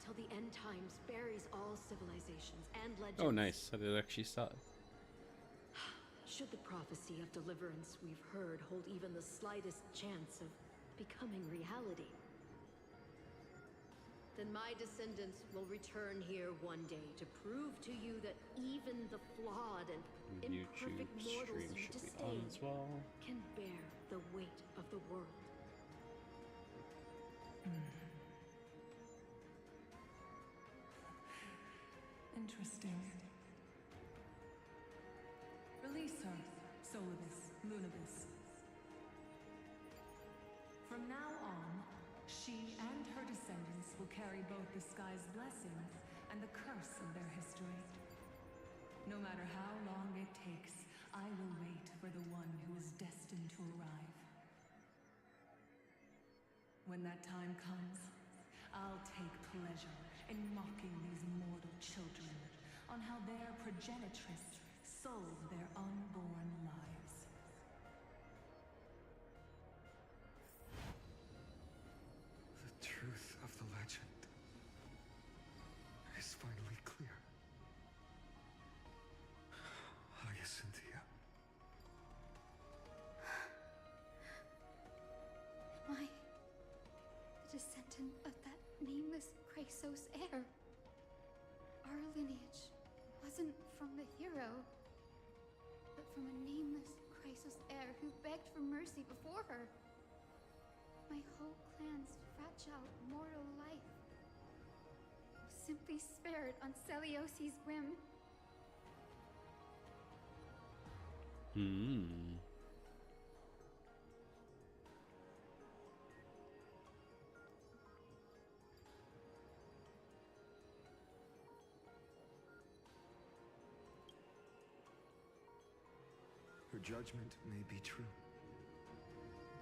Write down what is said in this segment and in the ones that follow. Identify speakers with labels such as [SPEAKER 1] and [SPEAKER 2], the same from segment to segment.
[SPEAKER 1] till the end times buries all civilizations and legends.
[SPEAKER 2] Oh, nice. How did it actually start?
[SPEAKER 1] Should the prophecy of deliverance we've heard hold even the slightest chance of becoming reality, then my descendants will return here one day to prove to you that even the flawed and imperfect mortals you disdain can bear the weight of the world.
[SPEAKER 3] Interesting. Release her, Solibus, Lunibus. From now on, she and her descendants will carry both the sky's blessings and the curse of their history. No matter how long it takes, I will wait for the one who is destined to arrive. When that time comes, I'll take pleasure in mocking these mortal children on how their progenitress sold their unborn lives.
[SPEAKER 4] The truth of the legend is finally clear. Hyacinthia.
[SPEAKER 5] Am I the descendant of that nameless Chrysos heir? Our lineage wasn't from the hero, but from a nameless Chrysos heir who begged for mercy before her. My whole clan's fragile mortal life was simply spared on Celiosi's whim.
[SPEAKER 4] Her judgment may be true.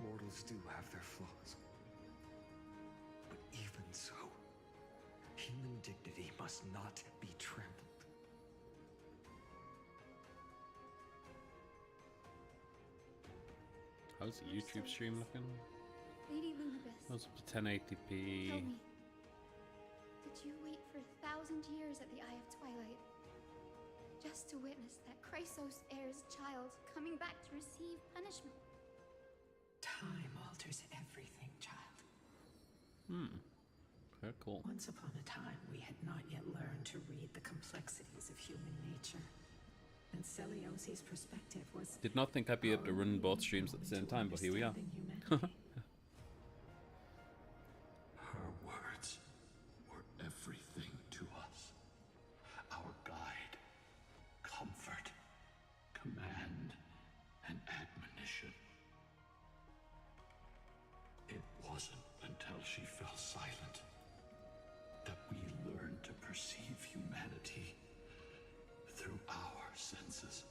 [SPEAKER 4] Mortals do have their flaws. But even so, human dignity must not be trampled.
[SPEAKER 2] How's the YouTube stream looking?
[SPEAKER 5] Lady Lunibus,
[SPEAKER 2] How's it 1080p?
[SPEAKER 5] tell me, did you wait for 1,000 years at the Eye of Twilight just to witness that Chrysos heir's child coming back to receive punishment?
[SPEAKER 6] Time alters everything, child.
[SPEAKER 2] Very cool.
[SPEAKER 6] Once upon a time, we had not yet learned to read the complexities of human nature. And Celiosi's perspective was...
[SPEAKER 2] Did not think I'd be able to run both streams at the same time, but here we are.
[SPEAKER 7] Her words were everything to us. Our guide, comfort, command, and admonition. It wasn't until she fell silent that we learned to perceive humanity through our senses.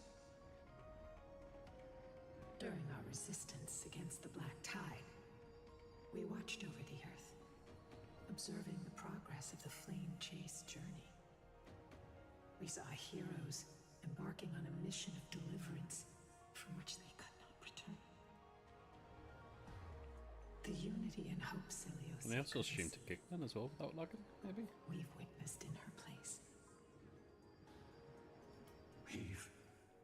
[SPEAKER 6] During our resistance against the Black Tide, we watched over the Earth, observing the progress of the flame-chased journey. We saw heroes embarking on a mission of deliverance from which they could not return. The unity and hope Celiosi
[SPEAKER 2] Can they also stream to kick then as well without lagging, maybe?
[SPEAKER 6] we've witnessed in her place.
[SPEAKER 7] We've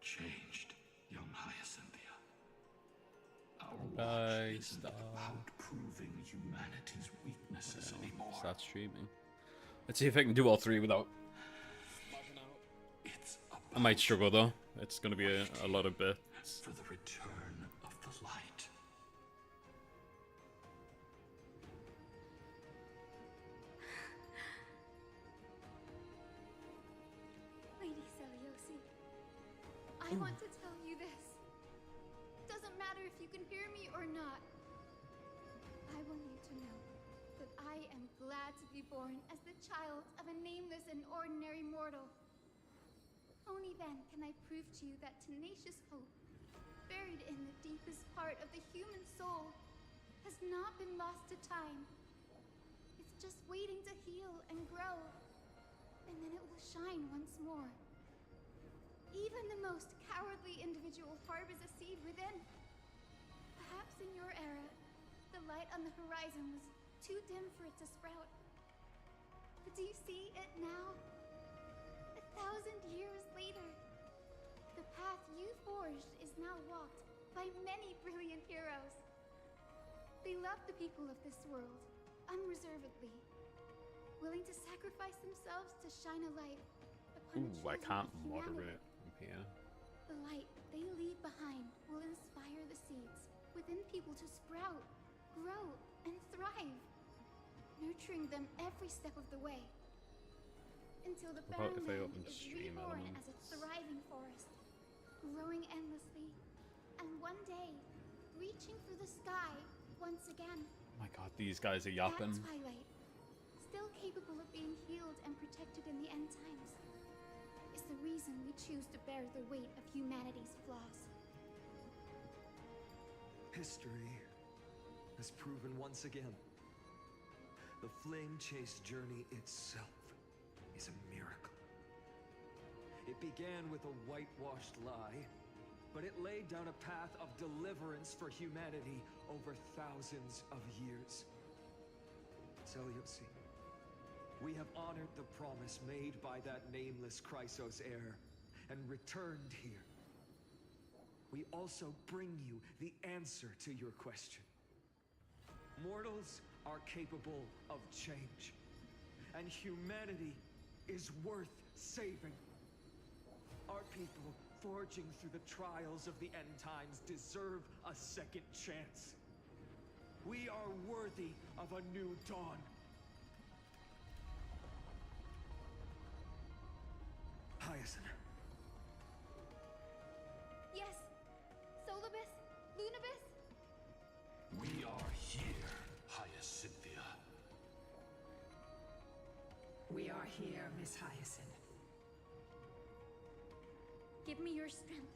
[SPEAKER 7] changed, young Hyacinthia. Our
[SPEAKER 2] Bye,
[SPEAKER 7] watch isn't
[SPEAKER 2] Star.
[SPEAKER 7] about proving humanity's weaknesses anymore.
[SPEAKER 2] Start streaming. Let's see if I can do all three without.
[SPEAKER 7] It's
[SPEAKER 2] I might struggle though. It's gonna be a lot of bits.
[SPEAKER 7] for the return of the light.
[SPEAKER 5] Lady Celiosi, I want to tell you this. Doesn't matter if you can hear me or not. I want you to know that I am glad to be born as the child of a nameless and ordinary mortal. Only then can I prove to you that tenacious hope, buried in the deepest part of the human soul, has not been lost to time. It's just waiting to heal and grow, and then it will shine once more. Even the most cowardly individual harbors a seed within. Perhaps in your era, the light on the horizon was too dim for it to sprout. But do Now, 1,000 years later, the path you forged is now walked by many brilliant heroes. They love the people of this world, unreservedly, willing to sacrifice themselves to shine a light upon the
[SPEAKER 2] I
[SPEAKER 5] children
[SPEAKER 2] can't
[SPEAKER 5] of humanity.
[SPEAKER 2] moderate up here.
[SPEAKER 5] The light they leave behind will inspire the seeds within people to sprout, grow, and thrive, nurturing them every step of the way. Until the
[SPEAKER 2] What about
[SPEAKER 5] barren
[SPEAKER 2] if I
[SPEAKER 5] land
[SPEAKER 2] open
[SPEAKER 5] is
[SPEAKER 2] stream
[SPEAKER 5] reborn
[SPEAKER 2] elements?
[SPEAKER 5] as a thriving forest, growing endlessly, and one day, reaching for the sky once again.
[SPEAKER 2] Oh my god, these guys are
[SPEAKER 5] That
[SPEAKER 2] yapping.
[SPEAKER 5] twilight, still capable of being healed and protected in the end times, is the reason we choose to bear the weight of humanity's flaws.
[SPEAKER 4] History has proven once again, the flame chase journey itself is a miracle. It began with a whitewashed lie, but it laid down a path of deliverance for humanity over thousands of years. Seleuci, we have honored the promise made by that nameless Chrysos heir and returned here. We also bring you the answer to your question. Mortals are capable of change, and humanity is worth saving. Our people forging through the trials of the end times deserve a second chance. We are worthy of a new dawn. Hyacinth.
[SPEAKER 5] Yes, Solibus, Lunabus.
[SPEAKER 7] We are here, Hyacinthia.
[SPEAKER 6] We are here, Miss Hyacinth.
[SPEAKER 5] Give me your strength.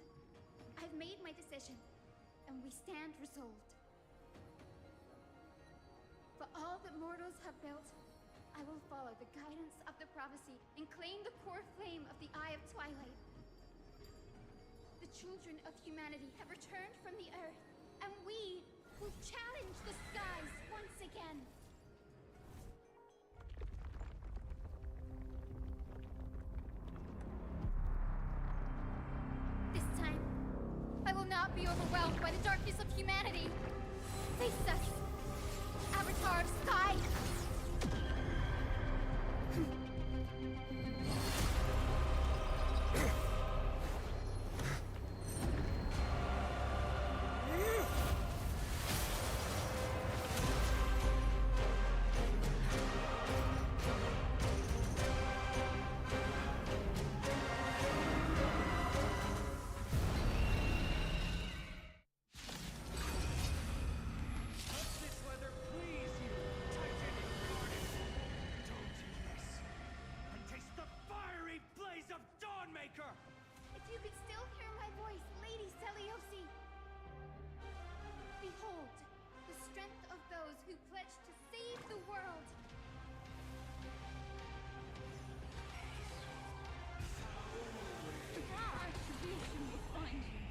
[SPEAKER 5] I've made my decision, and we stand resolved. For all that mortals have built, I will follow the guidance of the prophecy and claim the core flame of the Eye of Twilight. The children of humanity have returned from the earth, and we will challenge the skies once again. This time, I will not be overwhelmed by the darkness of humanity. Face us, Avatar of Sky! If you could still hear my voice, Lady Seleuci! Behold, the strength of those who pledge to save the world! Our attribution will find you.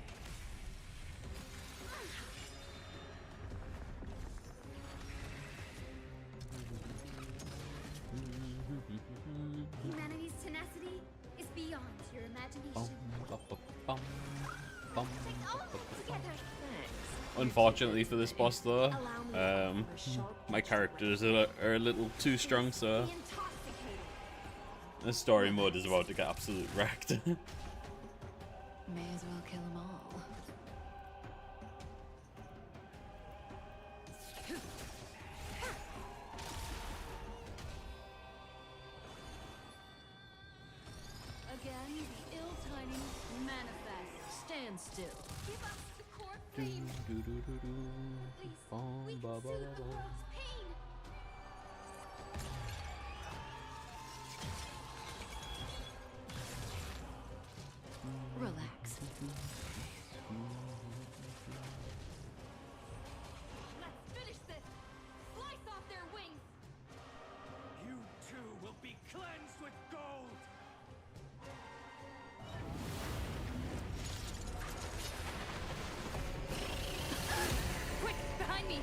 [SPEAKER 5] Humanity's tenacity is beyond your imagination.
[SPEAKER 2] Unfortunately for this boss though, my characters are a little too strong, so the story mode is about to get absolute wrecked.
[SPEAKER 8] May as well kill them all.
[SPEAKER 1] Again, the ill tidings manifest. Stand still.
[SPEAKER 5] Give us the core flame. Please, we can soothe the world's pain.
[SPEAKER 8] Relax.
[SPEAKER 5] Let's finish this. Slice off their wings.
[SPEAKER 4] You too will be cleansed with gold!
[SPEAKER 5] Quick, behind me.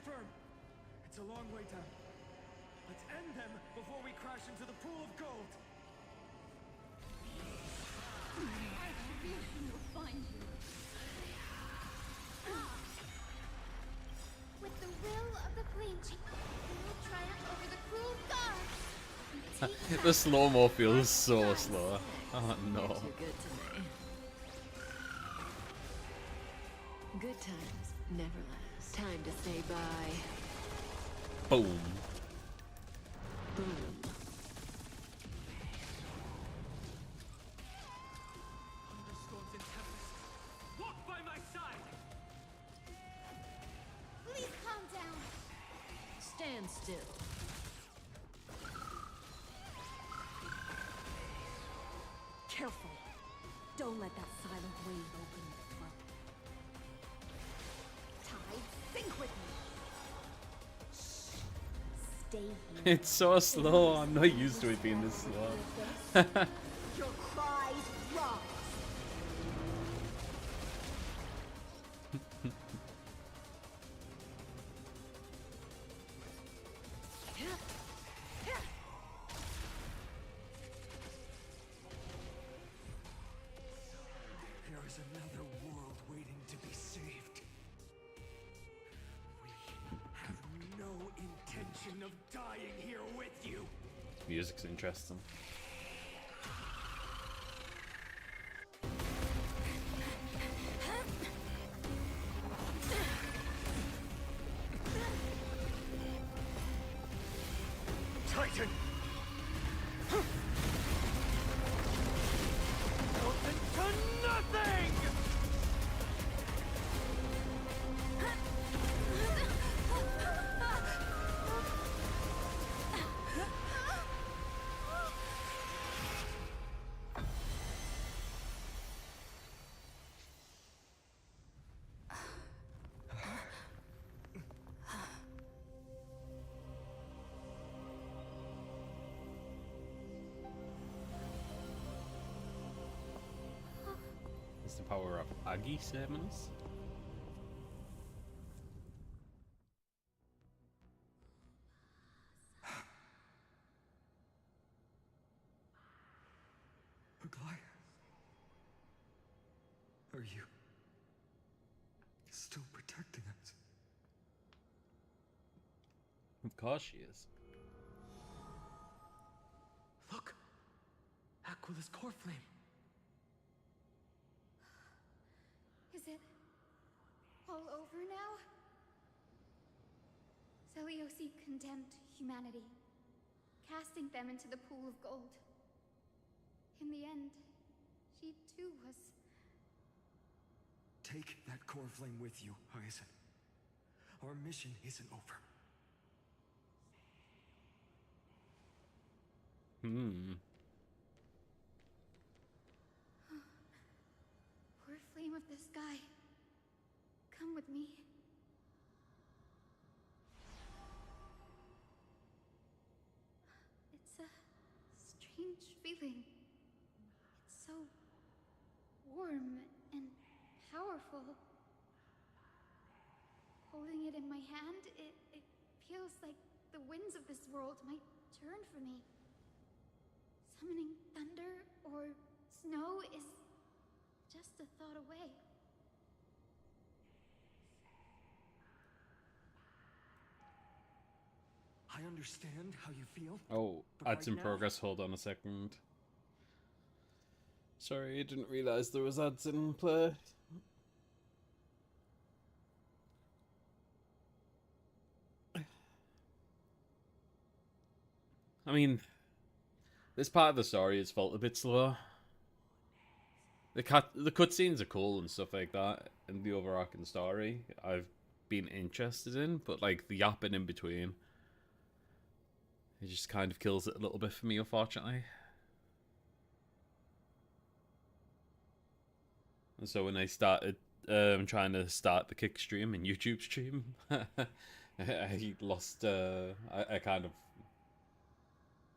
[SPEAKER 4] firm. It's a long way down. Let's end them before we crash into the pool of gold.
[SPEAKER 5] Retribution will find you. With the will of the flame chief, we will triumph over the cruel gods.
[SPEAKER 2] The slow-mo feels so slow. Oh no.
[SPEAKER 8] You're too good to me. Good times never last. Time to say bye.
[SPEAKER 2] Boom.
[SPEAKER 8] Boom.
[SPEAKER 4] Thunderstorms and tempests, walk by my side!
[SPEAKER 5] Please calm down.
[SPEAKER 8] Stand still.
[SPEAKER 1] Careful. Don't let that silent wave open your throat. Tide, sink with me. Shh. Stay here.
[SPEAKER 2] It's so slow. I'm not used to it being this slow.
[SPEAKER 1] Your cries rise.
[SPEAKER 4] There is another world waiting to be saved. We have no intention of dying here with you.
[SPEAKER 2] Music's interesting.
[SPEAKER 4] Titan! Open to nothing!
[SPEAKER 2] Is the power of Aggie saving us?
[SPEAKER 4] Aglaia? Are you still protecting us?
[SPEAKER 2] Of course she is.
[SPEAKER 4] Look! Aquila's core flame.
[SPEAKER 5] Is it all over now? Zeliosi condemned humanity, casting them into the pool of gold. In the end, she too was...
[SPEAKER 4] Take that core flame with you, Hyacinth. Our mission isn't over.
[SPEAKER 5] Poor flame of the sky. Come with me. It's a strange feeling. It's so warm and powerful. Holding it in my hand, it feels like the winds of this world might turn for me. Summoning thunder or snow is just a thought away.
[SPEAKER 4] I understand how you feel.
[SPEAKER 2] Oh,
[SPEAKER 4] but
[SPEAKER 2] ads
[SPEAKER 4] right
[SPEAKER 2] in
[SPEAKER 4] now-
[SPEAKER 2] progress. Hold on a second. Sorry, I didn't realize there was ads in play. I mean, this part of the story has felt a bit slow. The cutscenes are cool and stuff like that, and the overarching story I've been interested in, but like the yapping in between, it just kind of kills it a little bit for me, unfortunately. And so when I started trying to start the kick stream and YouTube stream, I lost. I kind of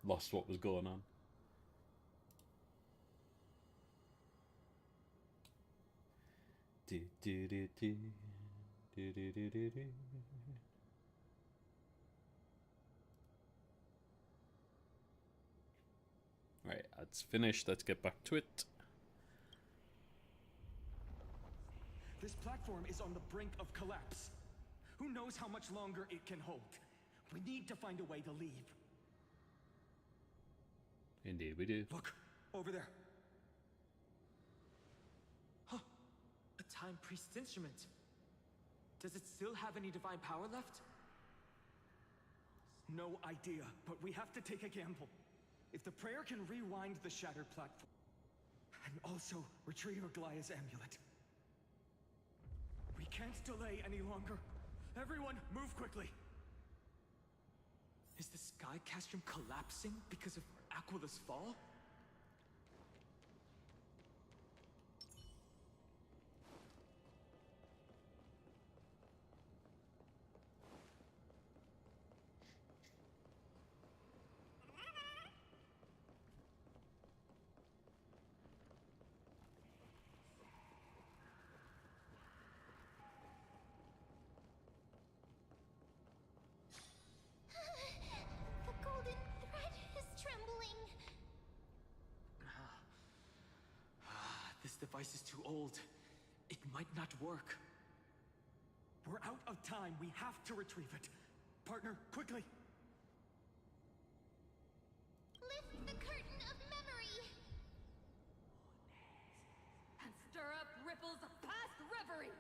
[SPEAKER 2] lost what was going on. Alright, that's finished. Let's get back to it.
[SPEAKER 9] This platform is on the brink of collapse. Who knows how much longer it can hold? We need to find a way to leave.
[SPEAKER 2] Indeed we do.
[SPEAKER 9] Look, over there.
[SPEAKER 10] Huh. A time priest's instrument. Does it still have any divine power left?
[SPEAKER 9] No idea, but we have to take a gamble. If the prayer can rewind the shattered platform, and also retrieve Aglaya's amulet. We can't delay any longer. Everyone, move quickly.
[SPEAKER 10] Is the sky castrum collapsing because of Aquila's fall?
[SPEAKER 5] The golden thread is trembling.
[SPEAKER 10] This device is too old. It might not work.
[SPEAKER 9] We're out of time. We have to retrieve it. Partner, quickly.
[SPEAKER 5] Lift the curtain of memory.
[SPEAKER 3] And stir up ripples of past reverie.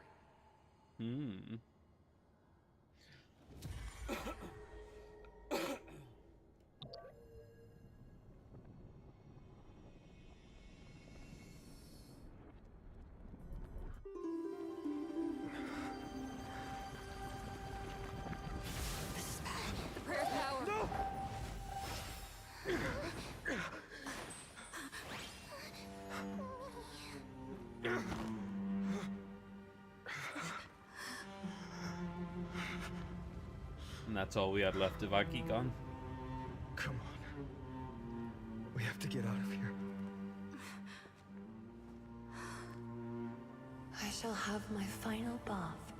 [SPEAKER 3] The prayer's power. No!
[SPEAKER 2] And that's all we had left of Akigon.
[SPEAKER 4] Come on. We have to get out of here.
[SPEAKER 6] I shall have my final bath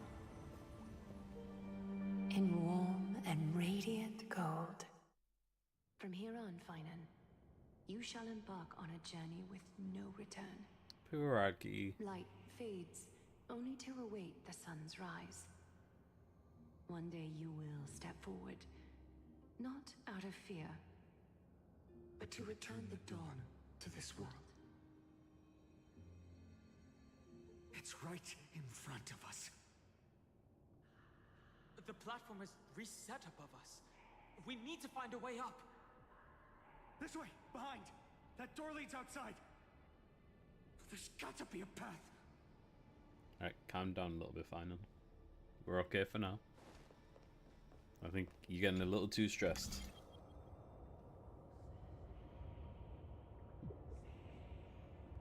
[SPEAKER 6] in warm and radiant gold.
[SPEAKER 8] From here on, Finan, you shall embark on a journey with no return.
[SPEAKER 2] Poor Aki.
[SPEAKER 8] Light fades, only to await the sun's rise. One day you will step forward, not out of fear, but to return the dawn
[SPEAKER 4] to this world.
[SPEAKER 9] It's right in front of us.
[SPEAKER 10] The platform is reset above us. We need to find a way up.
[SPEAKER 9] This way, behind. That door leads outside. There's got to be a path.
[SPEAKER 2] Alright, calm down a little bit, Finan. We're okay for now. I think you're getting a little too stressed.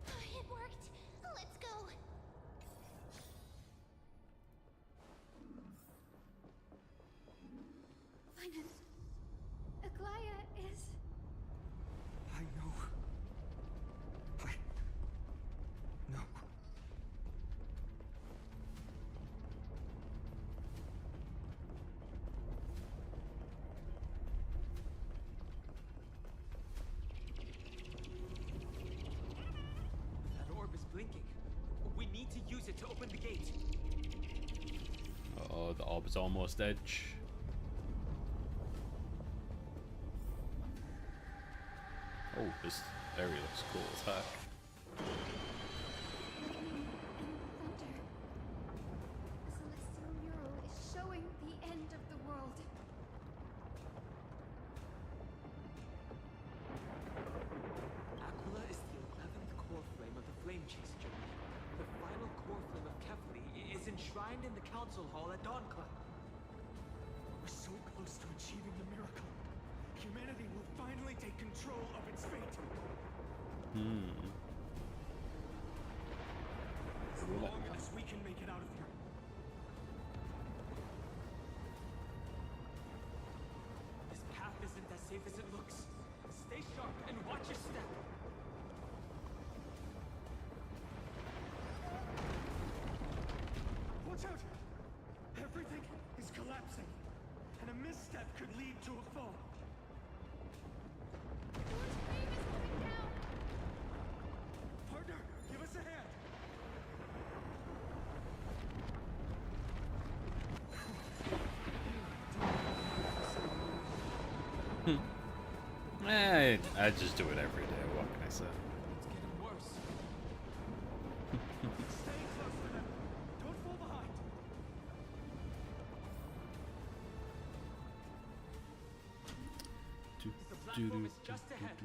[SPEAKER 5] It worked. Let's go. Finan, Aglaya is...
[SPEAKER 4] I know. No.
[SPEAKER 10] That orb is blinking. We need to use it to open the gate.
[SPEAKER 2] Uh-oh, the orb's almost edge. Oh, this area looks cool as heck.
[SPEAKER 5] Thunder. The celestial mural is showing the end of the world.
[SPEAKER 10] Aquila is the 11th core flame of the Flame Chase journey. The final core flame of Kefli is enshrined in the council hall at Dawnclad.
[SPEAKER 9] We're so close to achieving the miracle. Humanity will finally take control of its fate. As long as we can make it out of here.
[SPEAKER 10] This path isn't as safe as it looks. Stay sharp and watch your step.
[SPEAKER 9] Watch out! Everything is collapsing, and a misstep could lead to a fall.
[SPEAKER 5] Lord's grave is coming down.
[SPEAKER 2] I just do it every day. What can I say?
[SPEAKER 10] It's getting worse.
[SPEAKER 9] Stay close to them. Don't fall behind.
[SPEAKER 10] The platform is just ahead.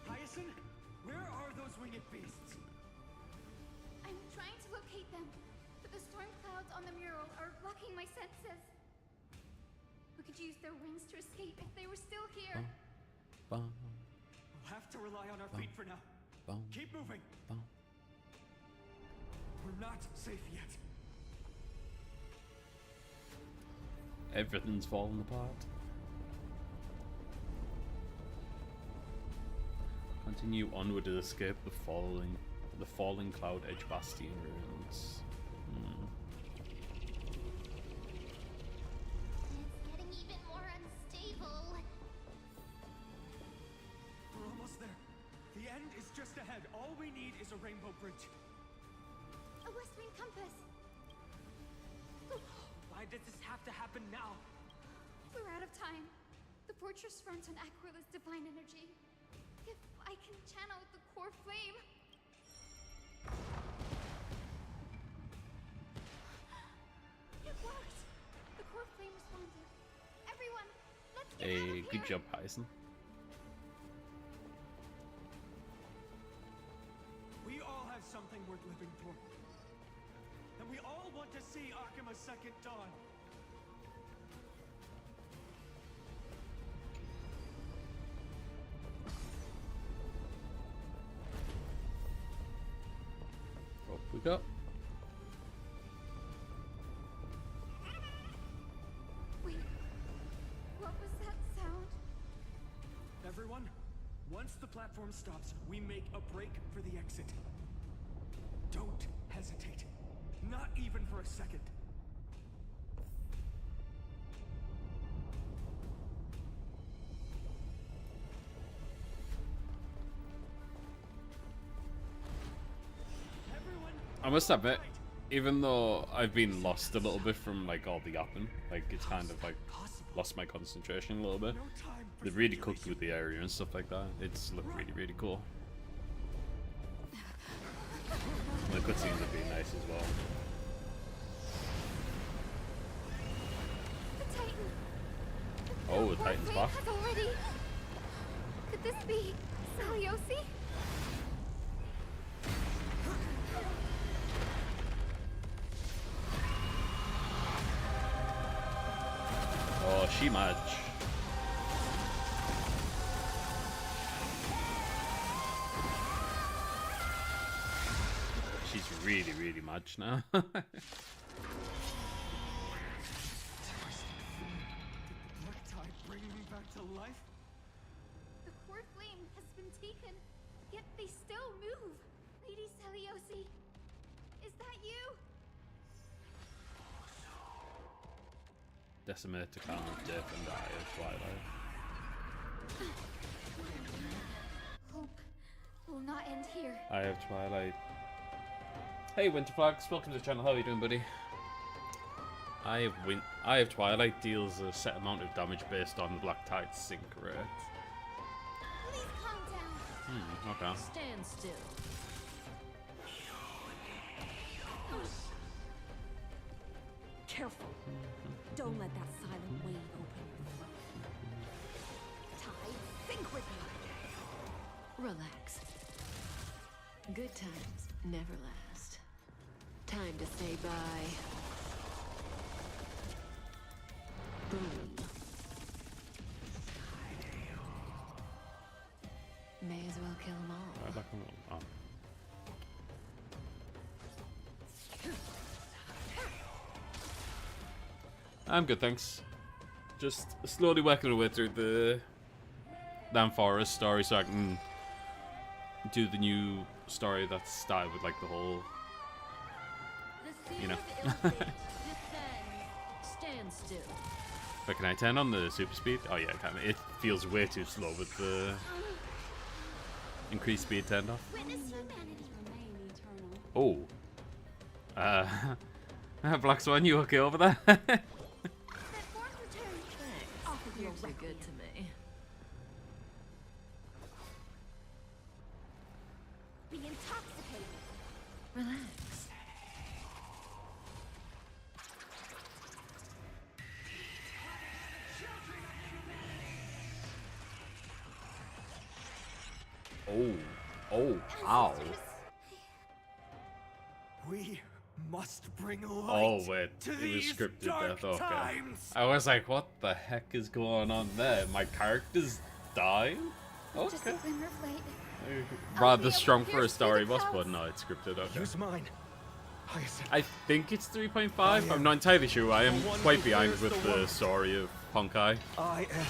[SPEAKER 9] Hyacinth, where are those winged beasts?
[SPEAKER 5] I'm trying to locate them, but the storm clouds on the mural are blocking my senses. We could use their wings to escape if they were still here.
[SPEAKER 2] Bum,
[SPEAKER 9] We'll have to rely on our feet for now.
[SPEAKER 2] bum,
[SPEAKER 9] Keep moving.
[SPEAKER 2] bum.
[SPEAKER 9] We're not safe yet.
[SPEAKER 2] Everything's falling apart. Continue onward to escape the falling cloud edge bastion ruins.
[SPEAKER 5] It's getting even more unstable.
[SPEAKER 9] We're almost there. The end is just ahead. All we need is a rainbow bridge.
[SPEAKER 5] A west wind compass.
[SPEAKER 10] Why does this have to happen now?
[SPEAKER 5] We're out of time. The fortress runs on Aquila's divine energy. If I can channel the core flame. It worked! The core flame responded. Everyone, let's get out of here!
[SPEAKER 2] Good job, Hyson.
[SPEAKER 9] We all have something worth living for. And we all want to see Akima's second dawn.
[SPEAKER 2] Up we go.
[SPEAKER 5] Wait, what was that sound?
[SPEAKER 9] Everyone, once the platform stops, we make a break for the exit. Don't hesitate. Not even for a second. Everyone,
[SPEAKER 2] I must admit, even though I've been lost a little bit from like all the yapping, like it's kind of like lost my concentration a little bit.
[SPEAKER 9] no time for
[SPEAKER 2] They've really cooked with the area and stuff like that. It's looked really, really cool. And the cutscenes have been nice as well.
[SPEAKER 5] The Titan!
[SPEAKER 2] Oh, the Titan's back.
[SPEAKER 5] Has already... Could this be Saliosi?
[SPEAKER 2] Oh, she match. She's really, really much now.
[SPEAKER 9] Black tide bringing me back to life?
[SPEAKER 5] The core flame has been taken, yet they still move. Lady Saliosi, is that you?
[SPEAKER 2] Decimate to count of death and die of Twilight.
[SPEAKER 5] Hope will not end here.
[SPEAKER 2] I have Twilight. Hey Winterflags, welcome to the channel. How are you doing, buddy? I have Twilight deals a set amount of damage based on Black Tide's sync rate.
[SPEAKER 5] Please calm down.
[SPEAKER 2] Okay.
[SPEAKER 1] Stand still.
[SPEAKER 11] Careful. Don't let that silent wave open your throat. Tide, think with me.
[SPEAKER 8] Relax. Good times never last. Time to say bye. Boom. May as well kill them all.
[SPEAKER 2] Right back on. Oh. I'm good, thanks. Just slowly working my way through the damn forest story so I can do the new story that's started with like the whole, you know.
[SPEAKER 1] Stand still.
[SPEAKER 2] But can I turn on the super speed? Oh yeah, I can. It feels way too slow with the increased speed turned off.
[SPEAKER 5] Witness humanity.
[SPEAKER 2] Oh. Black Swan, you okay over there?
[SPEAKER 5] That form returned.
[SPEAKER 11] Offer
[SPEAKER 1] You're too good to me.
[SPEAKER 11] Be intoxicated.
[SPEAKER 1] Relax.
[SPEAKER 2] Oh, ow.
[SPEAKER 9] We must bring light.
[SPEAKER 2] Oh wait,
[SPEAKER 9] to
[SPEAKER 2] it was
[SPEAKER 9] these
[SPEAKER 2] scripted
[SPEAKER 9] dark
[SPEAKER 2] death. Okay.
[SPEAKER 9] times.
[SPEAKER 2] I was like, what the heck is going on there? My character's dying?
[SPEAKER 5] Just a
[SPEAKER 2] Okay.
[SPEAKER 5] glimmer of light.
[SPEAKER 2] Rather strong for a story bus, but no, it's scripted. Okay.
[SPEAKER 9] Use mine.
[SPEAKER 2] I think it's 3.5. I'm not entirely sure. I am quite behind with the story of Honkai.
[SPEAKER 9] I am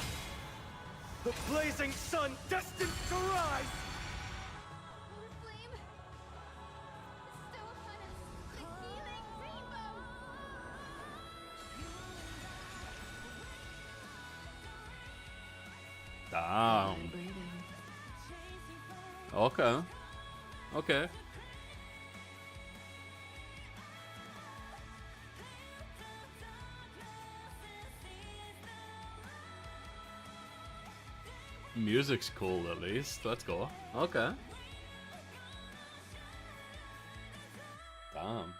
[SPEAKER 9] the blazing sun destined to rise.
[SPEAKER 5] Moon flame. Bestow upon us the healing rainbow.
[SPEAKER 2] Damn. Okay. Okay. Music's cool at least. Let's go. Okay. Damn.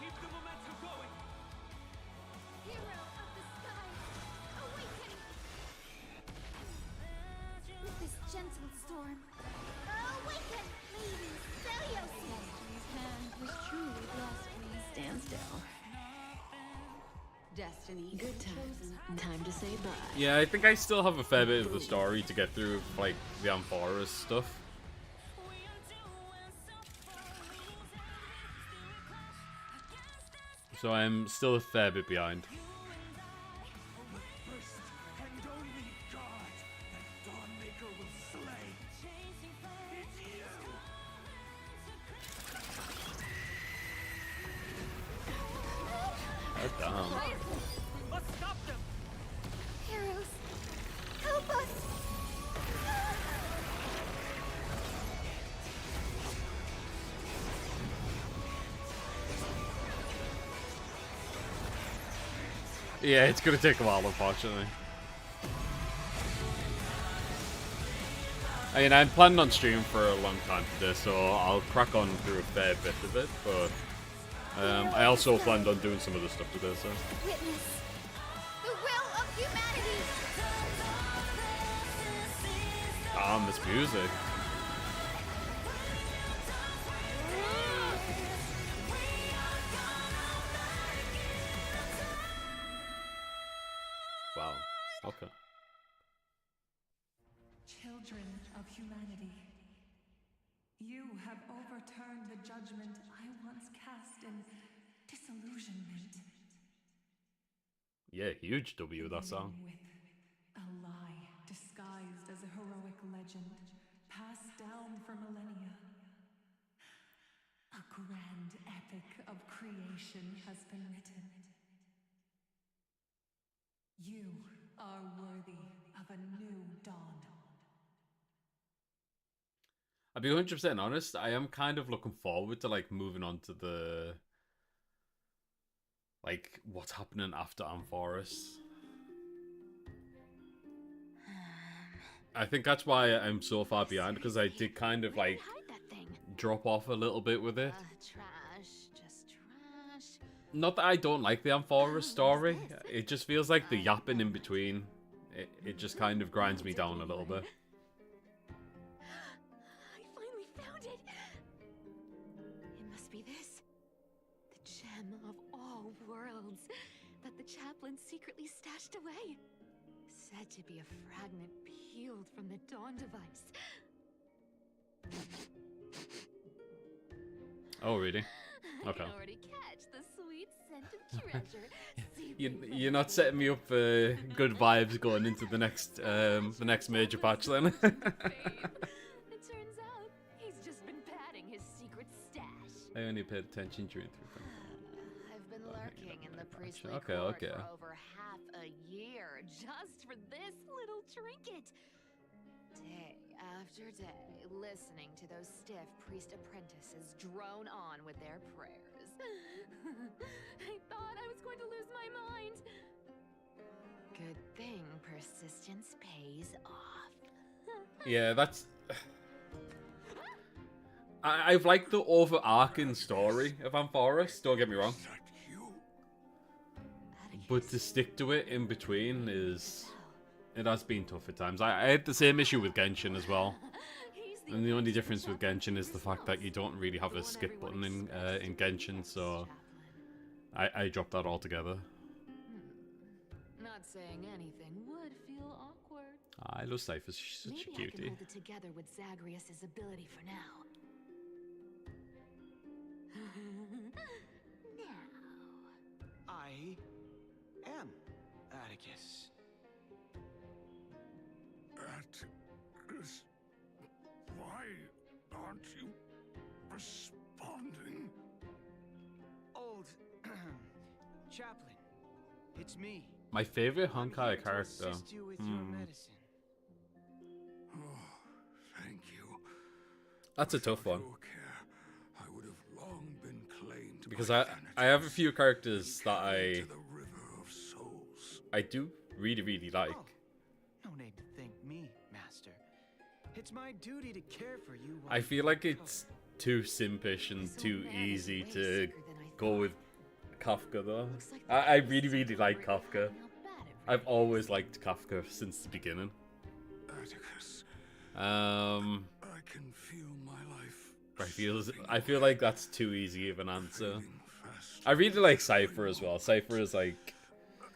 [SPEAKER 9] Keep the momentum going.
[SPEAKER 5] Hero of the sky, awaken! With this gentle storm, awaken, Lady Celiosi!
[SPEAKER 1] Destiny's hand was truly blessed me. Stand still.
[SPEAKER 8] Destiny.
[SPEAKER 1] Good times. Time to say bye.
[SPEAKER 2] Yeah, I think I still have a fair bit of the story to get through, like the Amphoras stuff. So I'm still a fair bit behind.
[SPEAKER 9] First and only God that Dawnmaker will slay. It's you.
[SPEAKER 2] Oh, damn.
[SPEAKER 9] Let's stop them.
[SPEAKER 5] Heroes, help us!
[SPEAKER 2] Yeah, it's gonna take a while, unfortunately. I mean, I'm planning on streaming for a long time today, so I'll crack on through a fair bit of it, but I also planned on doing some other stuff today, so.
[SPEAKER 5] Witness the will of humanity!
[SPEAKER 2] Damn, this music. Wow. Okay.
[SPEAKER 3] Children of humanity, you have overturned the judgment I once cast in disillusionment.
[SPEAKER 2] Yeah, huge W that song.
[SPEAKER 3] With a lie disguised as a heroic legend passed down for millennia. A grand epic of creation has been written. You are worthy of a new dawn.
[SPEAKER 2] I'll be 100% honest, I am kind of looking forward to like moving on to the like what's happening after Amphoras. I think that's why I'm so far behind, because I did kind of like drop off a little bit with it.
[SPEAKER 1] Trash, just trash.
[SPEAKER 2] Not that I don't like the Amphoras story, it just feels like the yapping in between. It just kind of grinds me down a little bit.
[SPEAKER 1] I finally found it. It must be this. The gem of all worlds that the chaplain secretly stashed away. Said to be a fragment peeled from the Dawn device.
[SPEAKER 2] Oh, really? Okay.
[SPEAKER 1] I can already catch the sweet scent of treasure.
[SPEAKER 2] You're not setting me up for good vibes going into the next major patch then.
[SPEAKER 1] It turns out he's just been padding his secret stash.
[SPEAKER 2] I only paid attention during 3.5.
[SPEAKER 1] I've been lurking in the priestly
[SPEAKER 2] Okay,
[SPEAKER 1] court
[SPEAKER 2] okay.
[SPEAKER 1] for over half a year just for this little trinket. Day,
[SPEAKER 12] after day, listening to those stiff priest apprentices drone on with their prayers. I thought I was going to lose my mind. Good thing persistence pays off.
[SPEAKER 2] Yeah, that's... I've liked the overarching story of Ampharos, don't get me wrong. But to stick to it in between is... It has been tough at times. I had the same issue with Genshin as well. And the only difference with Genshin is the fact that you don't really have a skip button in Genshin, so... I dropped that altogether.
[SPEAKER 12] Not saying anything would feel awkward.
[SPEAKER 2] I love Cypher, she's such a
[SPEAKER 12] Maybe I can
[SPEAKER 2] cutie.
[SPEAKER 12] hold it together with Zagreus' ability for now. Now.
[SPEAKER 10] I am Atticus.
[SPEAKER 7] Atticus, why aren't you responding?
[SPEAKER 10] Old chaplain, it's me.
[SPEAKER 2] My favorite
[SPEAKER 10] I'm here
[SPEAKER 2] Honkai
[SPEAKER 10] to
[SPEAKER 2] character.
[SPEAKER 10] assist you with your medicine.
[SPEAKER 7] Oh, thank you.
[SPEAKER 2] That's a tough one.
[SPEAKER 7] Your care, I would have long been claimed
[SPEAKER 2] Because
[SPEAKER 7] by
[SPEAKER 2] I have a few characters that
[SPEAKER 7] to the river of souls.
[SPEAKER 2] I do really like.
[SPEAKER 10] Oh, no need to thank me, Master. It's my duty to care for you. While
[SPEAKER 2] I feel like it's too simpish and too easy to go with Kafka though. I really like Kafka. I've always liked Kafka since the beginning.
[SPEAKER 7] Atticus,
[SPEAKER 2] I
[SPEAKER 7] can feel my life.
[SPEAKER 2] I feel like that's too easy of an answer. I really like Cypher as well. Cypher is like,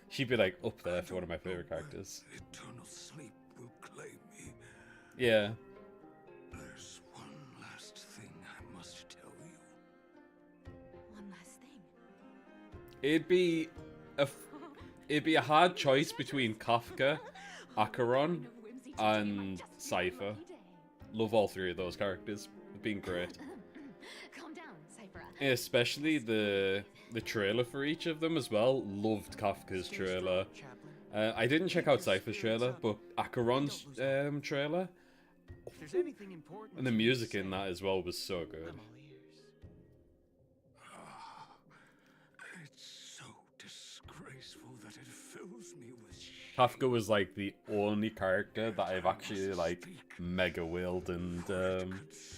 [SPEAKER 2] she'd be like up there for one of my favorite characters.
[SPEAKER 7] Eternal sleep will claim me.
[SPEAKER 2] Yeah.
[SPEAKER 7] There's one last thing I must tell you.
[SPEAKER 12] One last thing.
[SPEAKER 2] It'd be a hard choice between Kafka, Acheron, and Cypher. Love all three of those characters. They've been great.
[SPEAKER 12] Calm down, Cypher.
[SPEAKER 2] Especially the trailer for each of them as well. Loved Kafka's trailer. I didn't check out Cypher's trailer, but Acheron's trailer.
[SPEAKER 10] If there's anything important,
[SPEAKER 2] And the music in that as well was so good.
[SPEAKER 10] I'm all ears.
[SPEAKER 7] It's so disgraceful that it fills me with shame.
[SPEAKER 2] Kafka was like the only character that I've actually like mega willed and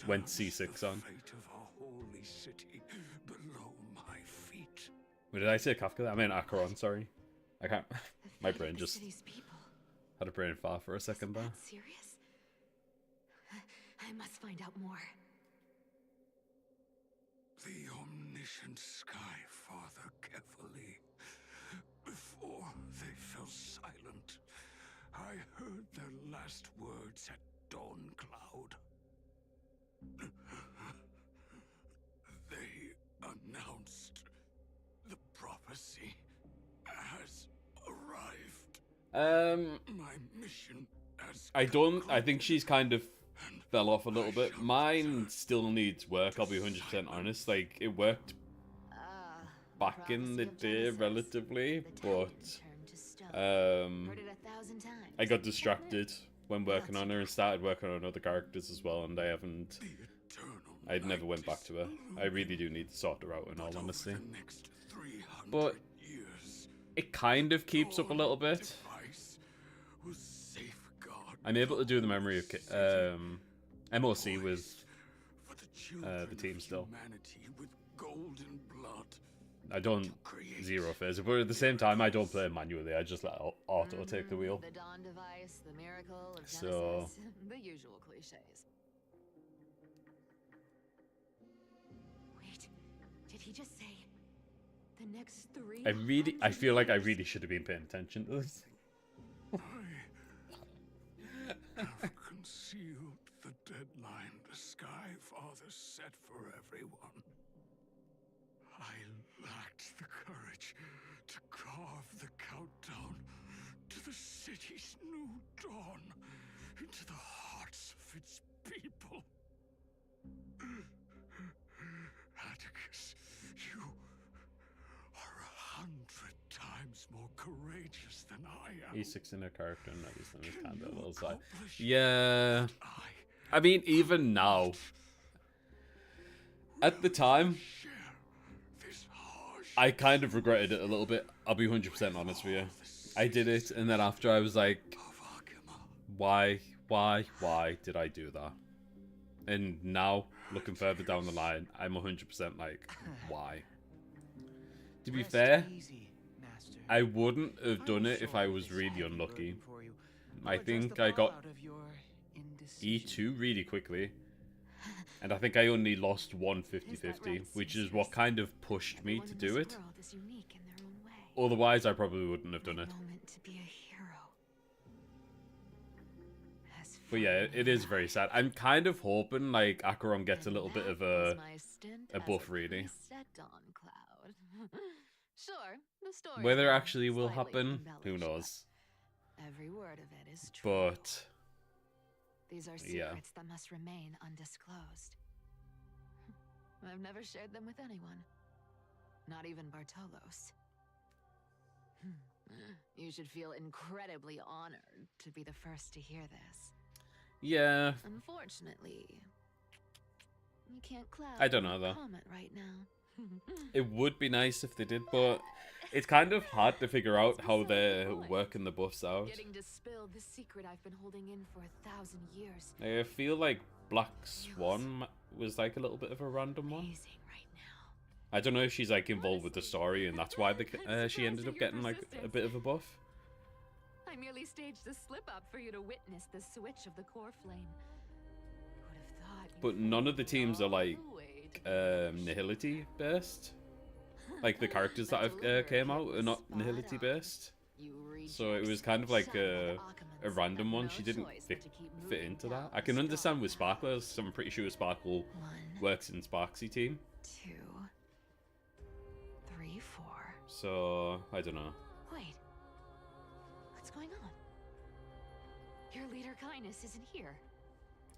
[SPEAKER 2] went C6 on.
[SPEAKER 7] Fate of our holy city below my feet.
[SPEAKER 2] What did I say, Kafka? I mean Acheron, sorry. I can't. My brain just had a brain fart for a second there.
[SPEAKER 12] Serious? I must find out more.
[SPEAKER 7] The omniscient Sky Father carefully. Before they fell silent, I heard their last words at Dawn Cloud. They announced the prophecy has arrived. My mission as
[SPEAKER 2] I think she's kind of fell off a little bit. Mine still needs work, I'll be 100% honest. Like, it worked back in the day relatively, but I got distracted when working on her and started working on other characters as well, and I never went back to her. I really do need to sort her out in all honesty. But it kind of keeps up a little bit. I'm able to do the memory of MOC with the team still. I don't zero phase, but at the same time, I don't play manually. I just let auto take the wheel.
[SPEAKER 12] The Dawn device, the miracle of Genesis,
[SPEAKER 2] So
[SPEAKER 12] the usual cliches. Wait, did he just say the next 3?
[SPEAKER 2] I feel like I really should have been paying attention to this.
[SPEAKER 7] Have concealed the deadline the Sky Father set for everyone. I lacked the courage to carve the countdown to the city's new dawn into the hearts of its people. Atticus, you are 100 times more courageous than I am.
[SPEAKER 2] E6 in her character and that is in his candle. I was like, yeah.
[SPEAKER 7] I
[SPEAKER 2] I mean, even now, at the time, I kind of regretted it a little bit. I'll be 100% honest with you. I did it, and then after I was like, why did I do that? And now, looking further down the line, I'm 100% like, why? To be fair, I wouldn't have done it if I was really unlucky. I think I got E2 really quickly. And I think I only lost one 50-50, which is what kind of pushed me to do it. Otherwise, I probably wouldn't have done it. But yeah, it is very sad. I'm kind of hoping like Acheron gets a little bit of a buff, really. Whether it actually will happen, who knows?
[SPEAKER 12] Every word of it is true.
[SPEAKER 2] But
[SPEAKER 12] these are secrets that must remain undisclosed. I've never shared them with anyone. Not even Bartolos. You should feel incredibly honored to be the first to hear this.
[SPEAKER 2] Yeah.
[SPEAKER 12] Unfortunately, you can't cloud
[SPEAKER 2] I don't know though.
[SPEAKER 12] Comment right now.
[SPEAKER 2] It would be nice if they did, but it's kind of hard to figure out how they're working the buffs out.
[SPEAKER 12] Getting to spill the secret I've been holding in for 1,000 years.
[SPEAKER 2] I feel like Black Swan was like a little bit of a random one. I don't know if she's like involved with the story and that's why she ended up getting like a bit of a buff.
[SPEAKER 12] I merely staged a slip up for you to witness the switch of the core flame. Who would have thought?
[SPEAKER 2] But none of the teams are like nihility based. Like the characters that have came out are not nihility based. So it was kind of like a random one. She didn't fit into that. I can understand with Sparkler, so I'm pretty sure Sparkle works in Sparksy team.
[SPEAKER 12] 2, 3, 4.
[SPEAKER 2] So I don't know.
[SPEAKER 12] Wait, what's going on? Your leader Kindness isn't here.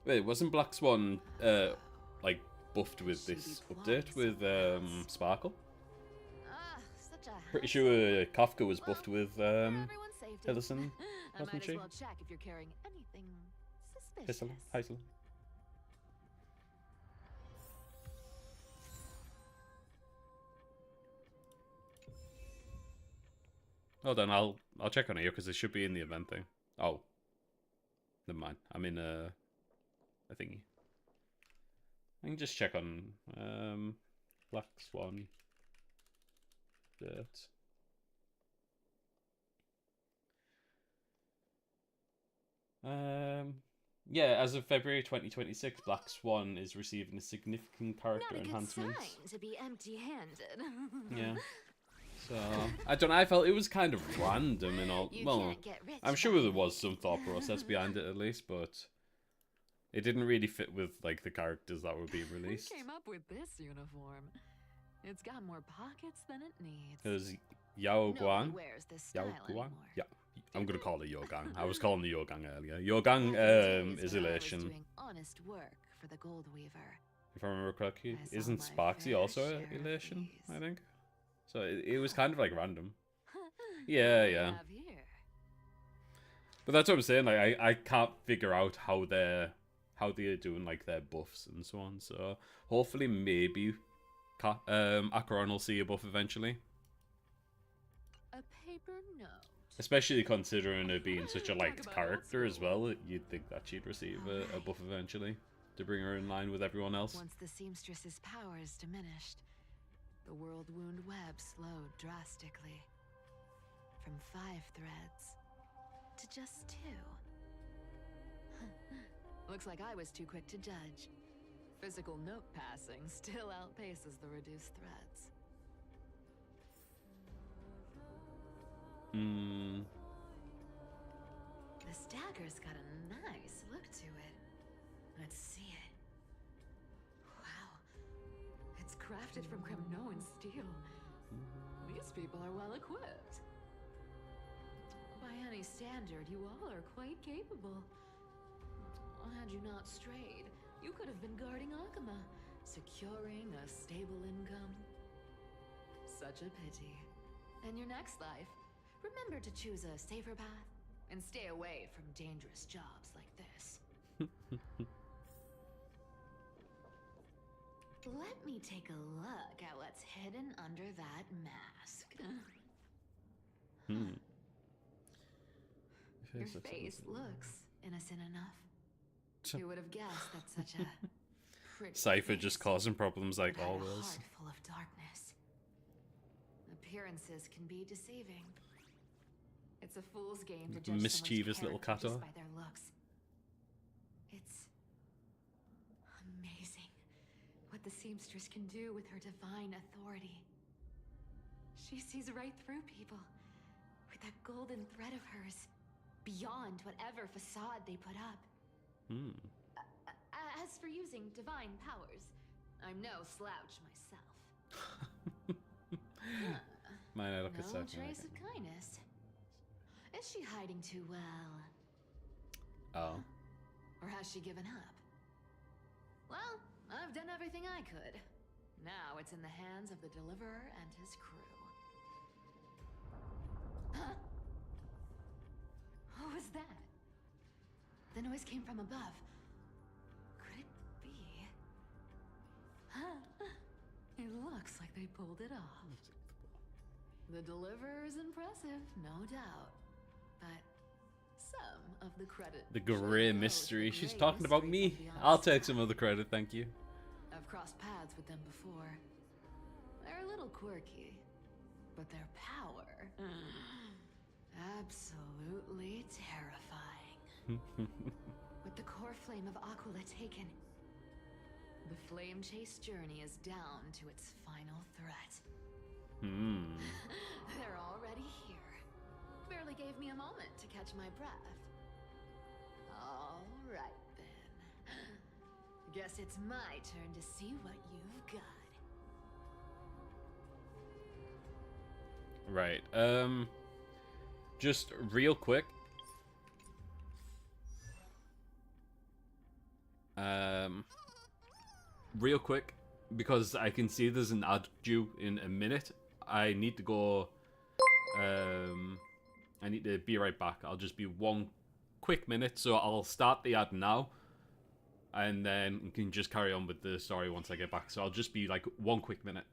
[SPEAKER 2] Wait, wasn't Black Swan like buffed with this update with Sparkle? Pretty sure Kafka was buffed with Hillison, wasn't she?
[SPEAKER 12] Well check if you're carrying anything suspicious.
[SPEAKER 2] Heisel. Hold on, I'll check on it here because it should be in the event thing. Oh, never mind. I'm in a thingy. I can just check on Black Swan. Yeah, as of February 2026, Black Swan is receiving a significant character enhancement.
[SPEAKER 12] Not a good sign to be empty-handed.
[SPEAKER 2] Yeah. So I don't know. I felt it was kind of random and all. Well, I'm sure there was some thought process behind it at least, but it didn't really fit with like the characters that were being released.
[SPEAKER 12] Who came up with this uniform? It's got more pockets than it needs.
[SPEAKER 2] There's Yao Guang.
[SPEAKER 12] Yao Guang?
[SPEAKER 2] Yeah. I'm gonna call it Yogang. I was calling the Yogang earlier. Yogang is Elation.
[SPEAKER 12] Honest work for the Gold Weaver.
[SPEAKER 2] If I remember correctly, isn't Sparksy also Elation? I think. So it was kind of like random. Yeah. But that's what I'm saying. Like I can't figure out how they're doing like their buffs and so on. So hopefully maybe Acheron will see a buff eventually.
[SPEAKER 12] A paper note.
[SPEAKER 2] Especially considering her being such a liked character as well, you'd think that she'd receive a buff eventually to bring her in line with everyone else.
[SPEAKER 12] Once the seamstress's powers diminished, the world wound web slowed drastically. From 5 threads to just 2. Looks like I was too quick to judge. Physical note passing still outpaces the reduced threads. This dagger's got a nice look to it. Let's see it. Wow. It's crafted from Kremnoan steel. These people are well equipped. By any standard, you all are quite capable. Had you not strayed, you could have been guarding Akama, securing a stable income. Such a pity. In your next life, remember to choose a safer path and stay away from dangerous jobs like this. Let me take a look at what's hidden under that mask. Your face looks innocent enough. Who would have guessed that such a pretty
[SPEAKER 2] Cypher
[SPEAKER 12] face
[SPEAKER 2] just causing problems like
[SPEAKER 12] had a
[SPEAKER 2] always.
[SPEAKER 12] heart full of darkness. Appearances can be deceiving. It's a fool's game to judge
[SPEAKER 2] Mischievous little
[SPEAKER 12] character
[SPEAKER 2] cato.
[SPEAKER 12] just by their looks. It's amazing what the seamstress can do with her divine authority. She sees right through people with that golden thread of hers, beyond whatever facade they put up. As for using divine powers, I'm no slouch myself.
[SPEAKER 2] Mine I look at
[SPEAKER 12] No
[SPEAKER 2] seven.
[SPEAKER 12] trace of kindness. Is she hiding too well?
[SPEAKER 2] Oh.
[SPEAKER 12] Or has she given up? Well, I've done everything I could. Now it's in the hands of the Deliverer and his crew. Huh? What was that? The noise came from above. Could it be? Huh? It looks like they pulled it off. The Deliverer is impressive, no doubt. But some of the credit...
[SPEAKER 2] The Grey Mystery. She's talking about me. I'll take some of the credit, thank you.
[SPEAKER 12] I've crossed paths with them before. They're a little quirky, but their power... absolutely terrifying. With the core flame of Aquila taken, the flame chase journey is down to its final threat. They're already here. Barely gave me a moment to catch my breath. All right then. Guess it's my turn to see what you've got.
[SPEAKER 2] Right. Just real quick. Real quick, because I can see there's an ad due in a minute. I need to go. I need to be right back. I'll just be one quick minute, so I'll start the ad now, and then we can just carry on with the story once I get back. So I'll just be like one quick minute.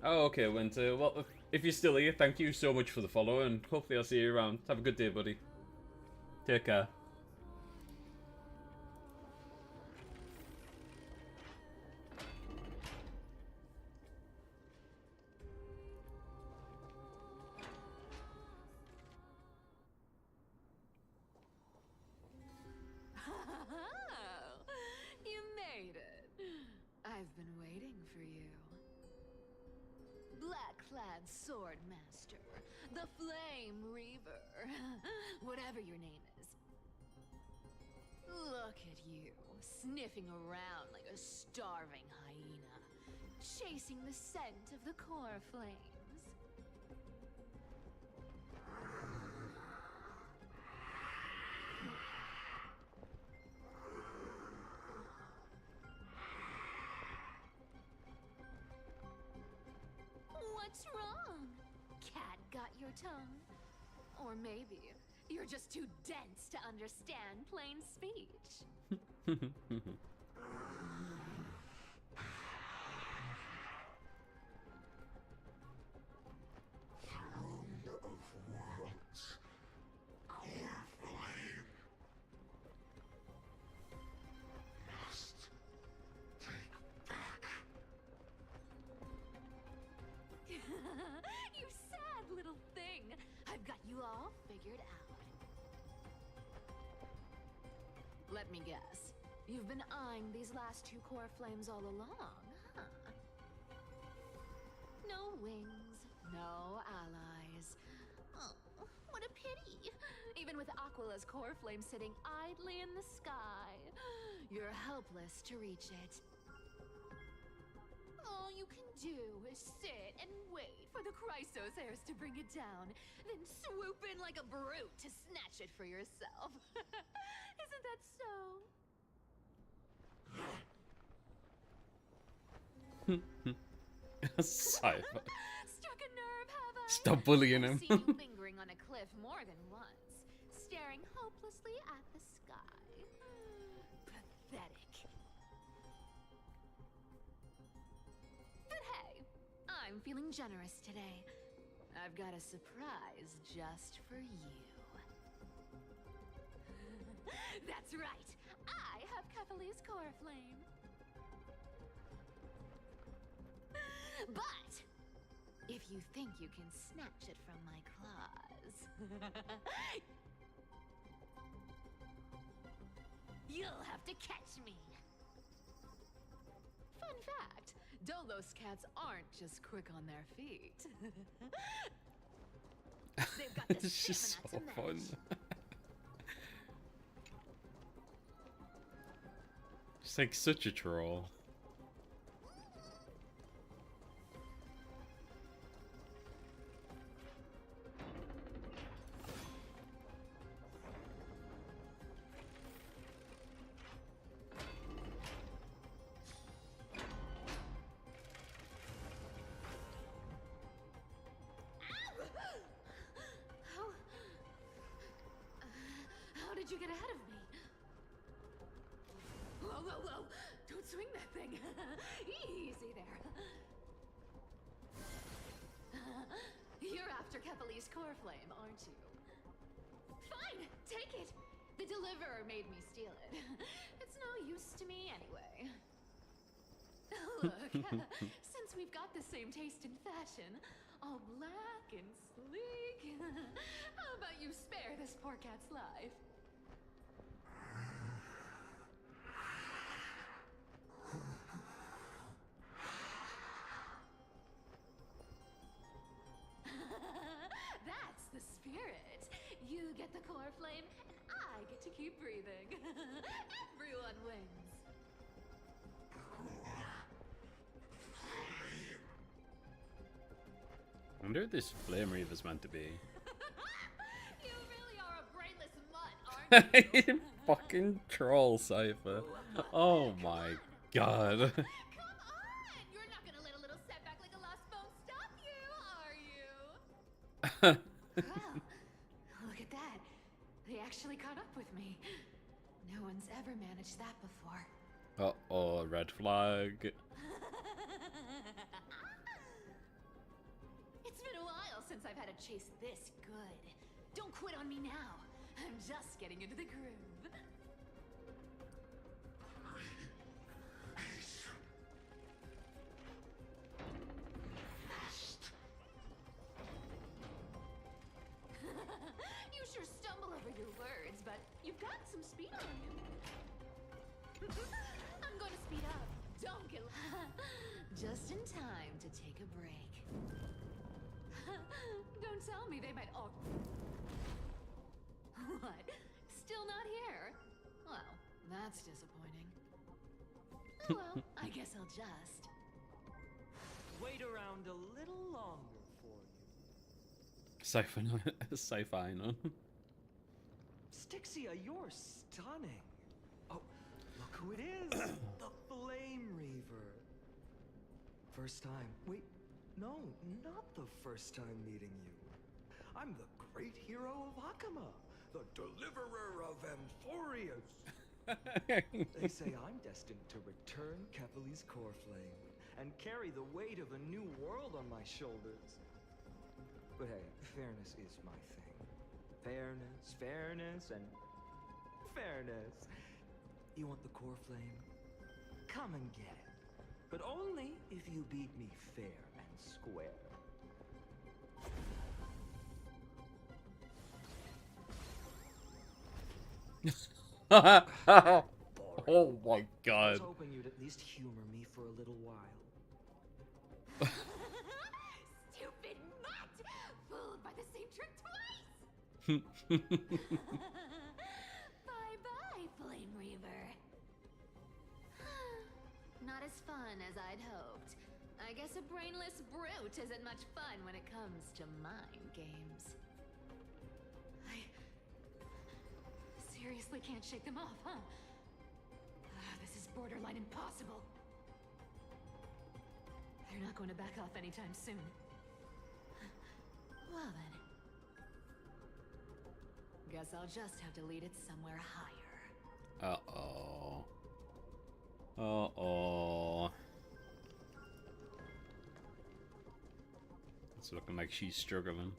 [SPEAKER 2] Oh, okay, Winter. Well, if you're still here, thank you so much for the follow, and hopefully I'll see you around. Have a good day, buddy. Take care.
[SPEAKER 12] You made it. I've been waiting for you. Black-clad sword master, the Flame Reaver, whatever your name is. Look at you, sniffing around like a starving hyena, chasing the scent of the core flames. What's wrong? Cat got your tongue? Or maybe you're just too dense to understand plain speech. You sad little thing. I've got you all figured out. Let me guess. You've been eyeing these last two core flames all along, huh? No wings, no allies. Oh, what a pity. Even with Aquala's core flame sitting idly in the sky, you're helpless to reach it. All you can do is sit and wait for the Chrysos heirs to bring it down, then swoop in like a brute to snatch it for yourself. Isn't that so?
[SPEAKER 2] Cypher.
[SPEAKER 12] Struck a nerve, have I?
[SPEAKER 2] Stop bullying him.
[SPEAKER 12] I've seen you lingering on a cliff more than once, staring hopelessly at the sky. Pathetic. But hey, I'm feeling generous today. I've got a surprise just for you. That's right. I have Kefali's core flame. But if you think you can snatch it from my claws, you'll have to catch me. Fun fact, Dolos cats aren't just quick on their feet. They've got the
[SPEAKER 2] It's just so
[SPEAKER 12] stamina to
[SPEAKER 2] fun.
[SPEAKER 12] match.
[SPEAKER 2] It's like such a troll.
[SPEAKER 12] How did you get ahead of me? Whoa, whoa, whoa! Don't swing that thing! Easy there. You're after Kefali's core flame, aren't you? Fine, take it! The deliverer made me steal it. It's no use to me anyway. Look, since we've got the same taste in fashion, all black and sleek, how about you spare this poor cat's life? That's the spirit. You get the core flame, and I get to keep breathing. Everyone wins.
[SPEAKER 2] I wonder what this Flame Reaver's meant to be.
[SPEAKER 12] You really are a brainless mutt, aren't you?
[SPEAKER 2] Fucking troll, Cypher. Oh my god.
[SPEAKER 12] Come on! You're not gonna let a little setback like a lost bone stop you, are you? Well, look at that. They actually caught up with me. No one's ever managed that before.
[SPEAKER 2] Uh-oh, red flag.
[SPEAKER 12] It's been a while since I've had a chase this good. Don't quit on me now. I'm just getting into the groove. You sure stumble over your words, but you've got some speed on you. I'm going to speed up. Don't get just in time to take a break. Don't tell me they might all... What? Still not here? Well, that's disappointing. Oh well, I guess I'll just...
[SPEAKER 10] Wait around a little longer for you.
[SPEAKER 2] Sci-fi.
[SPEAKER 10] Stixia, you're stunning. Oh, look who it is. The Flame Reaver. First time. Wait,
[SPEAKER 4] No, not the first time meeting you. I'm the great hero of Hakama, the deliverer of Amphorius. They say I'm destined to return Kefali's core flame and carry the weight of a new world on my shoulders. But hey, fairness is my thing. Fairness, and fairness. You want the core flame? Come and get it. But only if you beat me fair and square.
[SPEAKER 2] Oh my god.
[SPEAKER 4] I was hoping you'd at least humor me for a little while.
[SPEAKER 5] Stupid mutt! Fooled by the same trick twice! Bye-bye, Flame Reaver. Not as fun as I'd hoped. I guess a brainless brute isn't much fun when it comes to mind games.
[SPEAKER 8] I seriously can't shake them off, huh? This is borderline impossible. They're not going to back off anytime soon.
[SPEAKER 5] Well then. Guess I'll just have to lead it somewhere higher.
[SPEAKER 2] Uh-oh. Uh-oh. It's looking like she's struggling.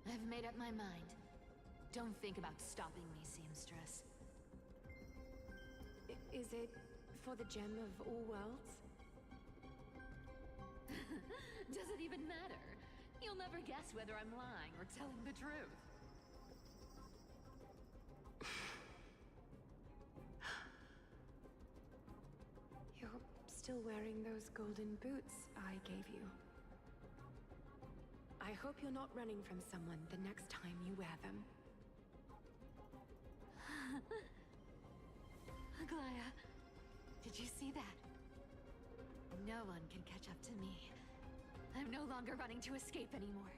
[SPEAKER 5] I've made up my mind. Don't think about stopping me, seamstress.
[SPEAKER 8] Is it for the gem of all worlds?
[SPEAKER 5] Does it even matter? You'll never guess whether I'm lying or telling the truth.
[SPEAKER 8] You're still wearing those golden boots I gave you. I hope you're not running from someone the next time you wear them.
[SPEAKER 5] Aglaya, did you see that? No one can catch up to me. I'm no longer running to escape anymore.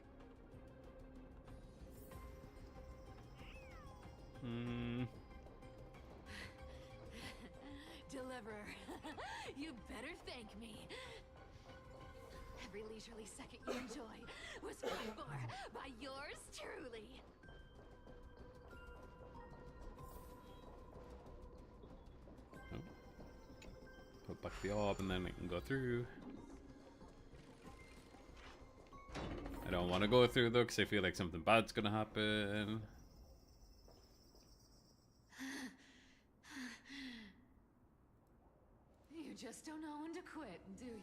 [SPEAKER 5] Deliverer, you better thank me. Every leisurely second you enjoy was paid for by yours truly.
[SPEAKER 2] Oh. Put back the orb and then it can go through. I don't want to go through though because I feel like something bad's gonna happen.
[SPEAKER 5] You just don't know when to quit, do you?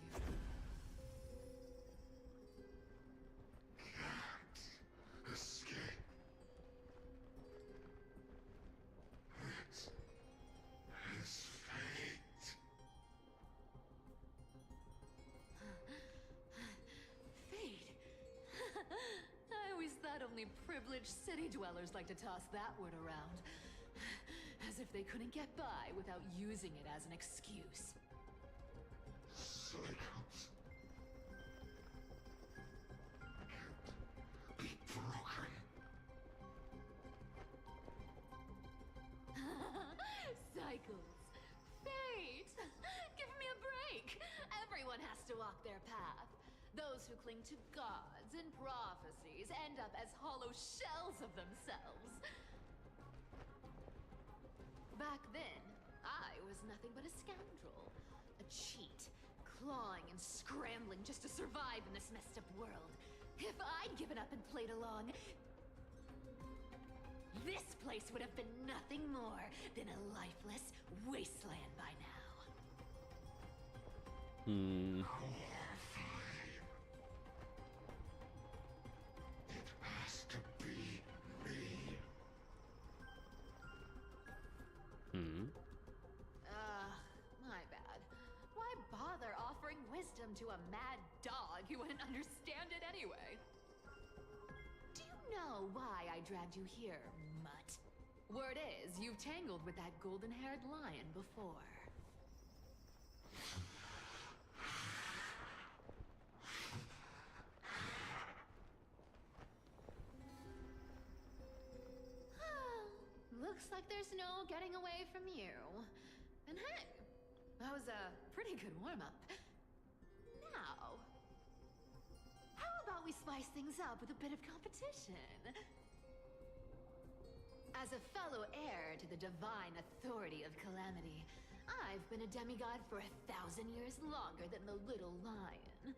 [SPEAKER 7] Escape. It is fate.
[SPEAKER 5] Fate? I always thought only privileged city dwellers like to toss that word around. As if they couldn't get by without using it as an excuse.
[SPEAKER 7] Cycles can't be broken.
[SPEAKER 5] Cycles. Fate! Give me a break! Everyone has to walk their path. Those who cling to gods and prophecies end up as hollow shells of themselves. Back then, I was nothing but a scoundrel. A cheat. Clawing and scrambling just to survive in this messed up world. If I'd given up and played along, this place would have been nothing more than a lifeless wasteland by now.
[SPEAKER 7] It has to be me.
[SPEAKER 12] a mad dog who wouldn't understand it anyway. Do you know why I dragged you here, mutt? Word is, you've tangled with that golden-haired lion before. Looks like there's no getting away from you. And hey, that was a pretty good warm-up. Now, how about we spice things up with a bit of competition? As a fellow heir to the divine authority of Calamity, I've been a demigod for 1,000 years longer than the little lion.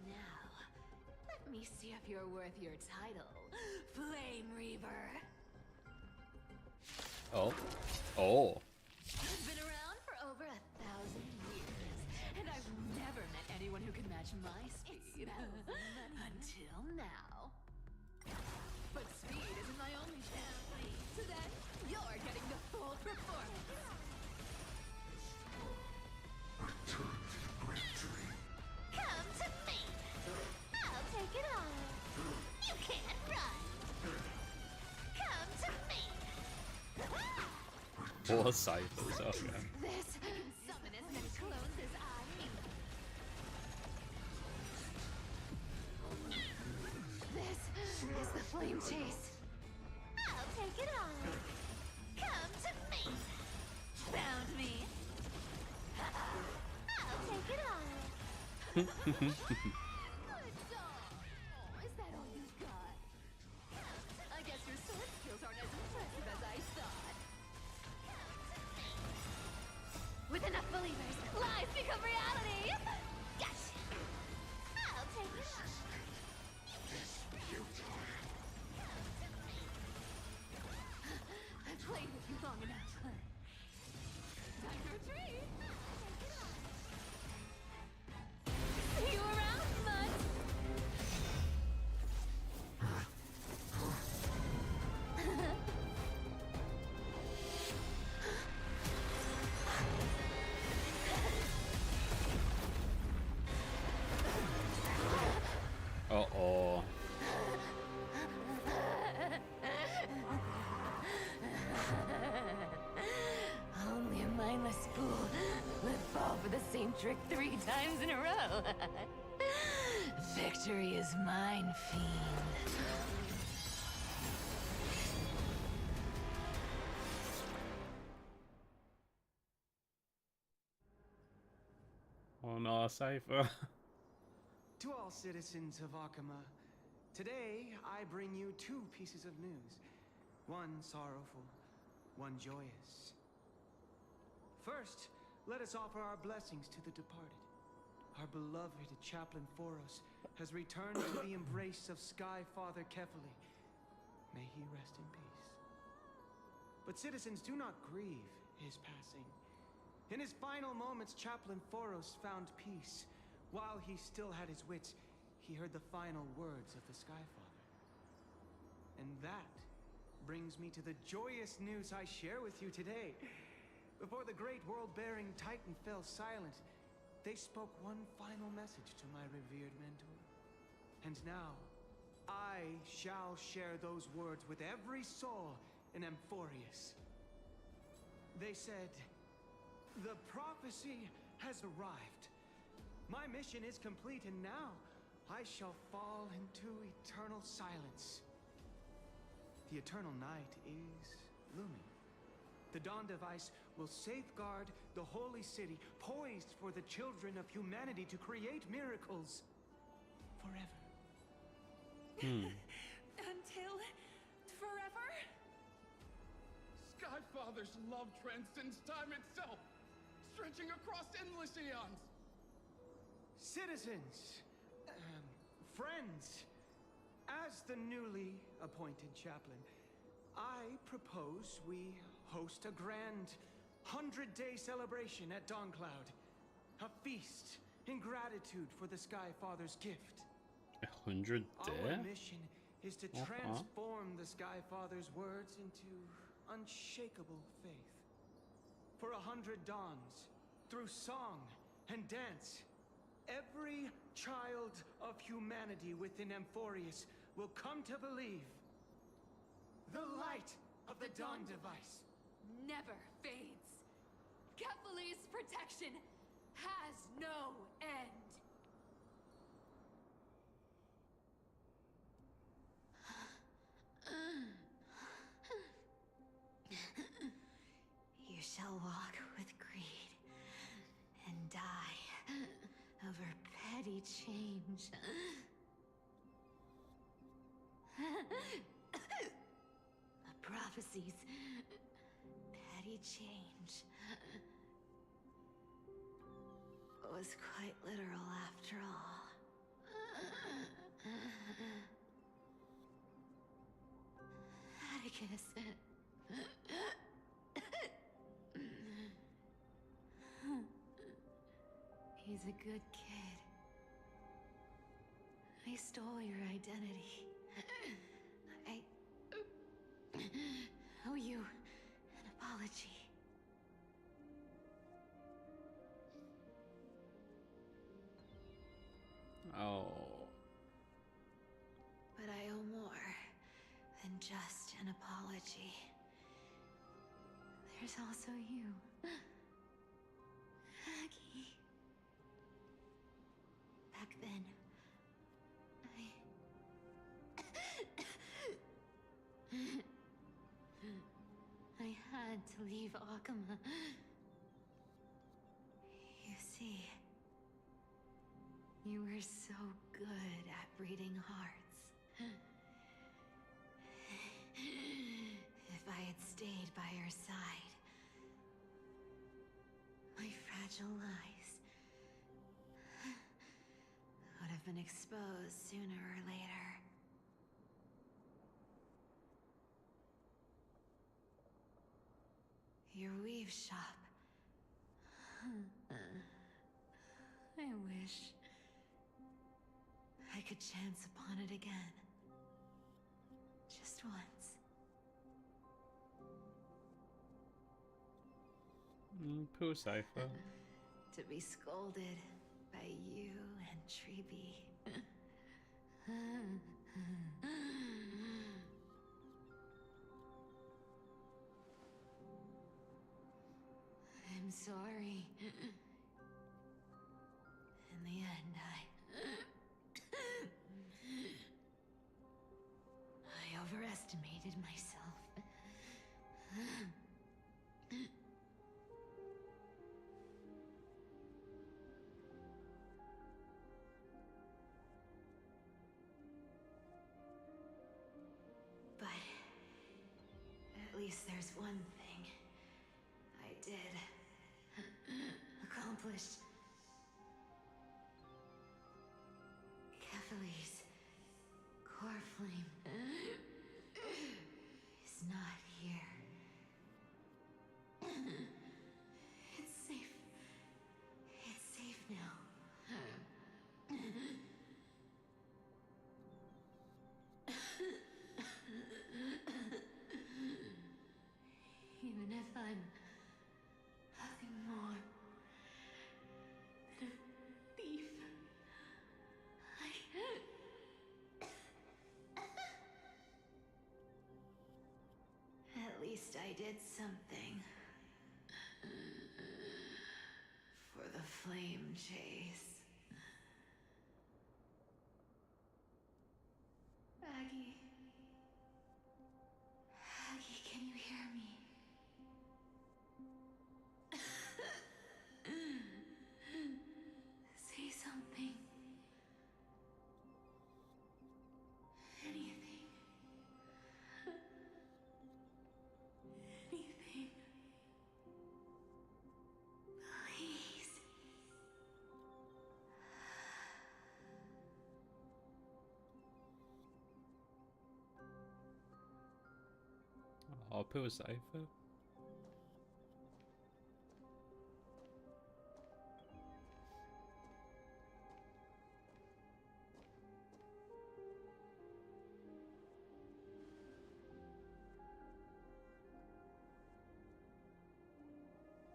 [SPEAKER 12] Now, let me see if you're worth your title, Flame Reaver.
[SPEAKER 2] Oh. Oh.
[SPEAKER 12] I've been around for over 1,000 years, and I've never met anyone who can match my speed. Until now. But speed isn't my only chance. Today, you're getting the full performance.
[SPEAKER 7] Return to the great dream.
[SPEAKER 5] Come to me. I'll take it all. You can't run. Come to me.
[SPEAKER 2] Four ciphers, okay.
[SPEAKER 12] This can summon as many clones as I need. This is the flame chase.
[SPEAKER 5] I'll take it all. Come to me.
[SPEAKER 12] Found me.
[SPEAKER 5] I'll take it all.
[SPEAKER 12] Good dog. Oh, is that all you've got? I guess your sword skills aren't as impressive as I thought. With enough believers, lies become reality! Gotcha!
[SPEAKER 5] I'll take it all.
[SPEAKER 12] I've played with you long enough. Time to retreat! See you around, bud!
[SPEAKER 2] Uh-oh.
[SPEAKER 12] Only a mindless fool would fall for the same trick 3 times in a row. Victory is mine, fiend.
[SPEAKER 2] Oh no, cipher.
[SPEAKER 13] To all citizens of Akama, today I bring you 2 pieces of news. One sorrowful, one joyous. First, let us offer our blessings to the departed. Our beloved Chaplain Foros has returned to the embrace of Sky Father Kefali. May he rest in peace. But citizens, do not grieve his passing. In his final moments, Chaplain Foros found peace. While he still had his wits, he heard the final words of the Sky Father. And that brings me to the joyous news I share with you today. Before the great world-bearing Titan fell silent, they spoke one final message to my revered mentor. And now, I shall share those words with every soul in Amphorius. They said, "The prophecy has arrived. My mission is complete, and now I shall fall into eternal silence." The eternal night is looming. The dawn device will safeguard the holy city, poised for the children of humanity to create miracles forever.
[SPEAKER 3] Until forever?
[SPEAKER 14] Skyfather's love transcends time itself, stretching across endless eons.
[SPEAKER 13] Citizens, friends, as the newly appointed chaplain, I propose we host a grand 100-day celebration at Dawncloud. A feast in gratitude for the Sky Father's gift.
[SPEAKER 2] 100
[SPEAKER 13] Our
[SPEAKER 2] day?
[SPEAKER 13] mission is to transform the Sky Father's words into unshakable faith. For 100 dawns, through song, and dance. Every child of humanity within Amphorius will come to believe the light of the Dawn device
[SPEAKER 8] never fades. Kefali's protection has no end.
[SPEAKER 15] You shall walk with greed and die over petty change. The prophecies. Petty change. Was quite literal after all. Atticus. He's a good kid. I stole your identity. I owe you an apology.
[SPEAKER 2] Oh.
[SPEAKER 15] But I owe more than just an apology. There's also you, Aggie. Back then, I had to leave Akama. You see, you were so good at reading hearts. If I had stayed by your side, my fragile lies would have been exposed sooner or later. Your weave shop. I wish I could chance upon it again. Just once.
[SPEAKER 2] Poor Cypher.
[SPEAKER 15] To be scolded by you and Treeby. I'm sorry. In the end, I overestimated myself. But at least there's one thing I did accomplish. Kefali's core flame is not here. It's safe. It's safe now. Even if I'm nothing more than a thief, at least I did something for the flame chase. Aggie. Aggie, can you hear me? Say something. Anything. Anything. Please.
[SPEAKER 2] Oh, poor Cypher.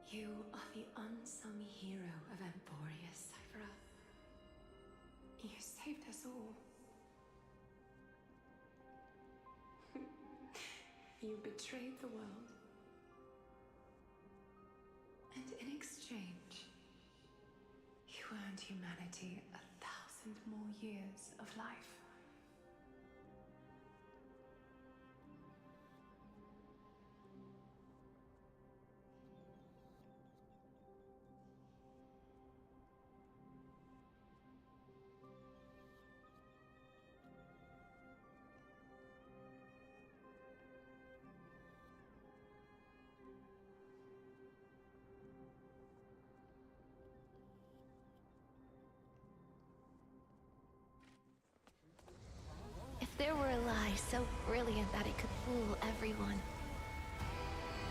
[SPEAKER 15] You
[SPEAKER 8] the unsung hero of Emporius, Cypher. You saved us all. You betrayed the world. And in exchange, you earned humanity 1,000 more years of life.
[SPEAKER 15] There were a lie so brilliant that it could fool everyone.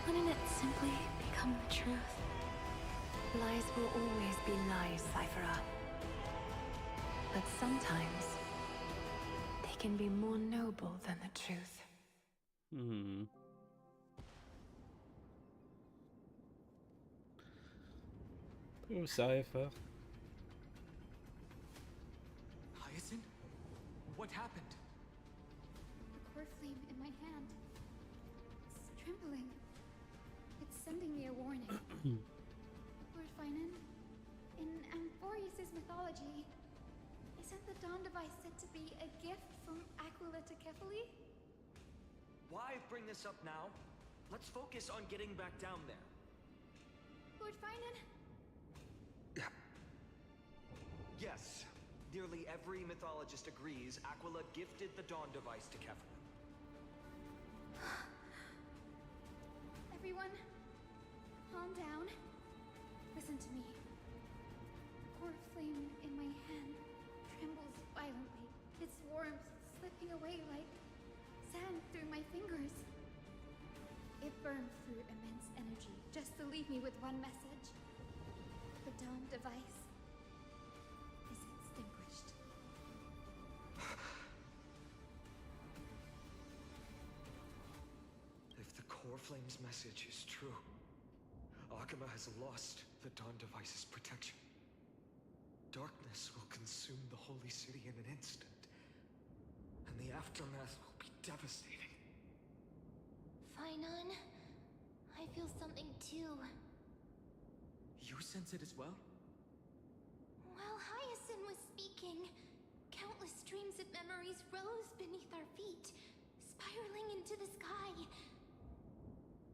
[SPEAKER 15] Wouldn't it simply become the truth?
[SPEAKER 8] Lies will always be lies, Cypher. But sometimes, they can be more noble than the truth.
[SPEAKER 2] Oh, Cypher.
[SPEAKER 10] Hyacinth? What happened?
[SPEAKER 5] Core flame in my hand. It's trembling. It's sending me a warning. Lord Finan, in Amphorius' mythology, isn't the Dawn device said to be a gift from Aquila to Kefali?
[SPEAKER 10] Why bring this up now? Let's focus on getting back down there.
[SPEAKER 5] Lord Finan?
[SPEAKER 10] Yes. Nearly every mythologist agrees Aquila gifted the Dawn device to Kefali.
[SPEAKER 5] Everyone, calm down. Listen to me. The core flame in my hand trembles violently. Its warmth slipping away like sand through my fingers. It burned through immense energy just to leave me with one message. The Dawn device is extinguished.
[SPEAKER 4] If the core flame's message is true, Akama has lost the Dawn device's protection. Darkness will consume the holy city in an instant, and the aftermath will be devastating.
[SPEAKER 15] Finan, I feel something too.
[SPEAKER 10] You sense it as well?
[SPEAKER 15] While Hyacinth was speaking, countless streams of memories rose beneath our feet, spiraling into the sky.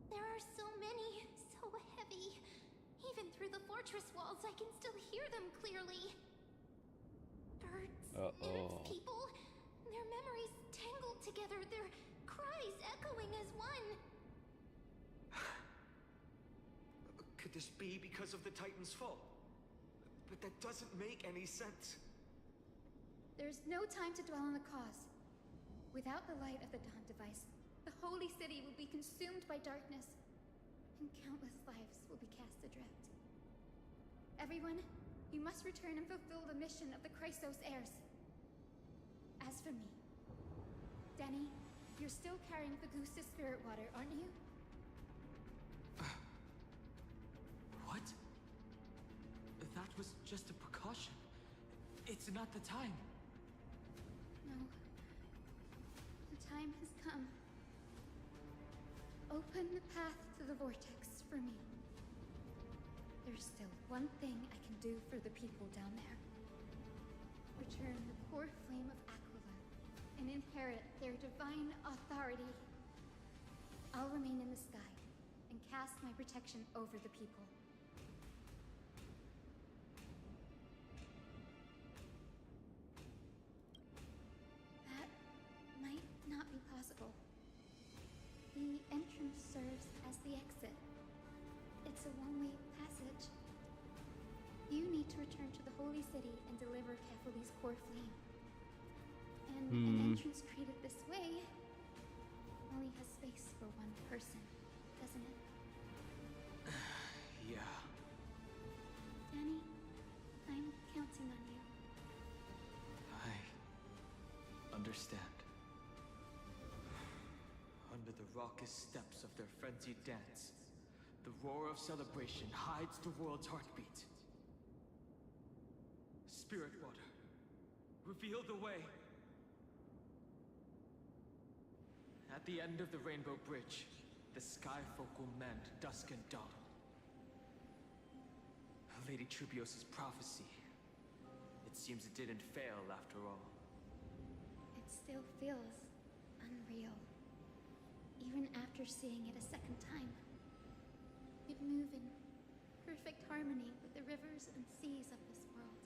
[SPEAKER 15] There are so many, so heavy. Even through the fortress walls, I can still hear them clearly. Birds, nymphs, people, their memories tangled together, their cries echoing as one.
[SPEAKER 4] Could this be because of the Titan's fall? But that doesn't make any sense.
[SPEAKER 5] There's no time to dwell on the cause. Without the light of the Dawn device, the holy city will be consumed by darkness, and countless lives will be cast adrift. Everyone, you must return and fulfill the mission of the Chrysos heirs. As for me, Denny, you're still carrying the Gusta's spirit water, aren't you?
[SPEAKER 10] What? That was just a precaution. It's not the time.
[SPEAKER 5] No. The time has come. Open the path to the vortex for me. There's still one thing I can do for the people down there. Return the core flame of Aquila and inherit their divine authority. I'll remain in the sky and cast my protection over the people. That might not be possible. The entrance serves as the exit. It's a one-way passage. You need to return to the holy city and deliver Kefali's core flame. And an entrance created this way only has space for one person, doesn't it?
[SPEAKER 10] Yeah.
[SPEAKER 5] Danny, I'm counting on you.
[SPEAKER 10] I understand. Under the raucous steps of their frenzied dance, The roar of celebration hides the world's heartbeat. Spirit water, reveal the way. At the end of the Rainbow Bridge, the Sky Folk will mend dusk and dawn. Lady Tribios' prophecy. It seems it didn't fail after all.
[SPEAKER 15] It still feels unreal. Even after seeing it a second time. It moves in perfect harmony with the rivers and seas of this world.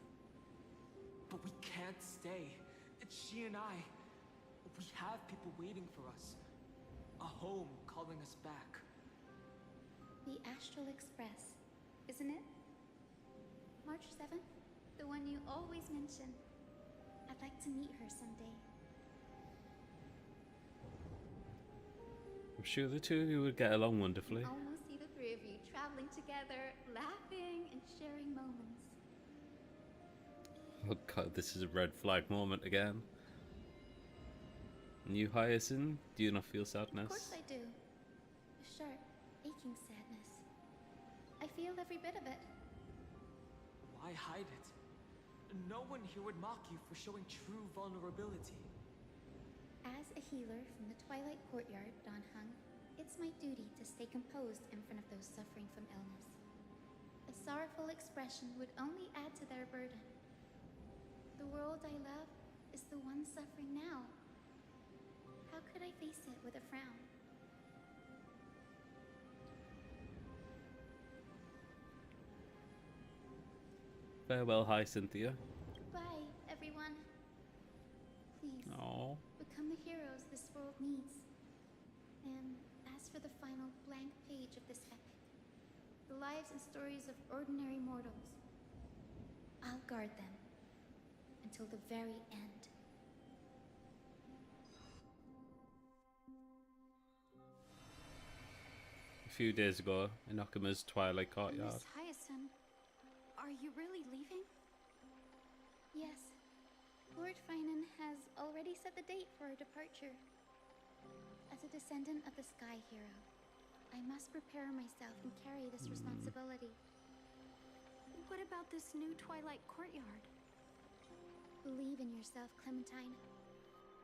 [SPEAKER 10] But we can't stay. It's she and I. We have people waiting for us. A home calling us back.
[SPEAKER 15] The Astral Express, isn't it? March 7th? The one you always mention. I'd like to meet her someday.
[SPEAKER 2] I'm sure the two of you would get along wonderfully.
[SPEAKER 15] Almost see the three of you traveling together, laughing and sharing moments.
[SPEAKER 2] Oh god, this is a red flag moment again. And you, Hyacinth, do you not feel sadness?
[SPEAKER 15] Of course I do. A sharp, aching sadness. I feel every bit of it.
[SPEAKER 10] Why hide it? No one here would mock you for showing true vulnerability.
[SPEAKER 15] As a healer from the Twilight Courtyard, Don Hung, it's my duty to stay composed in front of those suffering from illness. A sorrowful expression would only add to their burden. The world I love is the one suffering now. How could I face it with a frown?
[SPEAKER 2] Farewell, Hyacinthia.
[SPEAKER 15] Goodbye, everyone. Please,
[SPEAKER 2] Aww.
[SPEAKER 15] become the heroes this world needs. And as for the final blank page of this epic, the lives and stories of ordinary mortals, I'll guard them until the very end.
[SPEAKER 2] A few days ago, in Okuma's Twilight Courtyard.
[SPEAKER 15] Miss Hyacinth, are you really leaving? Yes. Lord Finan has already set the date for our departure. As a descendant of the Sky Hero, I must prepare myself and carry this responsibility. What about this new Twilight Courtyard? Believe in yourself, Clementine.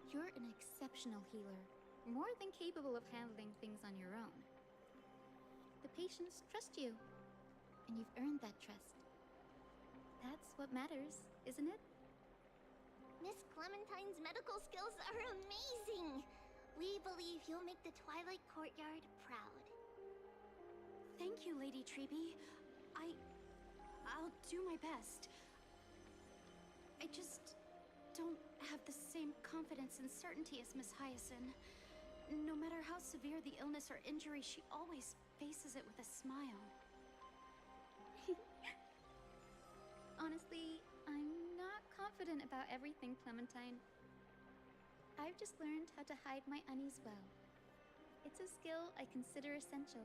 [SPEAKER 15] You're an exceptional healer, more than capable of handling things on your own. The patients trust you, and you've earned that trust. That's what matters, isn't it?
[SPEAKER 5] Miss Clementine's medical skills are amazing! We believe you'll make the Twilight Courtyard proud.
[SPEAKER 15] Thank you, Lady Treby. I'll do my best. I just don't have the same confidence and certainty as Miss Hyacinth. No matter how severe the illness or injury, she always faces it with a smile. Honestly, I'm not confident about everything, Clementine. I've just learned how to hide my unease well. It's a skill I consider essential.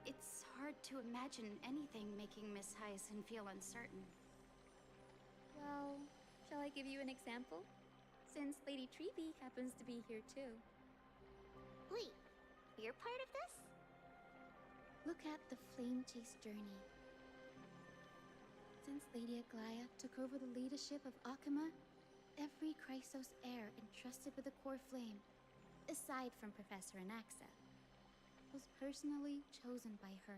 [SPEAKER 15] It's hard to imagine anything making Miss Hyacinth feel uncertain. Well, shall I give you an example? Since Lady Treby happens to be here too.
[SPEAKER 5] Wait, you're part of this?
[SPEAKER 15] Look at the Flame Chase journey. Since Lady Aglaya took over the leadership of Akuma, every Chrysos heir entrusted with the core flame, aside from Professor Anaxa, was personally chosen by her.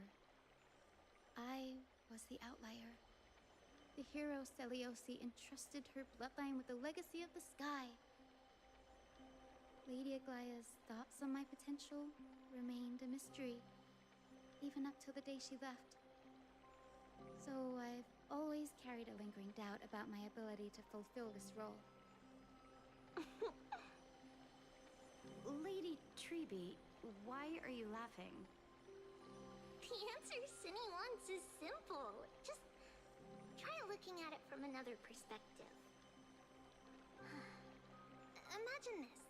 [SPEAKER 15] I was the outlier. The hero Celiosi entrusted her bloodline with the legacy of the sky. Lady Aglaya's thoughts on my potential remained a mystery, even up till the day she left. So I've always carried a lingering doubt about my ability to fulfill this role. Lady Treby, why are you laughing?
[SPEAKER 5] The answer Cinny wants is simple. Just try looking at it from another perspective. Imagine this.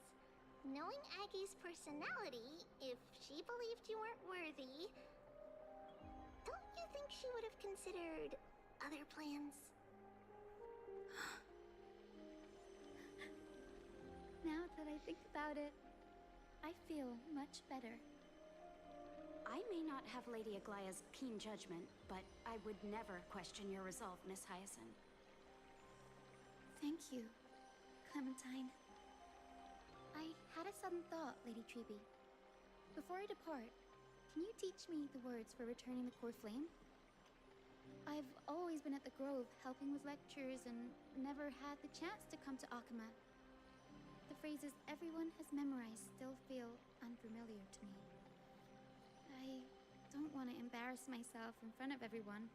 [SPEAKER 5] Knowing Aggie's personality, if she believed you weren't worthy, don't you think she would have considered other plans?
[SPEAKER 15] Now that I think about it, I feel much better.
[SPEAKER 11] I may not have Lady Aglaya's keen judgment, but I would never question your resolve, Miss Hyacinth.
[SPEAKER 5] Thank you, Clementine. I had a sudden thought, Lady Treby. Before I depart, can you teach me the words for returning the core flame? I've always been at the Grove helping with lectures and never had the chance to come to Akama. The phrases everyone has memorized still feel unfamiliar to me. I don't want to embarrass myself in front of everyone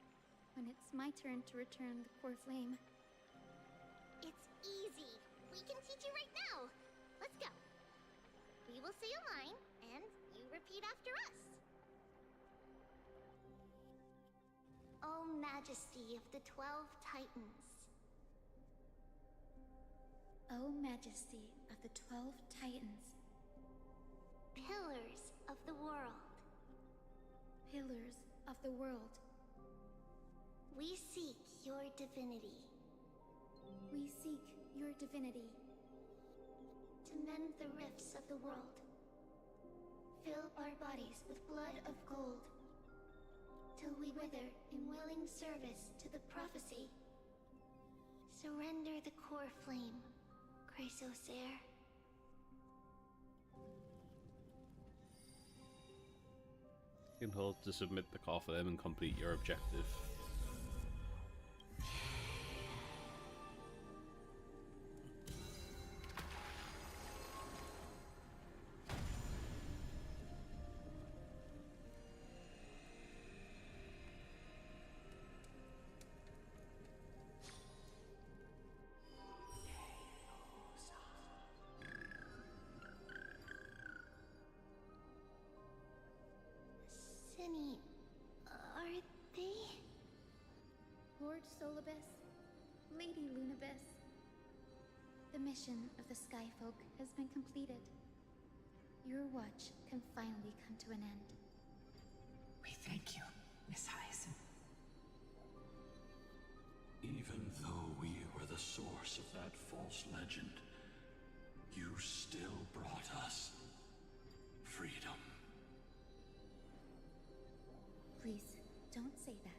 [SPEAKER 5] when it's my turn to return the core flame.
[SPEAKER 15] It's easy. We can teach you right now. Let's go. We will say a line, and you repeat after us. O Majesty of the 12 Titans.
[SPEAKER 5] O Majesty of the 12 Titans.
[SPEAKER 15] Pillars of the world.
[SPEAKER 5] Pillars of the world.
[SPEAKER 15] We seek your divinity.
[SPEAKER 5] We seek your divinity.
[SPEAKER 15] To mend the rifts of the world. Fill our bodies with blood of gold. Till we wither in willing service to the prophecy. Surrender the core flame, Chrysosair.
[SPEAKER 2] You can hold to submit the core flame and complete your objective.
[SPEAKER 15] Cinny, are they?
[SPEAKER 5] Lord Solibus, Lady Lunabis. The mission of the Skyfolk has been completed. Your watch can finally come to an end.
[SPEAKER 6] We thank you, Miss Hyacinth.
[SPEAKER 7] Even though we were the source of that false legend, you still brought us freedom.
[SPEAKER 5] Please, don't say that.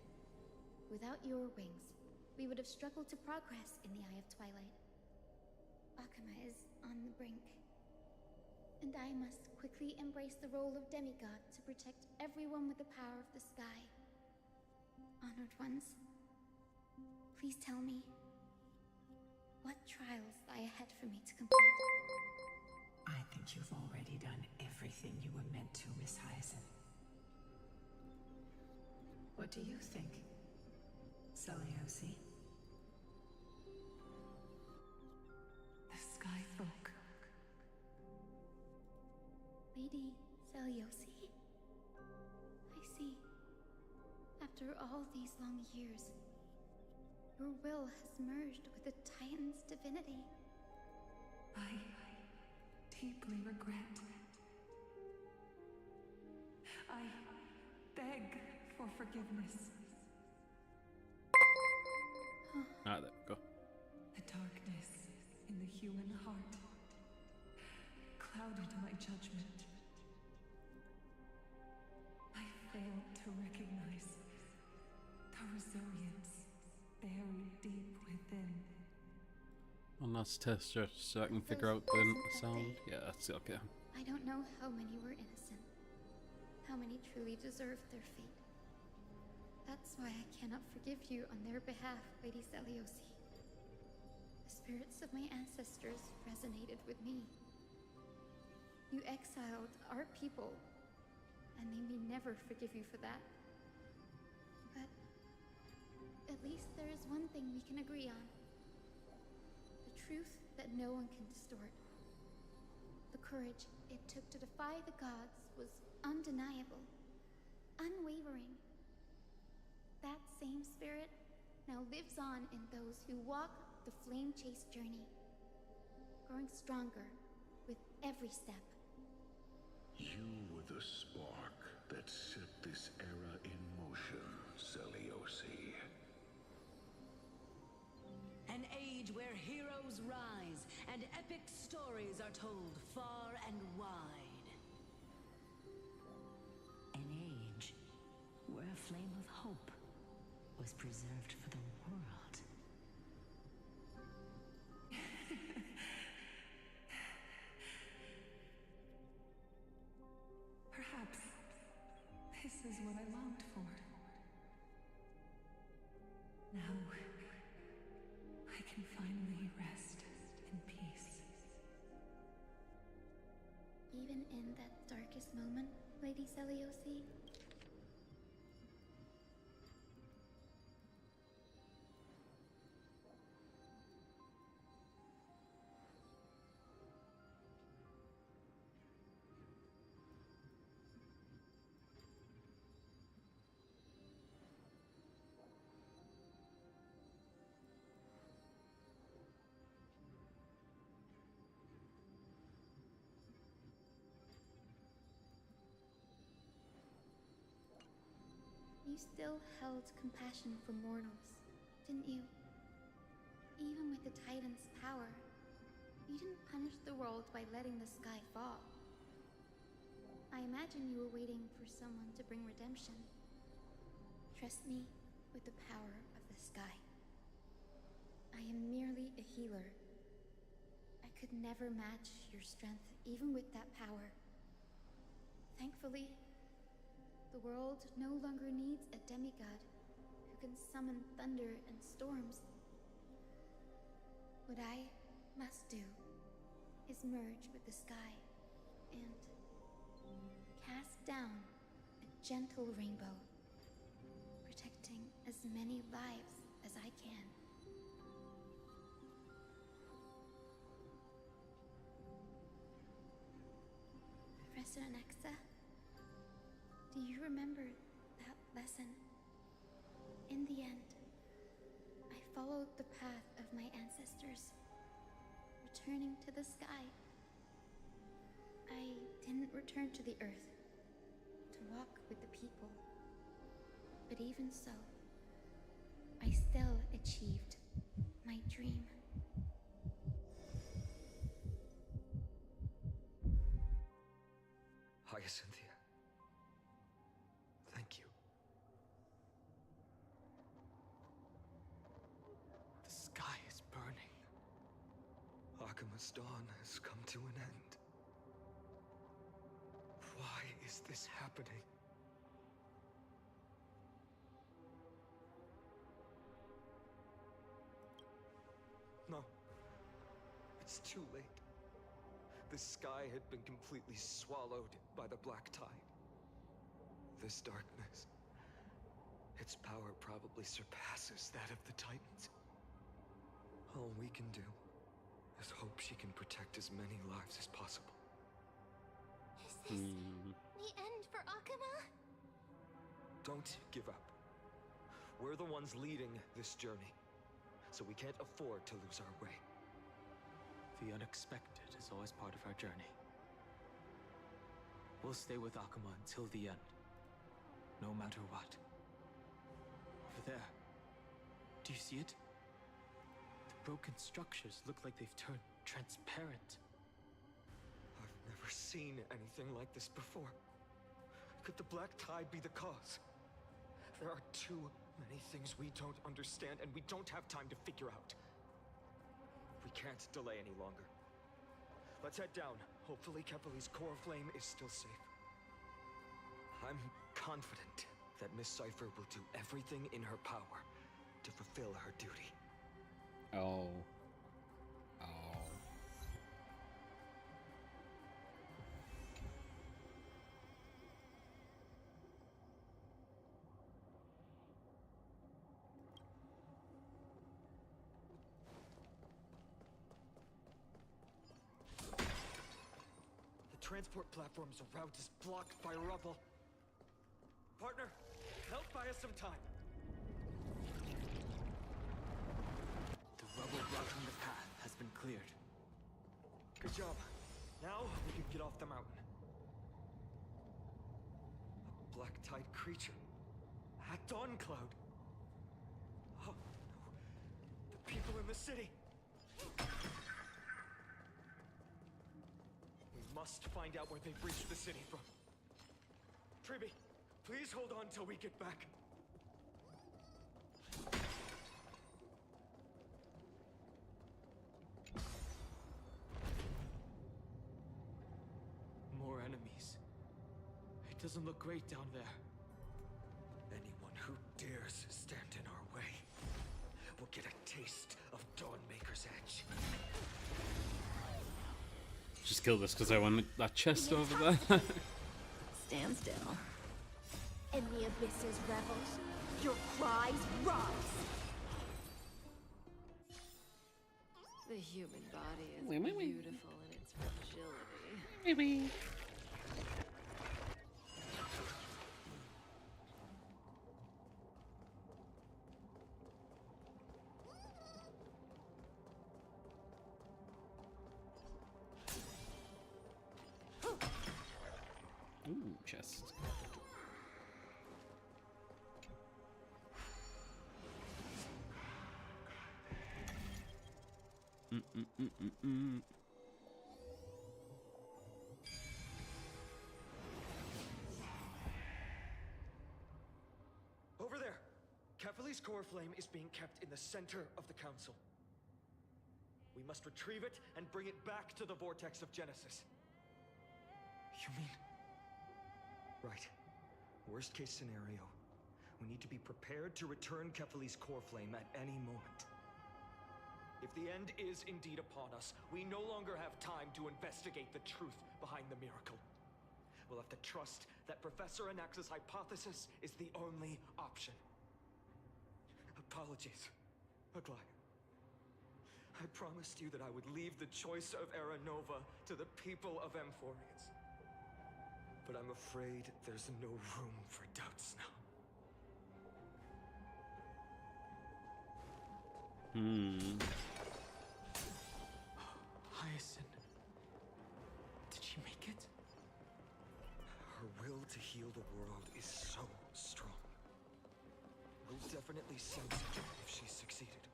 [SPEAKER 5] Without your wings, we would have struggled to progress in the Eye of Twilight. Akama is on the brink. And I must quickly embrace the role of demigod to protect everyone with the power of the sky. Honored ones, please tell me, what trials lie ahead for me to complete?
[SPEAKER 6] I think you've already done everything you were meant to, Miss Hyacinth. What do you think, Seliosi?
[SPEAKER 3] The Skyfolk.
[SPEAKER 5] Lady Seliosi. I see. After all these long years, your will has merged with the Titan's divinity.
[SPEAKER 3] I deeply regret. I beg for forgiveness.
[SPEAKER 2] Ah, there we go.
[SPEAKER 3] The darkness in the human heart clouded my judgment. I failed to recognize the resilience buried deep within.
[SPEAKER 2] One last test just so I can figure out the sound. Yeah, that's okay.
[SPEAKER 5] I don't know how many were innocent. How many truly deserved their fate. That's why I cannot forgive you on their behalf, Lady Seliosi. The spirits of my ancestors resonated with me. You exiled our people, and they may never forgive you for that. But at least there is one thing we can agree on. The truth that no one can distort. The courage it took to defy the gods was undeniable, unwavering. That same spirit now lives on in those who walk the flame-chased journey, growing stronger with every step.
[SPEAKER 7] You were the spark that set this era in motion, Seliosi.
[SPEAKER 16] An age where heroes rise and epic stories are told far and wide. An flame of hope was preserved for the world.
[SPEAKER 3] Perhaps this is what I longed for. Now, I can finally rest in peace.
[SPEAKER 15] Even in that darkest moment, Lady Seliosi, you still held compassion for mortals, didn't you? Even with the Titan's power, you didn't punish the world by letting the sky fall. I imagine you were waiting for someone to bring redemption. Trust me with the power of the sky. I am merely a healer. I could never match your strength, even with that power. Thankfully, the world no longer needs a demigod who can summon thunder and storms. What I must do is merge with the sky and cast down a gentle rainbow, protecting as many lives as I can. Professor Nexa, do you remember that lesson? In the end, I followed the path of my ancestors, returning to the sky. I didn't return to the earth to walk with the people. But even so, I still achieved my dream.
[SPEAKER 4] Hyacinthia. Thank you.
[SPEAKER 10] The sky is burning.
[SPEAKER 4] Akima's dawn has come to an end. Why is this happening? No. It's too late. The sky had been completely swallowed by the black tide. This darkness, its power probably surpasses that of the Titans. All we can do is hope she can protect as many lives as possible.
[SPEAKER 15] Is this the end for Akuma?
[SPEAKER 4] Don't give up. We're the ones leading this journey, so we can't afford to lose our way.
[SPEAKER 10] The unexpected is always part of our journey. We'll stay with Akuma until the end, no matter what. Over there, do you see it? The broken structures look like they've turned transparent.
[SPEAKER 4] I've never seen anything like this before. Could the black tide be the cause? There are too many things we don't understand, and we don't have time to figure out. We can't delay any longer. Let's head down. Hopefully Kepali's core flame is still safe. I'm confident that Miss Cypher will do everything in her power to fulfill her duty.
[SPEAKER 2] Oh.
[SPEAKER 4] The transport platform's route is blocked by rubble. Partner, help buy us some time.
[SPEAKER 10] The rubble blocking the path has been cleared.
[SPEAKER 4] Good job. Now we can get off the mountain. A black tide creature. At Dawn Cloud. Oh no. The people in the city. We must find out where they've reached the city from. Tribi,
[SPEAKER 9] Please hold on till we get back.
[SPEAKER 10] More enemies. It doesn't look great down there.
[SPEAKER 4] Anyone who dares stand in our way will get a taste of Dawnmaker's edge.
[SPEAKER 2] Just kill this because I want that chest over there.
[SPEAKER 11] Stand still. In the abyss's revels, your cries rise.
[SPEAKER 1] The human body is beautiful in its fragility.
[SPEAKER 2] Maybe. Ooh, chest.
[SPEAKER 9] Over there! Kefali's core flame is being kept in the center of the council. We must retrieve it and bring it back to the vortex of Genesis.
[SPEAKER 10] You mean?
[SPEAKER 4] Right. Worst case scenario. We need to be prepared to return Kefali's core flame at any moment.
[SPEAKER 9] If the end is indeed upon us, we no longer have time to investigate the truth behind the miracle. We'll have to trust that Professor Anax's hypothesis is the only option. Apologies, Aglaia. I promised you that I would leave the choice of Era Nova to the people of Amphorians. But I'm afraid there's no room for doubts now.
[SPEAKER 10] Hyacinth. Did she make it?
[SPEAKER 4] Her will to heal the world is so strong. We'll definitely sense it if she succeeded.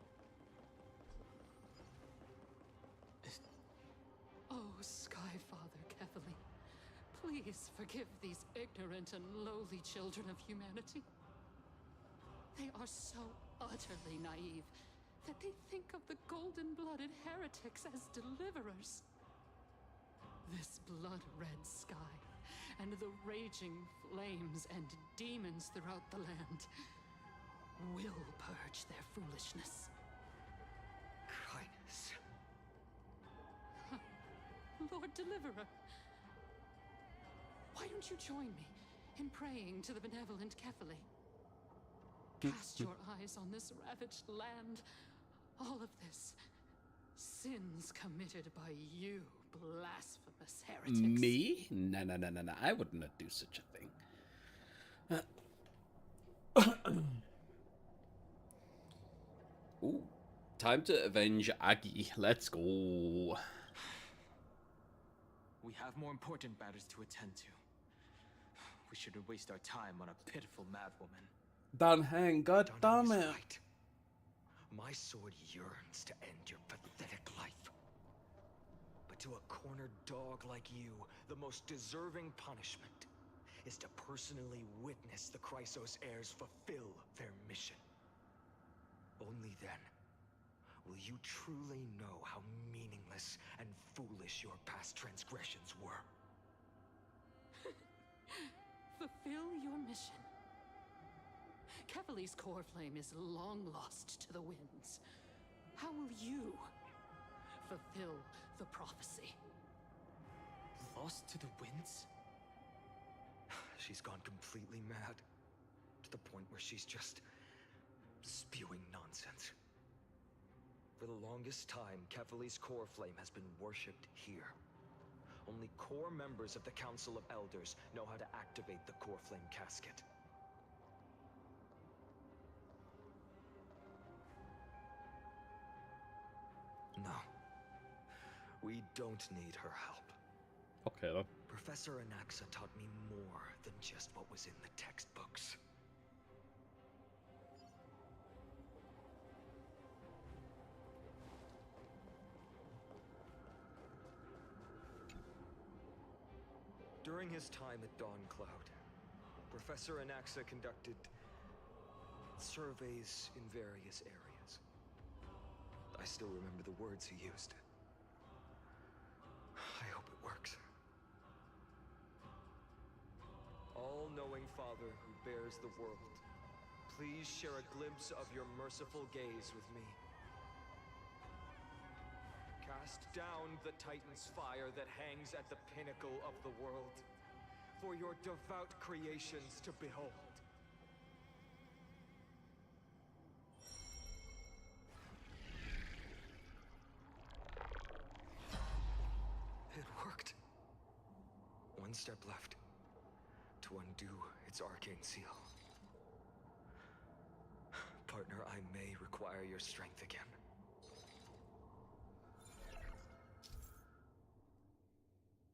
[SPEAKER 17] Oh, Skyfather Kefali, please forgive these ignorant and lowly children of humanity. They are so utterly naive that they think of the golden-blooded heretics as deliverers. This blood-red sky, and the raging flames and demons throughout the land will purge their foolishness.
[SPEAKER 4] Kindness.
[SPEAKER 17] Lord Deliverer, why don't you join me in praying to the benevolent Kefali? Cast your eyes on this ravaged land. All of this, sins committed by you, blasphemous heretics.
[SPEAKER 2] Me? No. I would not do such a thing. Ooh, time to avenge Aggie. Let's go.
[SPEAKER 10] We have more important matters to attend to. We shouldn't waste our time on a pitiful madwoman.
[SPEAKER 2] Dan hang, god damn it.
[SPEAKER 4] Right. My sword yearns to end your pathetic life. But to a cornered dog like you, the most deserving punishment is to personally witness the Chrysos heirs fulfill their mission. Only then will you truly know how meaningless and foolish your past transgressions were.
[SPEAKER 17] Fulfill your mission. Kefali's core flame is long lost to the winds. How will you fulfill the prophecy?
[SPEAKER 10] Lost to the winds?
[SPEAKER 4] She's gone completely mad. To the point where she's just spewing nonsense. For the longest time, Kefali's core flame has been worshipped here. Only core members of the Council of Elders know how to activate the core flame casket. No. We don't need her help.
[SPEAKER 2] Okay, then.
[SPEAKER 4] Professor Anaxa taught me more than just what was in the textbooks. During his time at Dawncloud,
[SPEAKER 9] Professor Anaxa conducted surveys in various areas. I still remember the words he used. I hope it works. All-knowing Father who bears the world, please share a glimpse of your merciful gaze with me. Cast down the Titan's fire that hangs at the pinnacle of the world, for your devout creations to behold. It worked. One step left to undo its arcane seal. Partner, I may require your strength again.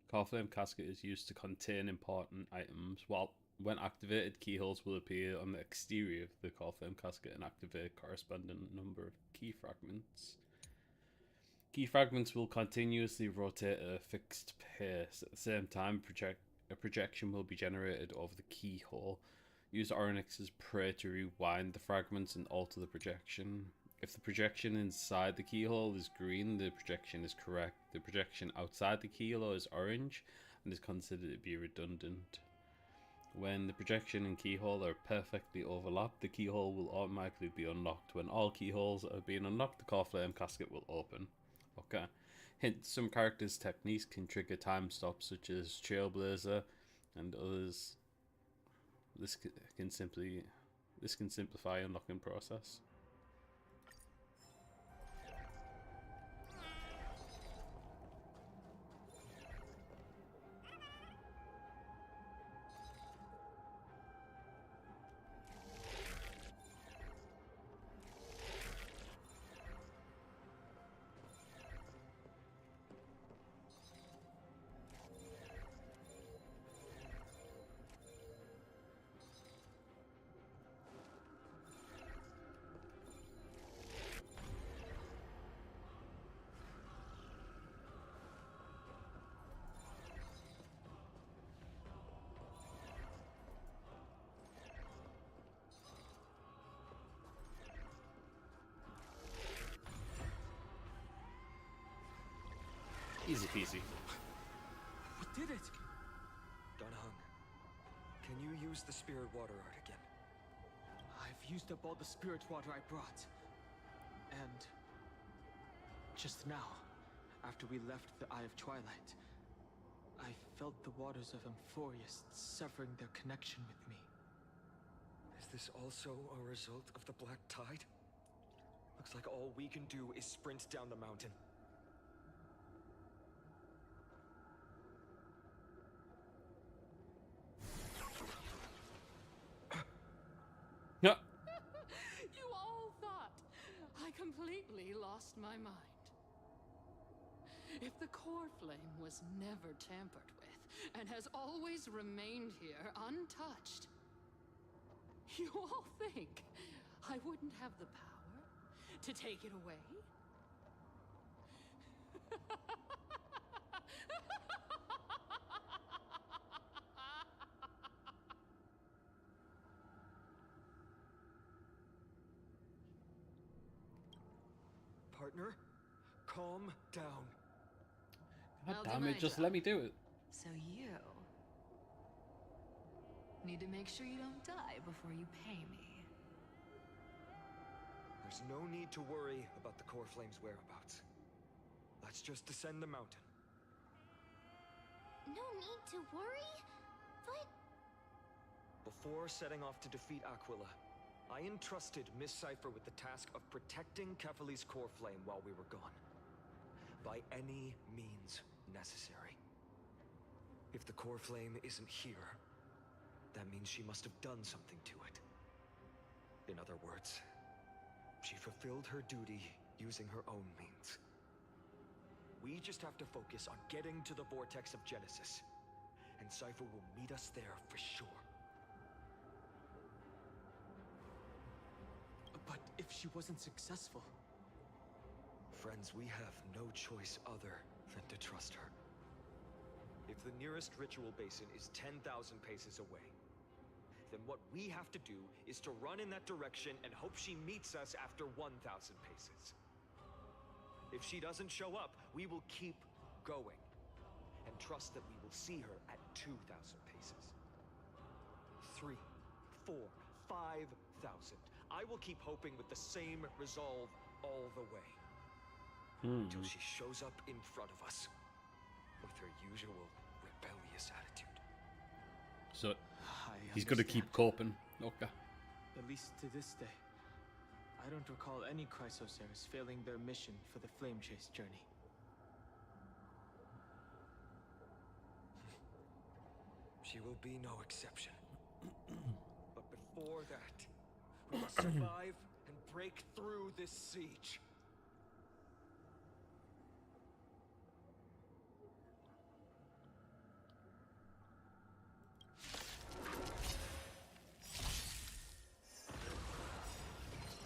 [SPEAKER 2] Core Flame Casket is used to contain important items. While when activated, keyholes will appear on the exterior of the Core Flame Casket and activate a corresponding number of key fragments. Key fragments will continuously rotate at a fixed pace. At the same time, a projection will be generated over the keyhole. Use Oryx's prey to rewind the fragments and alter the projection. If the projection inside the keyhole is green, the projection is correct. The projection outside the keyhole is orange and is considered to be redundant. When the projection and keyhole are perfectly overlapped, the keyhole will automatically be unlocked. When all keyholes are being unlocked, the Core Flame Casket will open. Okay. Hint, some characters' techniques can trigger time stops such as Trailblazer and others. This can simplify unlocking process. Easy peasy.
[SPEAKER 9] We did it! Donahung, can you use the spirit water art again?
[SPEAKER 10] I've used up all the spirit water I brought. And just now, after we left the Eye of Twilight, I felt the waters of Amphorius severing their connection with me.
[SPEAKER 9] Is this also a result of the Black Tide? Looks like all we can do is sprint down the mountain.
[SPEAKER 17] You all thought I completely lost my mind. If the core flame was never tampered with and has always remained here untouched, you all think I wouldn't have the power to take it away?
[SPEAKER 9] Partner, calm down.
[SPEAKER 2] God damn it, just let me do it.
[SPEAKER 12] So you need to make sure you don't die before you pay me.
[SPEAKER 9] There's no need to worry about the Core Flame's whereabouts. Let's just descend the mountain.
[SPEAKER 15] No need to worry, but...
[SPEAKER 9] Before setting off to defeat Aquila, I entrusted Miss Cipher with the task of protecting Kefali's core flame while we were gone. By any means necessary. If the core flame isn't here, that means she must have done something to it. In other words, she fulfilled her duty using her own means. We just have to focus on getting to the vortex of Genesis, and Cipher will meet us there for sure.
[SPEAKER 10] But if she wasn't successful...
[SPEAKER 9] Friends, we have no choice other than to trust her. If the nearest ritual basin is 10,000 paces away, then what we have to do is to run in that direction and hope she meets us after 1,000 paces. If she doesn't show up, we will keep going and trust that we will see her at 2,000 paces. 3, 4, 5,000. I will keep hoping with the same resolve all the way. Until she shows up in front of us with her usual rebellious attitude.
[SPEAKER 2] So he's going to keep coping. Okay.
[SPEAKER 10] At least to this day, I don't recall any Chrysosairs failing their mission for the Flame Chase journey.
[SPEAKER 9] She will be no exception. But before that, we must survive and break through this siege.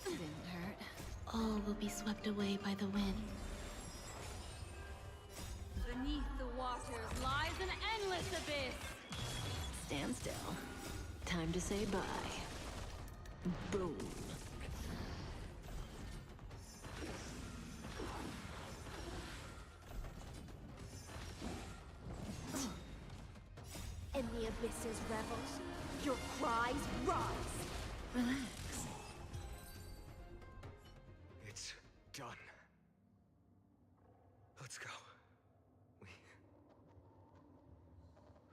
[SPEAKER 11] Didn't hurt. All will be swept away by the wind.
[SPEAKER 1] Beneath the waters lies an endless abyss.
[SPEAKER 8] Stand still. Time to say bye. Boom.
[SPEAKER 11] And the abyss's rebels, your cries rise.
[SPEAKER 8] Relax.
[SPEAKER 9] It's done. Let's go.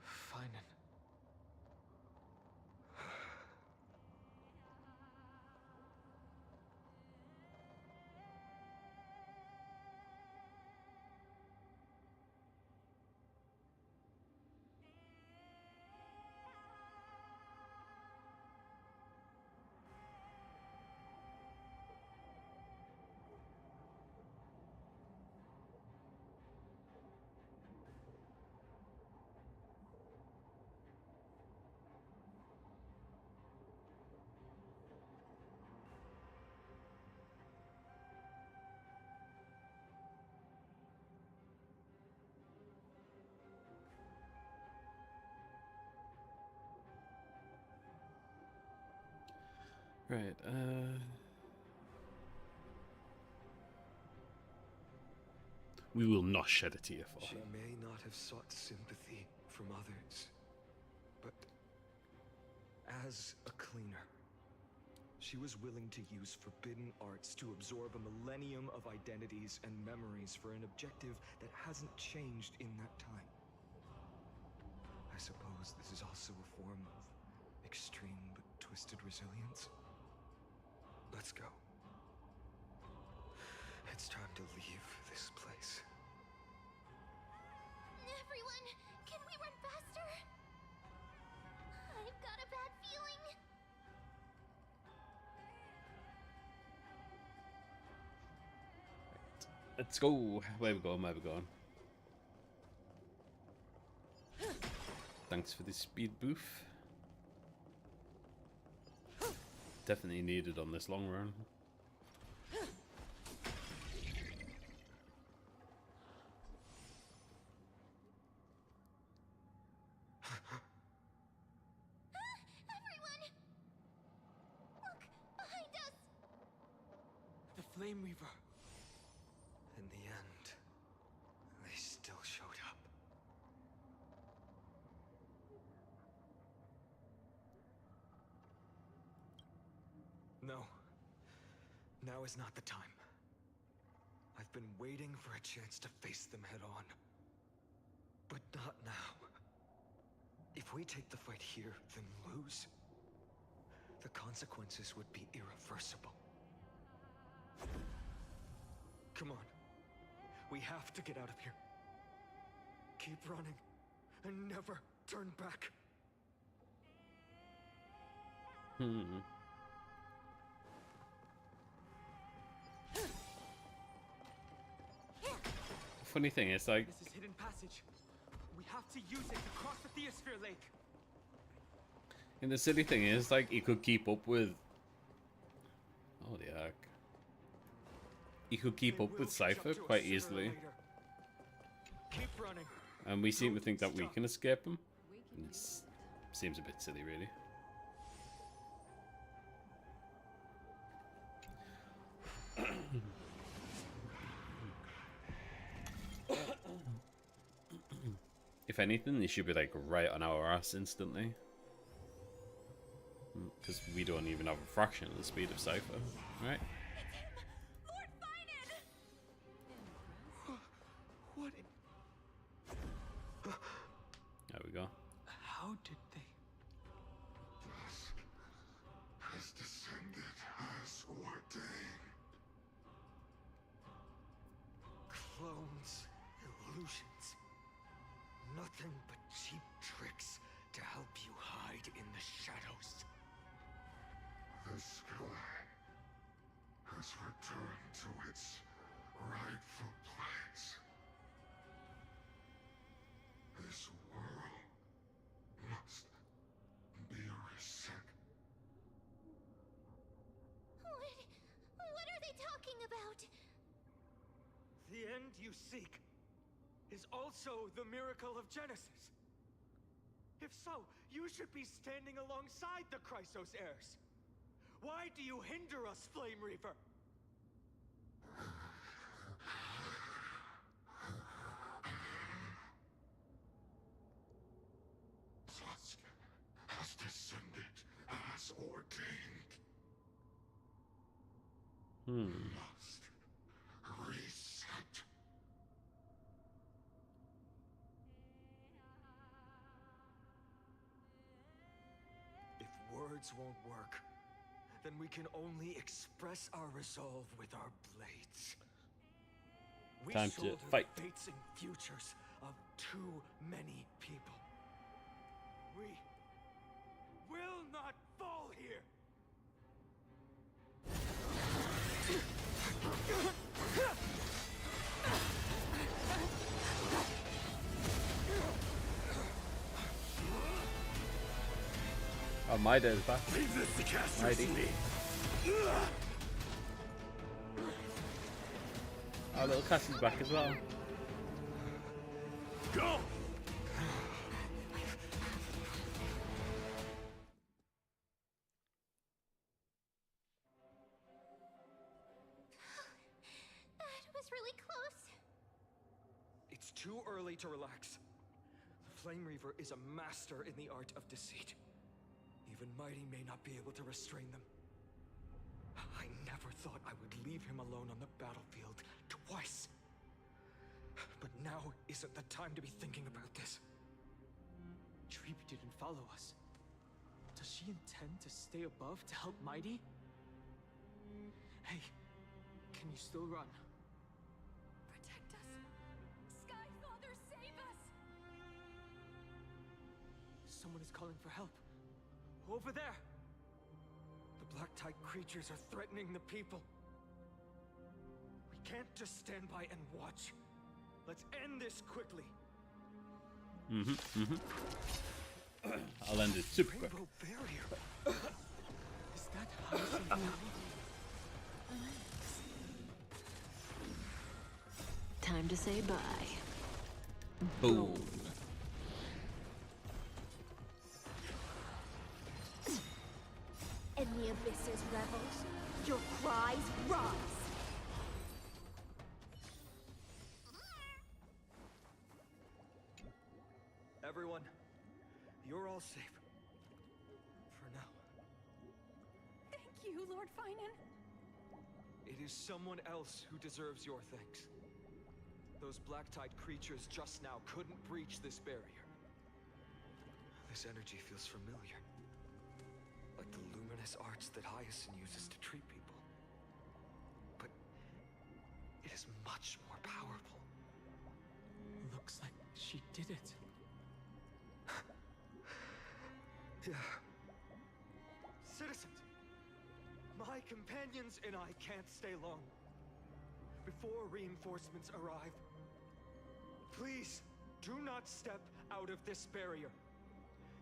[SPEAKER 10] Fine.
[SPEAKER 2] Right, we will not shed a tear for
[SPEAKER 4] She
[SPEAKER 2] her.
[SPEAKER 4] may not have sought sympathy from others, but as a cleaner, she was willing to use forbidden arts to absorb a millennium of identities and memories for an objective that hasn't changed in that time. I suppose this is also a form of extreme but twisted resilience. Let's go. It's time to leave this place.
[SPEAKER 15] Everyone, can we run faster? I've got a bad feeling.
[SPEAKER 2] Let's go. Where we going? Where we going? Thanks for the speed boost. Definitely needed on this long run.
[SPEAKER 15] Everyone! Look, behind us!
[SPEAKER 10] The Flame Weaver.
[SPEAKER 4] In the end, they still showed up. No. Now is not the time. I've been waiting for a chance to face them head on. But not now. If we take the fight here, then lose, the consequences would be irreversible. Come on. We have to get out of here. Keep running, and never turn back.
[SPEAKER 2] Funny thing is, like,
[SPEAKER 10] This is hidden passage. We have to use it to cross the Theosphere Lake.
[SPEAKER 2] and the silly thing is, like, he could keep up with. Oh, the heck. He could keep up with Cypher quite easily.
[SPEAKER 9] Keep running.
[SPEAKER 2] And we seem to think that we can escape him. It seems a bit silly, really. if anything, they should be like right on our ass instantly. Because we don't even have a fraction of the speed of Cypher, right?
[SPEAKER 15] Lord Finan!
[SPEAKER 10] What?
[SPEAKER 2] There we go.
[SPEAKER 10] How did they?
[SPEAKER 7] Dusk has descended as ordained.
[SPEAKER 9] Clones, illusions. Nothing but cheap tricks to help you hide in the shadows.
[SPEAKER 7] The sky has returned to its rightful place. This world must be reset.
[SPEAKER 15] What are they talking about?
[SPEAKER 9] The end you seek is also the miracle of Genesis. If so, you should be standing alongside the Chrysos heirs. Why do you hinder us, Flame Reaver?
[SPEAKER 7] Dusk has descended as ordained. Must reset.
[SPEAKER 9] If words won't work, then we can only express our resolve with our blades. We
[SPEAKER 2] Time to
[SPEAKER 9] shoulder
[SPEAKER 2] fight.
[SPEAKER 9] the fates and futures of too many people. We will not fall here.
[SPEAKER 2] Oh, my day is back.
[SPEAKER 7] Leave this to cast
[SPEAKER 2] Mighty. Our little Cassie's back as well.
[SPEAKER 7] Go!
[SPEAKER 15] That was really close.
[SPEAKER 9] It's too early to relax. The Flame Reaver is a master in the art of deceit. Even Mighty may not be able to restrain them. I never thought I would leave him alone on the battlefield twice. But now isn't the time to be thinking about this.
[SPEAKER 10] Treep didn't follow us. Does she intend to stay above to help Mighty? Hey, can you still run?
[SPEAKER 5] Protect us. Sky Father, save us!
[SPEAKER 10] Someone is calling for help.
[SPEAKER 9] Over there! The black tide creatures are threatening the people. We can't just stand by and watch. Let's end this quickly.
[SPEAKER 2] I'll end it super quick.
[SPEAKER 9] Rainbow barrier.
[SPEAKER 10] Is that how
[SPEAKER 8] Time to say bye.
[SPEAKER 2] Boom.
[SPEAKER 11] In the abysses revels, your cries rise.
[SPEAKER 9] Everyone, you're all safe. For now.
[SPEAKER 5] Thank you, Lord Finan.
[SPEAKER 9] It is someone else who deserves your thanks. Those black tide creatures just now couldn't breach this barrier. This energy feels familiar. Like the luminous arts that Hyacinth uses to treat people. But it is much more powerful.
[SPEAKER 10] Looks like she did it.
[SPEAKER 9] Yeah. Citizens, my companions and I can't stay long. Before reinforcements arrive, please do not step out of this barrier.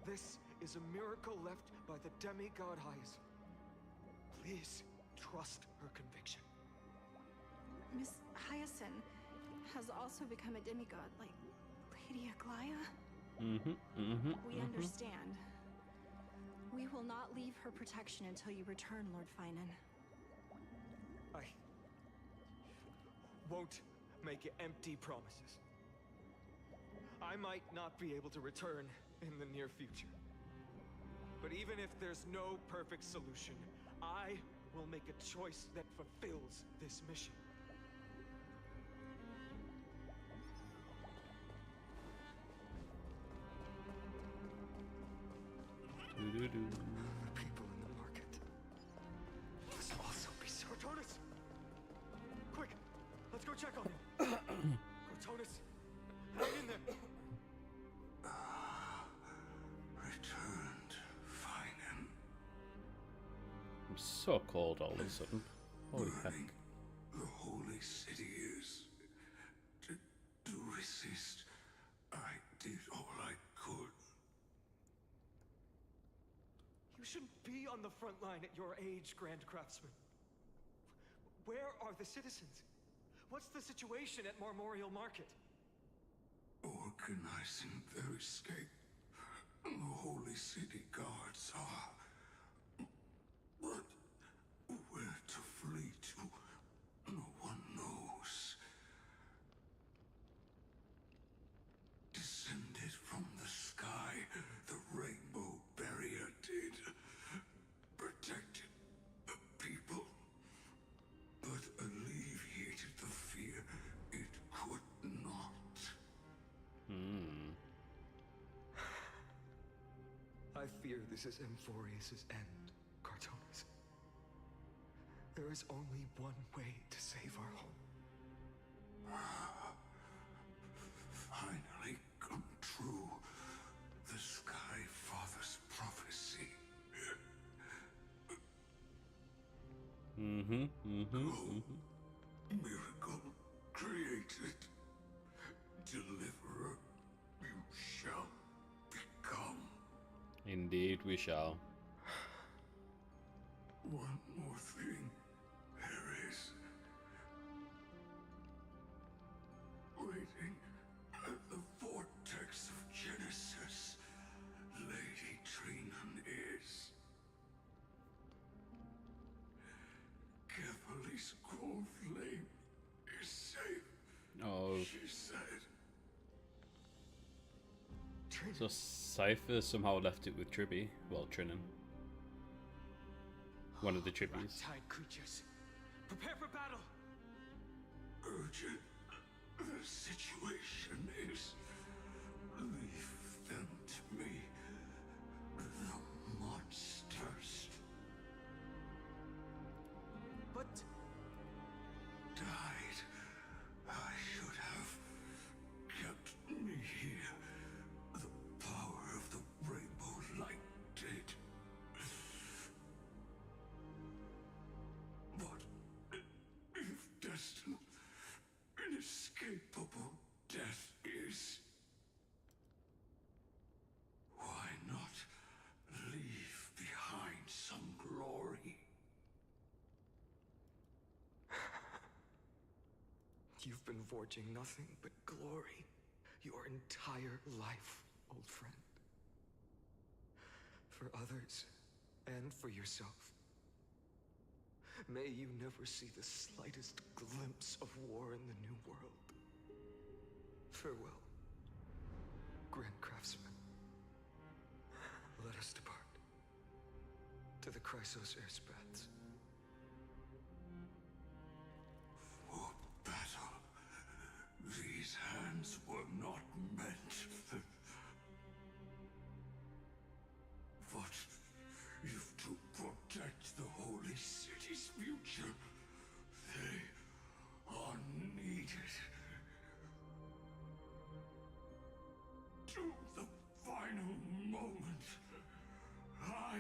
[SPEAKER 9] This is a miracle left by the demigod Hyacinth. Please trust her conviction.
[SPEAKER 18] Miss Hyacinth has also become a demigod, like Lady Aglaya. We understand. We will not leave her protection until you return, Lord Finan.
[SPEAKER 9] I won't make empty promises. I might not be able to return in the near future. But even if there's no perfect solution, I will make a choice that fulfills this mission.
[SPEAKER 2] Do-do-do.
[SPEAKER 9] The people in the market must also be Cortonis! Quick, let's go check on him. Cortonis, hang in there.
[SPEAKER 7] Returned, Feinen.
[SPEAKER 2] I'm so cold all of a sudden. Holy heck.
[SPEAKER 7] The holy city is. To resist, I did all I could.
[SPEAKER 9] You shouldn't be on the front line at your age, Grand Craftsman. Where are the citizens? What's the situation at Marmorial Market?
[SPEAKER 7] Organizing their escape. The holy city guards are. But where to flee to, no one knows. Descended from the sky, the rainbow barrier did. Protected the people, but alleviated the fear it could not.
[SPEAKER 9] I fear this is Emphorius' end, Cortonis. There is only one way to save our home.
[SPEAKER 7] Finally come true. The Sky Father's prophecy. Miracle created. Deliverer, you shall become.
[SPEAKER 2] Indeed, we shall.
[SPEAKER 7] One more thing there is. Waiting at the vortex of Genesis, Lady Trinan is. Carefully scroll flame is safe.
[SPEAKER 2] Oh.
[SPEAKER 7] She said.
[SPEAKER 2] So Cypher somehow left it with Tribby. Well, Trinan. One of the Tribbies.
[SPEAKER 9] Tide creatures, prepare for battle.
[SPEAKER 7] Urgent. The situation is. Leave them to me. The monsters.
[SPEAKER 9] But
[SPEAKER 7] died. I should have kept me here. The power of the rainbow light did. But if destined, inescapable death is, why not leave behind some glory?
[SPEAKER 9] You've been forging nothing but glory your entire life, old friend. For others, and for yourself. May you never see the slightest glimpse of war in the New World. Farewell, Grand Craftsman. Let us depart to the Chrysos Airspaths.
[SPEAKER 7] For battle, these hands were not meant. But if to protect the holy city's future, they are needed. To the final moment, I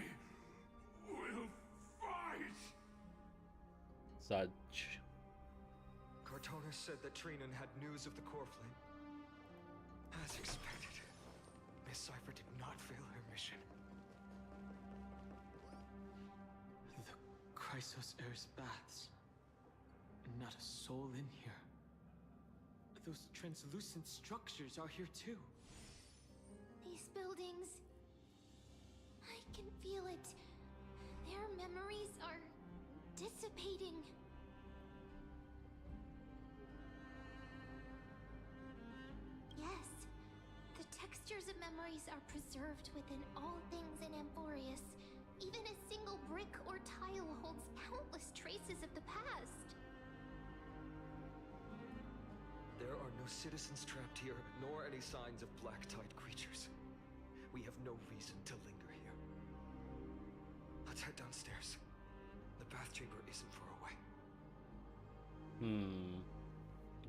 [SPEAKER 7] will fight!
[SPEAKER 2] Such.
[SPEAKER 9] Cortonis said that Trinan had news of the core flame. As expected, Miss Cypher did not fail her mission.
[SPEAKER 10] The Chrysos Air's baths. Not a soul in here. Those translucent structures are here too.
[SPEAKER 15] These buildings... I can feel it. Their memories are dissipating. Yes, treasures of memories are preserved within all things in Amphorius. Even a single brick or tile holds countless traces of the past.
[SPEAKER 9] There are no citizens trapped here, nor any signs of black tide creatures. We have no reason to linger here. Let's head downstairs. The bath chamber isn't far away.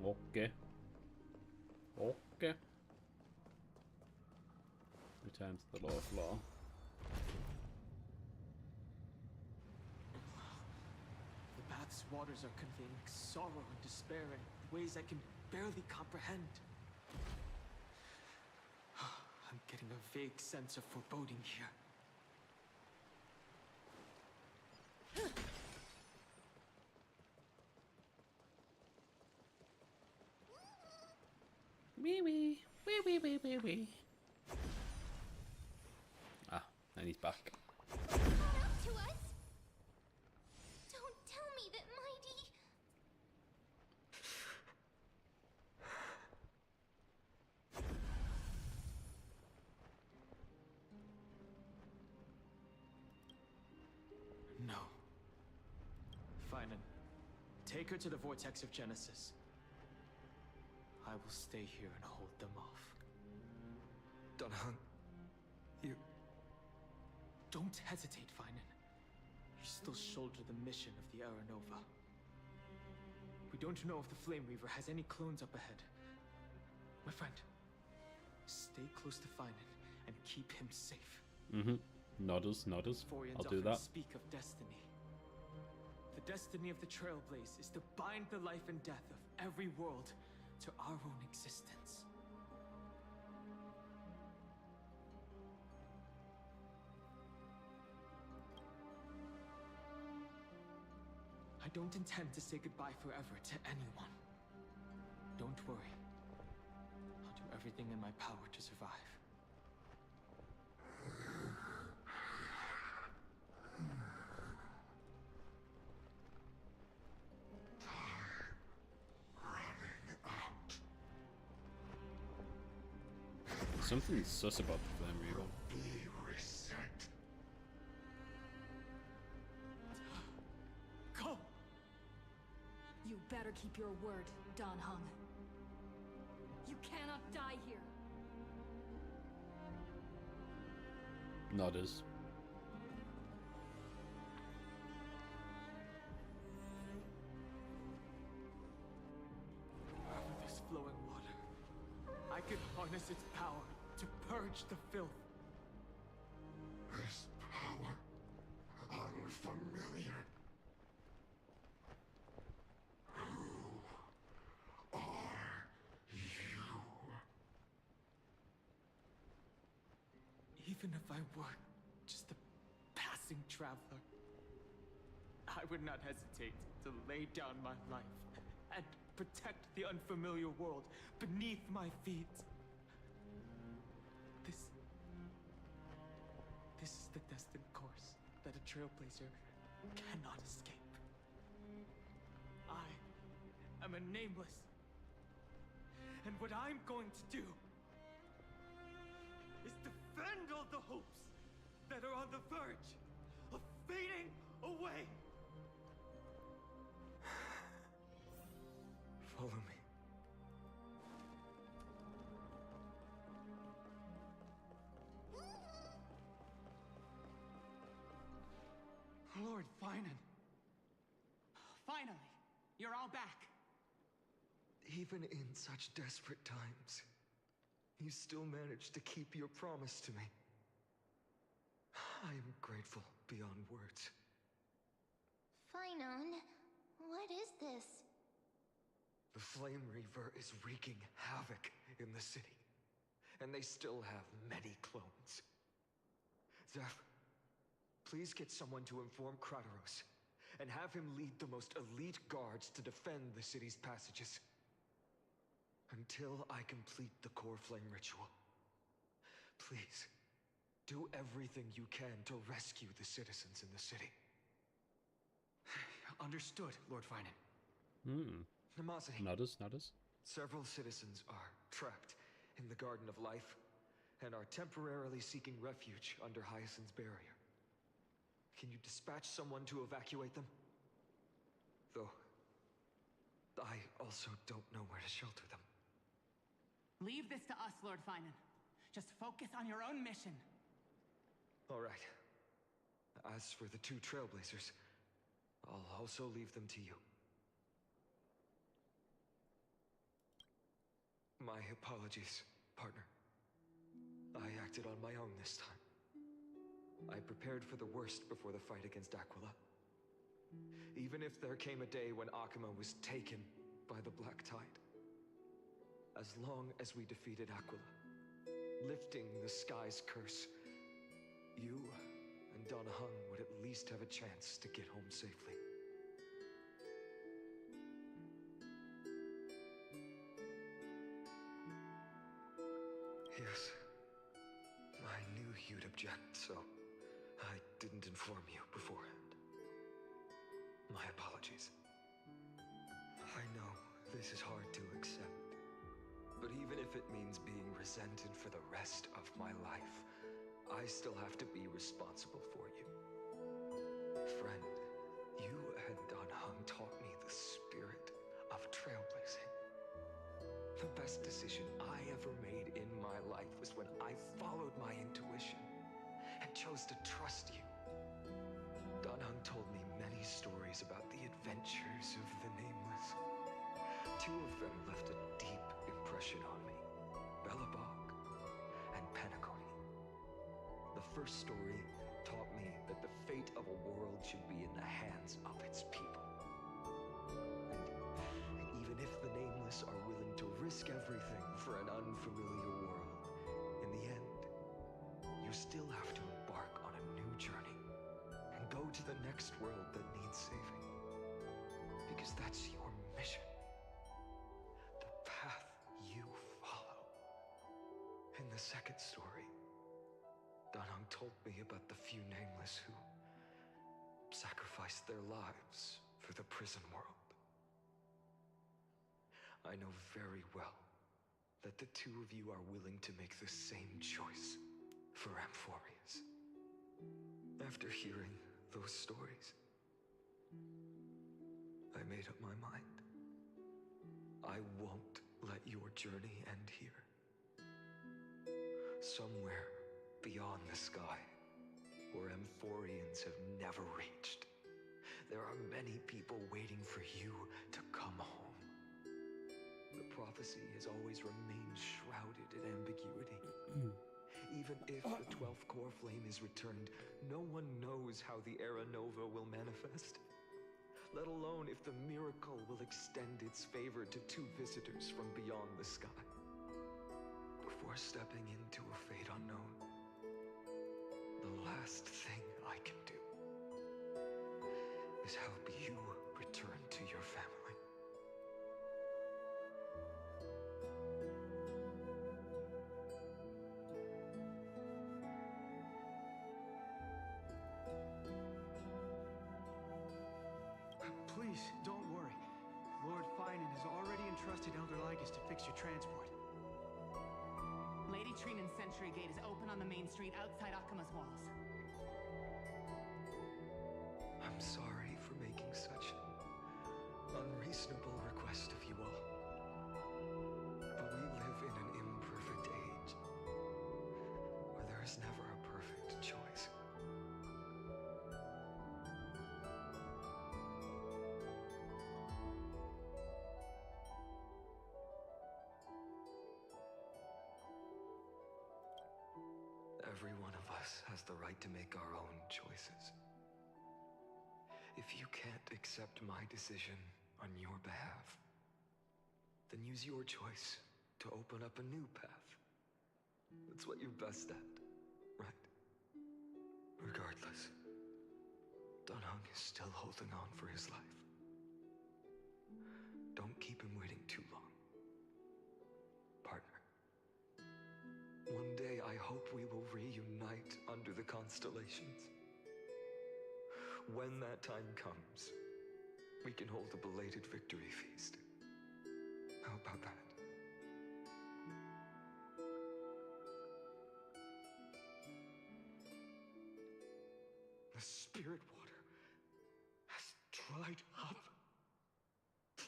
[SPEAKER 2] Okay. Okay. Return to the lower floor.
[SPEAKER 10] The bath's waters are conveying sorrow and despair in ways I can barely comprehend. I'm getting a vague sense of foreboding here.
[SPEAKER 2] Wee. Ah, and he's back.
[SPEAKER 15] Caught up to us? Don't tell me that Mighty...
[SPEAKER 10] No. Finan, take her to the Vortex of Genesis. I will stay here and hold them off.
[SPEAKER 9] Dunhung, you...
[SPEAKER 10] Don't hesitate, Finan. You still shoulder the mission of the Aranova. We don't know if the Flame Reaver has any clones up ahead. My friend, stay close to Finan and keep him safe.
[SPEAKER 2] Nodders.
[SPEAKER 10] Forians
[SPEAKER 2] I'll do
[SPEAKER 10] often
[SPEAKER 2] that.
[SPEAKER 10] Speak of destiny. The destiny of the Trailblaze is to bind the life and death of every world to our own existence. I don't intend to say goodbye forever to anyone. Don't worry. I'll do everything in my power to survive.
[SPEAKER 2] Something sus about the Flame Reaver.
[SPEAKER 7] Be reset.
[SPEAKER 10] Go!
[SPEAKER 18] You better keep your word, Danhung. You cannot die here.
[SPEAKER 2] Nodders.
[SPEAKER 10] This flowing water, I can harness its power to purge the filth.
[SPEAKER 7] This power, unfamiliar. Who are you?
[SPEAKER 10] Even if I were just a passing traveler, I would not hesitate to lay down my life and protect the unfamiliar world beneath my feet. This is the destined course that a trailblazer cannot escape. I am a nameless, and what I'm going to do is defend all the hopes that are on the verge of fading away.
[SPEAKER 9] Follow me.
[SPEAKER 13] Lord Finan. Finally, you're all back.
[SPEAKER 9] Even in such desperate times, you still managed to keep your promise to me. I am grateful beyond words.
[SPEAKER 15] Finan, what is this?
[SPEAKER 9] The Flame Reaver is wreaking havoc in the city, and they still have many clones. Zeph, please get someone to inform Kratos, and have him lead the most elite guards to defend the city's passages. Until I complete the core flame ritual. Please, do everything you can to rescue the citizens in the city.
[SPEAKER 13] Understood, Lord Finan.
[SPEAKER 9] Namazani.
[SPEAKER 2] Nodders.
[SPEAKER 9] Several citizens are trapped in the Garden of Life, and are temporarily seeking refuge under Hyacinth's barrier. Can you dispatch someone to evacuate them? Though, I also don't know where to shelter them.
[SPEAKER 19] Leave this to us, Lord Finan. Just focus on your own mission.
[SPEAKER 9] All right. As for the 2 Trailblazers, I'll also leave them to you. My apologies, partner. I acted on my own this time. I prepared for the worst before the fight against Aquila. Even if there came a day when Akuma was taken by the Black Tide. As long as we defeated Aquila, lifting the sky's curse, you and Donna Hung would at least have a chance to get home safely. Yes. I knew you'd object, so I didn't inform you beforehand. My apologies. I know this is hard to accept, but even if it means being resented for the rest of my life, I still have to be responsible for you. Friend, you and Don Hung taught me the spirit of trailblazing. The best decision I ever made in my life was when I followed my intuition and chose to trust you. Don Hung told me many stories about the adventures of the Nameless. 2 of them left a deep impression on me. Bellabog and Penacony. The first story taught me that the fate of a world should be in the hands of its people. And even if the Nameless are willing to risk everything for an unfamiliar world, in the end, you still have to embark on a new journey and go to the next world that needs saving. Because that's your mission. The path you follow. In the second story, Don Hung told me about the few Nameless who sacrificed their lives for the prison world. I know very well that the 2 of you are willing to make the same choice for Amphorius. After hearing those stories, I made up my mind. I won't let your journey end here. Somewhere beyond the sky, where Amphorians have never reached, there are many people waiting for you to come home. The prophecy has always remained shrouded in ambiguity. Even if the 12th core flame is returned, no one knows how the Era Nova will manifest. Let alone if the miracle will extend its favor to 2 visitors from beyond the sky. Before stepping into a fate unknown, the last thing I can do is help you return to your family.
[SPEAKER 13] Please, don't worry. Lord Finan has already entrusted Elder Lygus to fix your transport.
[SPEAKER 19] Lady Trinan's Sentry Gate is open on the main street outside Akuma's walls.
[SPEAKER 9] I'm sorry for making such an unreasonable request of you all. But we live in an imperfect age, where there is never a perfect choice. Every one of us has the right to make our own choices. If you can't accept my decision on your behalf, then use your choice to open up a new path. That's what you're best at, right? Regardless, Don Hung is still holding on for his life. Don't keep him waiting too long. Partner. One day I hope we will reunite under the constellations. When that time comes, we can hold a belated victory feast. How about that?
[SPEAKER 4] spirit water has dried up.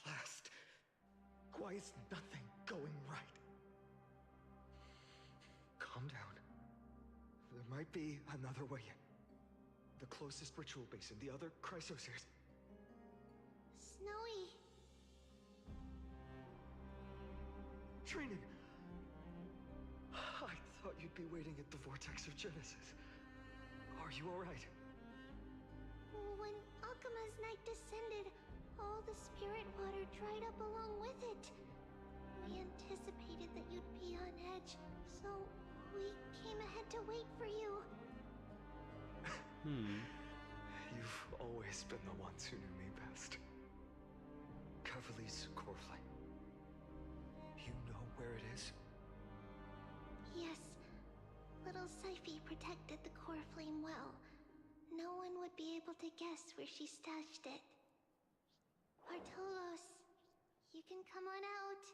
[SPEAKER 4] Blast. Why is nothing going right? Calm down. There might be another way in. The closest ritual basin, the other chrysospheres.
[SPEAKER 15] Snowy.
[SPEAKER 4] Trinan! I thought you'd be waiting at the vortex of Genesis. Are you alright?
[SPEAKER 15] When Akuma's night descended, all the spirit water dried up along with it. We anticipated that you'd be on edge, so we came ahead to wait for you.
[SPEAKER 4] You've always been the ones who knew me best. Cavali's core flame. You know where it is?
[SPEAKER 15] Yes. Little Syphi protected the core flame well. No one would be able to guess where she stashed it. Bartolos, you can come on out.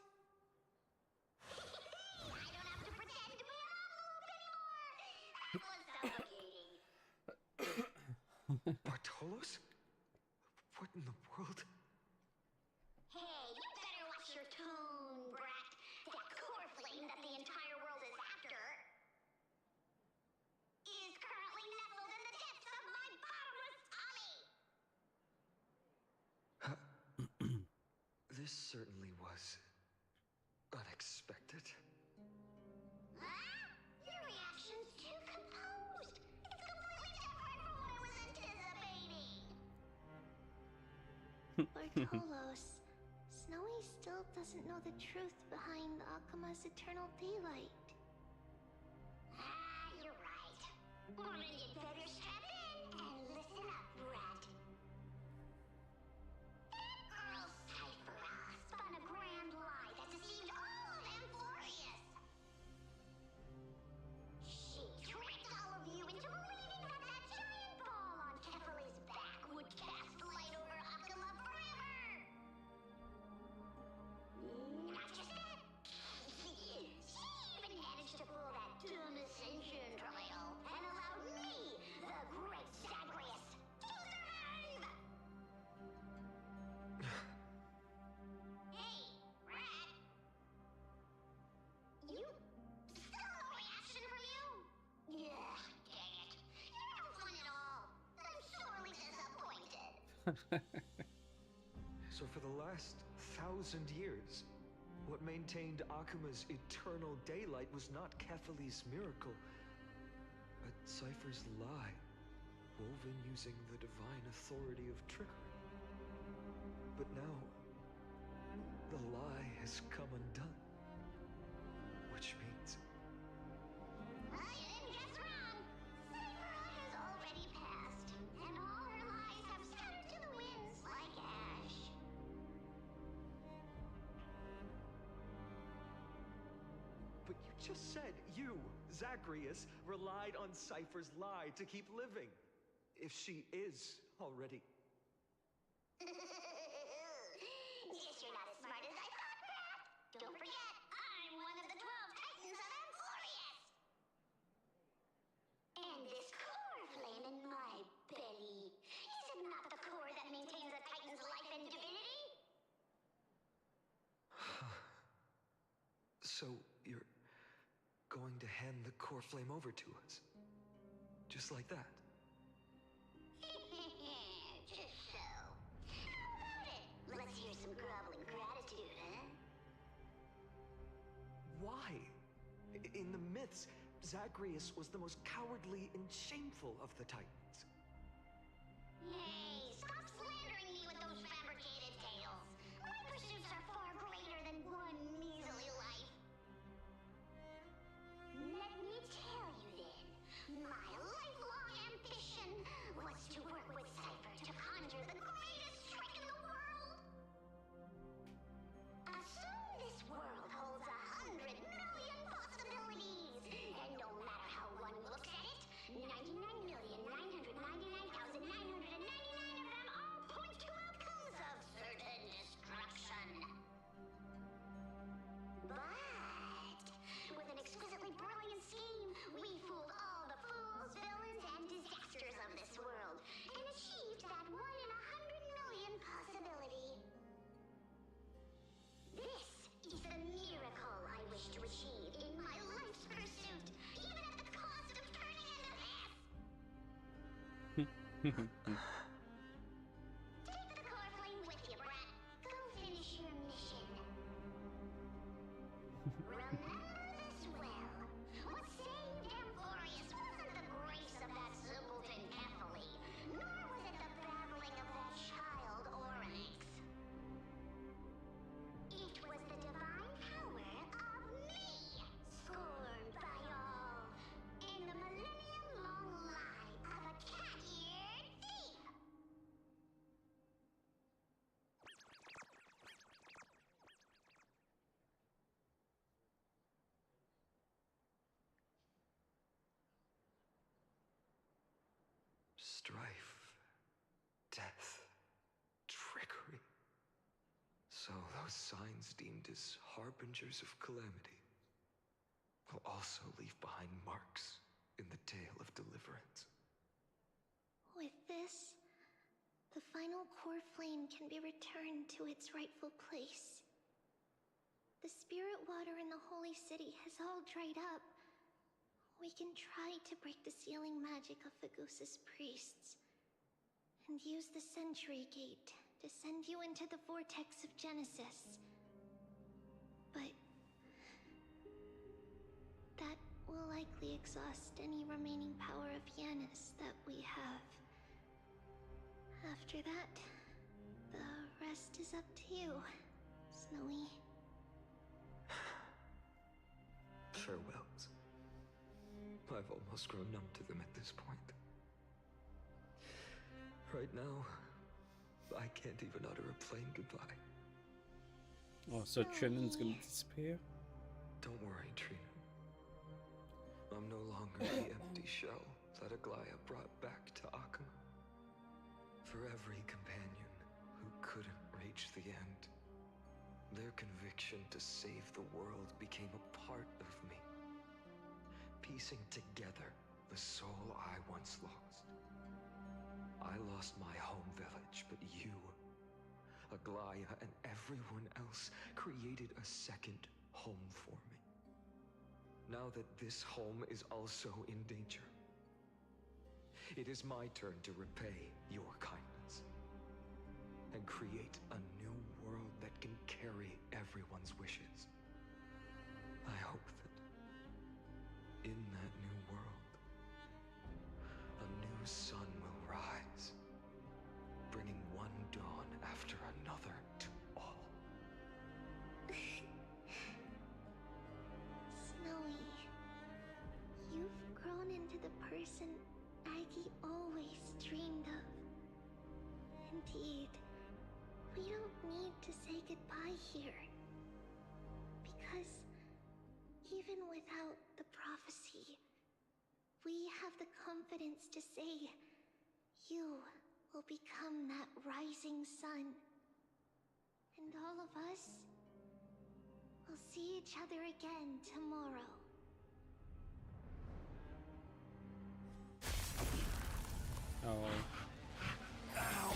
[SPEAKER 5] I don't have to pretend to be an envelope anymore! That was suffocating.
[SPEAKER 4] Bartolos? What in the world?
[SPEAKER 5] Hey, you better watch your tone, brat. That core flame that the entire world is after is currently nestled in the depths of my bottomless tummy!
[SPEAKER 4] This certainly was unexpected.
[SPEAKER 5] Huh? Your reaction's too composed. It's completely different from what I was anticipating.
[SPEAKER 15] Bartolos, Snowy still doesn't know the truth behind Akuma's eternal daylight.
[SPEAKER 5] You're right. Woman, you'd better strap in and listen up, brat. That girl Cyphera spun a grand lie that deceived all of Amphorius. She tricked all of you into believing that that giant ball on Kefali's back would cast light over Akuma forever. Not just that. She even managed to pull that dumb ascension trial and allowed me, the great Zagreus, to survive! Hey, rat! You... still no reaction from you? Yeah, dang it. You're no fun at all. I'm sorely disappointed.
[SPEAKER 4] So for the last 1,000 years, what maintained Akuma's eternal daylight was not Kefali's miracle, but Cypher's lie, woven using the divine authority of trickery. But now, the lie has come undone. Which means...
[SPEAKER 5] You didn't guess wrong. Cyphera has already passed, and all her lies have scattered to the winds like ash.
[SPEAKER 4] But you just said you, Zagreus, relied on Cypher's lie to keep living. If she is already...
[SPEAKER 5] Guess you're not as smart as I thought, Brat. Don't forget, I'm one of the 12 Titans of Amphorius. And this core flame in my belly, is it not the core that maintains a Titan's life and divinity?
[SPEAKER 4] So you're going to hand the core flame over to us? Just like that?
[SPEAKER 5] Just so. How about it? Let's hear some groveling gratitude, huh?
[SPEAKER 4] Why? In the myths, Zagreus was the most cowardly and shameful of the Titans.
[SPEAKER 5] Hey, stop slandering me with those fabricated tales. My pursuits are far greater than one measly life. Let me tell you then, my lifelong ambition was to work with Cypher to conjure the greatest trick in the world. Assume this world holds 100 million possibilities, and no matter how one looks at it, 99,999,999
[SPEAKER 15] the core flame with you, brat. Go finish your mission. Remember this well. What saved Amphorius wasn't the grace of that simpleton Kefali, nor was it the babbling of that child Oryx. It was the divine power of me, scorned by all, in the millennium-long lie of a cat-eared thief.
[SPEAKER 4] Strife, death, trickery. So those signs deemed as harbingers of calamity will also leave behind marks in the tale of deliverance.
[SPEAKER 15] With this, the final core flame can be returned to its rightful place. The spirit water in the holy city has all dried up. We can try to break the sealing magic of Fagusa's priests, and use the Century Gate to send you into the vortex of Genesis. But that will likely exhaust any remaining power of Yanis that we have. After that, the rest is up to you, Snowy.
[SPEAKER 4] Farewells. I've almost grown numb to them at this point. Right now, I can't even utter a plain goodbye.
[SPEAKER 2] Oh, so Trinan's gonna disappear?
[SPEAKER 4] Don't worry, Trina. I'm no longer the empty shell that Aglaya brought back to Akama. For every companion who couldn't reach the end, their conviction to save the world became a part of me, piecing together the soul I once lost. I lost my home village, but you, Aglaya, and everyone else created a second home for me. Now that this home is also in danger, it is my turn to repay your kindness and create a new world that can carry everyone's wishes. I hope that in that new world, a new sun will rise, bringing one dawn after another to all.
[SPEAKER 15] Snowy, you've grown into the person Aggie always dreamed of. Indeed, we don't need to say goodbye here. Because even without the prophecy, we have the confidence to say you will become that rising sun. And all of us will see each other again tomorrow.
[SPEAKER 2] Oh.
[SPEAKER 4] Ow.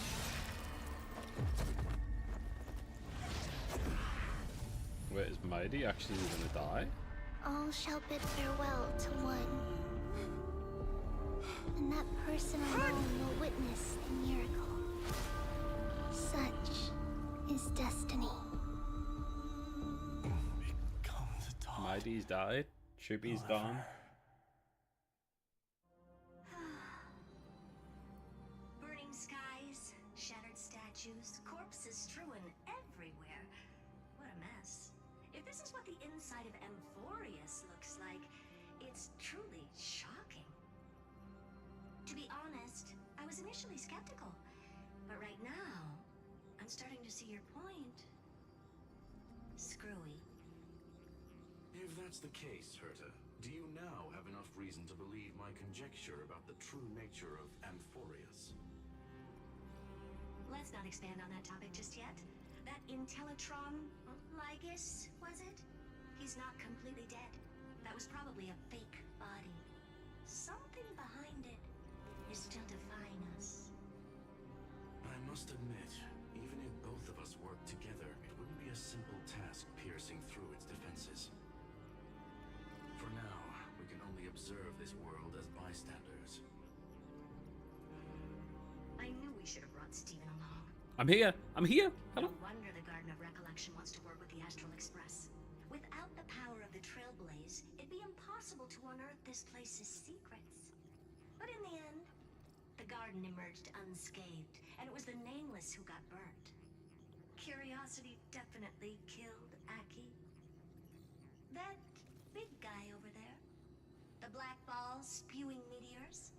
[SPEAKER 2] Wait, is Mighty actually gonna die?
[SPEAKER 15] All shall bid farewell to one. And that person alone will witness the miracle. Such is destiny.
[SPEAKER 2] Mighty's died. Chibi's gone.
[SPEAKER 11] Burning skies, shattered statues, corpses strewn everywhere. What a mess. If this is what the inside of Amphorius looks like, it's truly shocking. To be honest, I was initially skeptical, but right now, I'm starting to see your point. Screwy.
[SPEAKER 20] If that's the case, Herta, do you now have enough reason to believe my conjecture about the true nature of Amphorius?
[SPEAKER 11] Let's not expand on that topic just yet. That Intellitron Ligus, was it? He's not completely dead. That was probably a fake body. Something behind it is still defying us.
[SPEAKER 20] I must admit, even if both of us worked together, it wouldn't be a simple task piercing through its defenses. For now, we can only observe this world as bystanders.
[SPEAKER 11] brought Stephen along.
[SPEAKER 2] I'm here. I'm here. Hello.
[SPEAKER 11] No wonder the Garden of Recollection wants to work with the Astral Express. Without the power of the Trailblaze, it'd be impossible to unearth this place's secrets. But in the end, the garden emerged unscathed, and it was the Nameless who got burnt. Curiosity definitely killed Aki. That big guy over there, the black ball spewing meteors,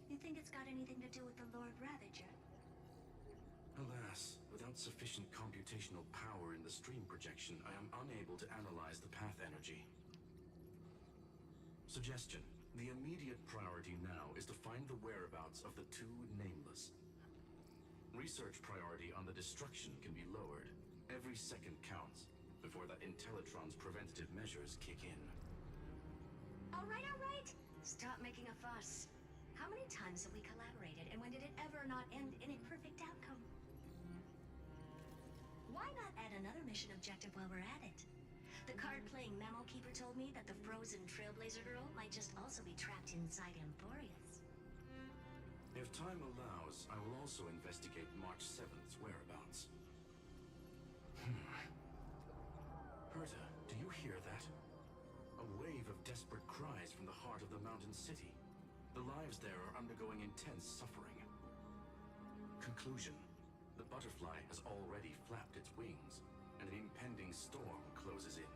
[SPEAKER 11] you think it's got anything to do with the Lord Ravager?
[SPEAKER 20] Alas, without sufficient computational power in the stream projection, I am unable to analyze the path energy. Suggestion. The immediate priority now is to find the whereabouts of the two Nameless. Research priority on the destruction can be lowered. Every second counts before that Intellitron's preventative measures kick in.
[SPEAKER 11] All right. Stop making a fuss. How many times have we collaborated, and when did it ever not end in a perfect outcome? Why not add another mission objective while we're at it? The card-playing memo keeper told me that the frozen Trailblazer girl might just also be trapped inside Emporius.
[SPEAKER 20] If time allows, I will also investigate March 7th's whereabouts. Herta, do you hear that? A wave of desperate cries from the heart of the mountain city. The lives there are undergoing intense suffering. Conclusion. The butterfly has already flapped its wings, and an impending storm closes in.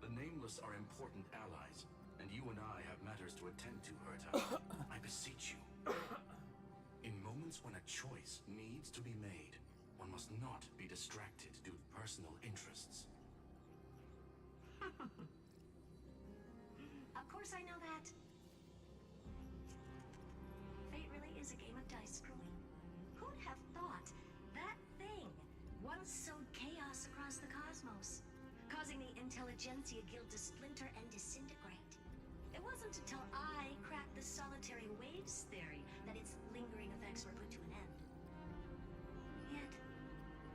[SPEAKER 20] The Nameless are important allies, and you and I have matters to attend to, Herta. I beseech you. In moments when a choice needs to be made, one must not be distracted due to personal interests.
[SPEAKER 11] Of course I know that. Fate really is a game of dice screwing. Who'd have thought that thing once sowed chaos across the cosmos, causing the Intelligentsia Guild to splinter and disintegrate? It wasn't until I cracked the solitary waves theory that its lingering effects were put to an end. Yet,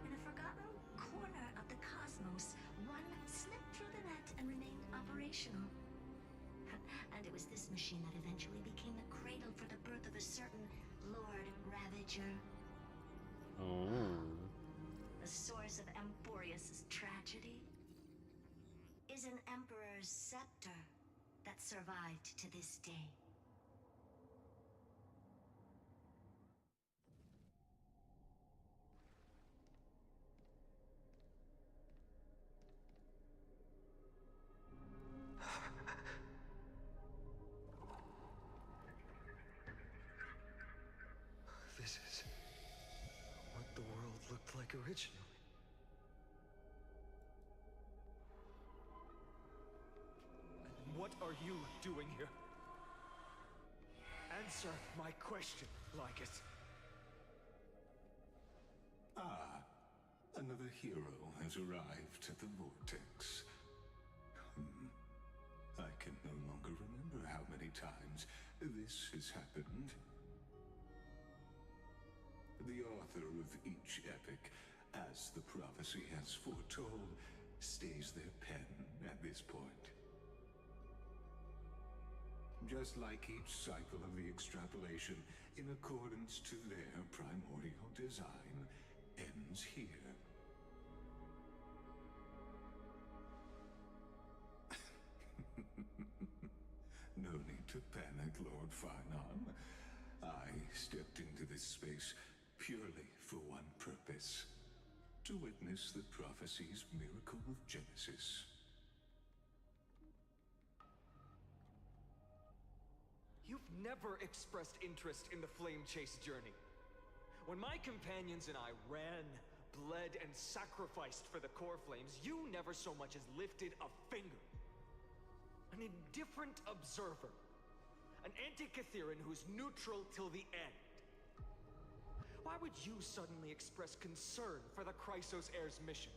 [SPEAKER 11] in a forgotten corner of the cosmos, one slipped through the net and remained operational. And it was this machine that eventually became the cradle for the birth of a certain Lord Ravager.
[SPEAKER 2] Oh.
[SPEAKER 11] The source of Emporius' tragedy is an Emperor's scepter that survived to this day.
[SPEAKER 4] This is what the world looked like originally.
[SPEAKER 9] What are you doing here? Answer my question, Lycus.
[SPEAKER 7] Ah, another hero has arrived at the Vortex. I can no longer remember how many times this has happened. The author of each epic, as the prophecy has foretold, stays their pen at this point. Just like each cycle of the extrapolation, in accordance to their primordial design, ends here. No need to panic, Lord Farnon. I stepped into this space purely for one purpose: to witness the prophecy's miracle of Genesis.
[SPEAKER 9] You've never expressed interest in the Flame Chase journey. When my companions and I ran, bled, and sacrificed for the core flames, you never so much as lifted a finger. An indifferent observer. An anti-Catharan who's neutral till the end. Why would you suddenly express concern for the Chrysos Heir's mission?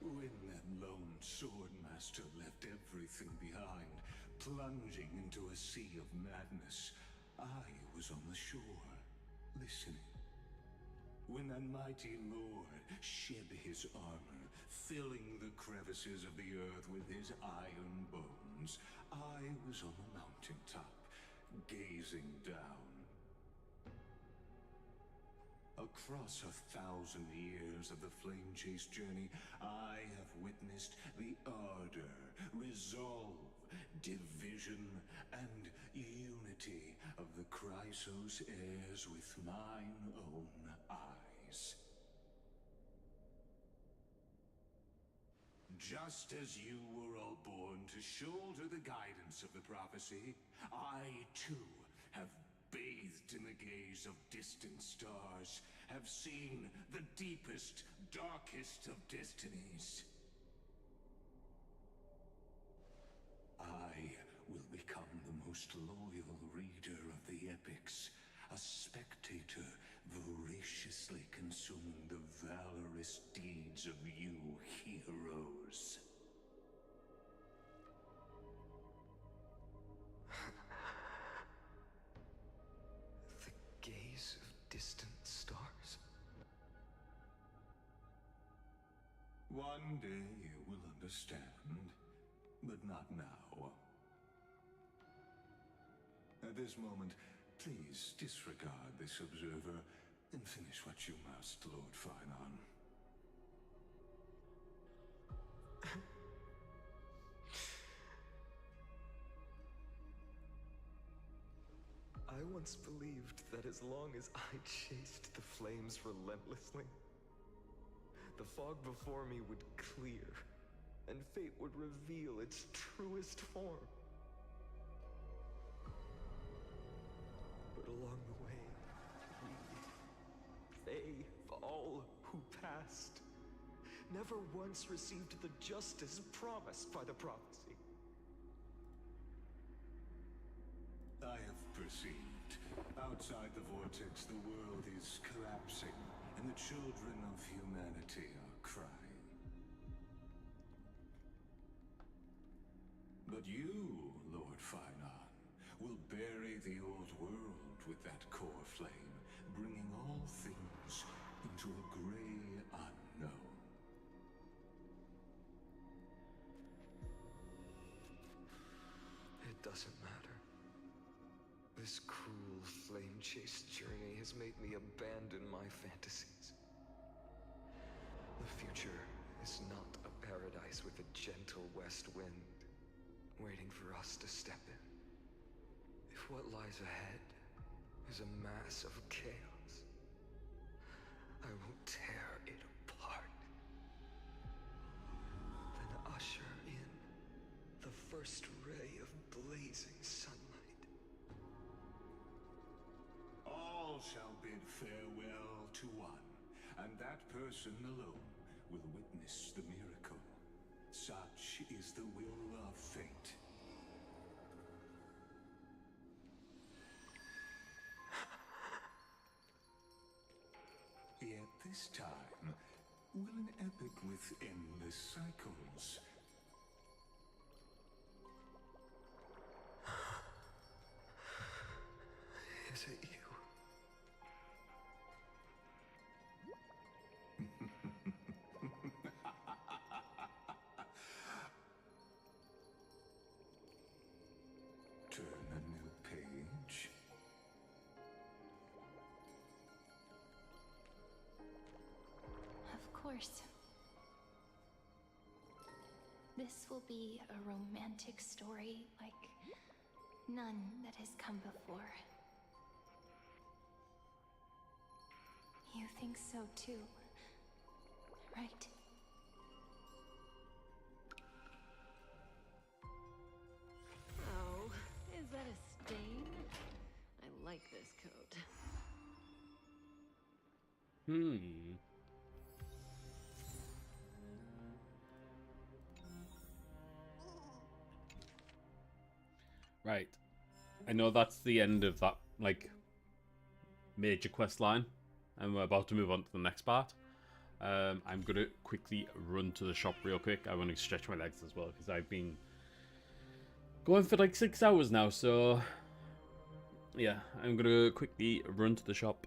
[SPEAKER 7] When that lone swordmaster left everything behind, plunging into a sea of madness, I was on the shore, listening. When that mighty lord shed his armor, filling the crevices of the earth with his iron bones, I was on the mountaintop, gazing down. Across 1,000 years of the Flame Chase journey, I have witnessed the ardor, resolve, division, and unity of the Chrysos heirs with mine own eyes. Just as you were all born to shoulder the guidance of the prophecy, I too have bathed in the gaze of distant stars, have seen the deepest, darkest of destinies. I will become the most loyal reader of the epics, a spectator voraciously consuming the valorous deeds of you heroes.
[SPEAKER 4] The gaze of distant stars?
[SPEAKER 7] One day you will understand, but not now. At this moment, please disregard this observer and finish what you must, Lord Finon.
[SPEAKER 4] I once believed that as long as I chased the flames relentlessly, the fog before me would clear, and fate would reveal its truest form. But along the way, they, all who passed, never once received the justice promised by the prophecy.
[SPEAKER 7] I have perceived. Outside the vortex, the world is collapsing, and the children of humanity are crying. But you, Lord Finon, will bury the old world with that core flame, bringing all things into a gray unknown.
[SPEAKER 4] It doesn't matter. This cruel flame chase journey has made me abandon my fantasies. The future is not a paradise with a gentle west wind, waiting for us to step in. If what lies ahead is a mass of chaos, I will tear it apart. Then usher in the first ray of blazing sunlight.
[SPEAKER 7] All shall bid farewell to one, and that person alone will witness the miracle. Such is the will of fate. Yet this time, will an epic with endless cycles
[SPEAKER 4] Is it you?
[SPEAKER 7] turn a new page?
[SPEAKER 15] Of course. This will be a romantic story like none that has come before. You think so too, right?
[SPEAKER 1] Oh, is that a stain? I like this coat.
[SPEAKER 2] Right. I know that's the end of that, like, major quest line, and we're about to move on to the next part. I'm going to quickly run to the shop real quick. I want to stretch my legs as well, because I've been going for like 6 hours now, so yeah, I'm going to quickly run to the shop,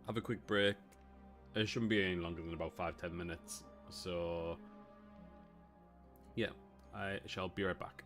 [SPEAKER 2] have a quick break. It shouldn't be any longer than about 5-10 minutes, so Yeah, I shall be right back.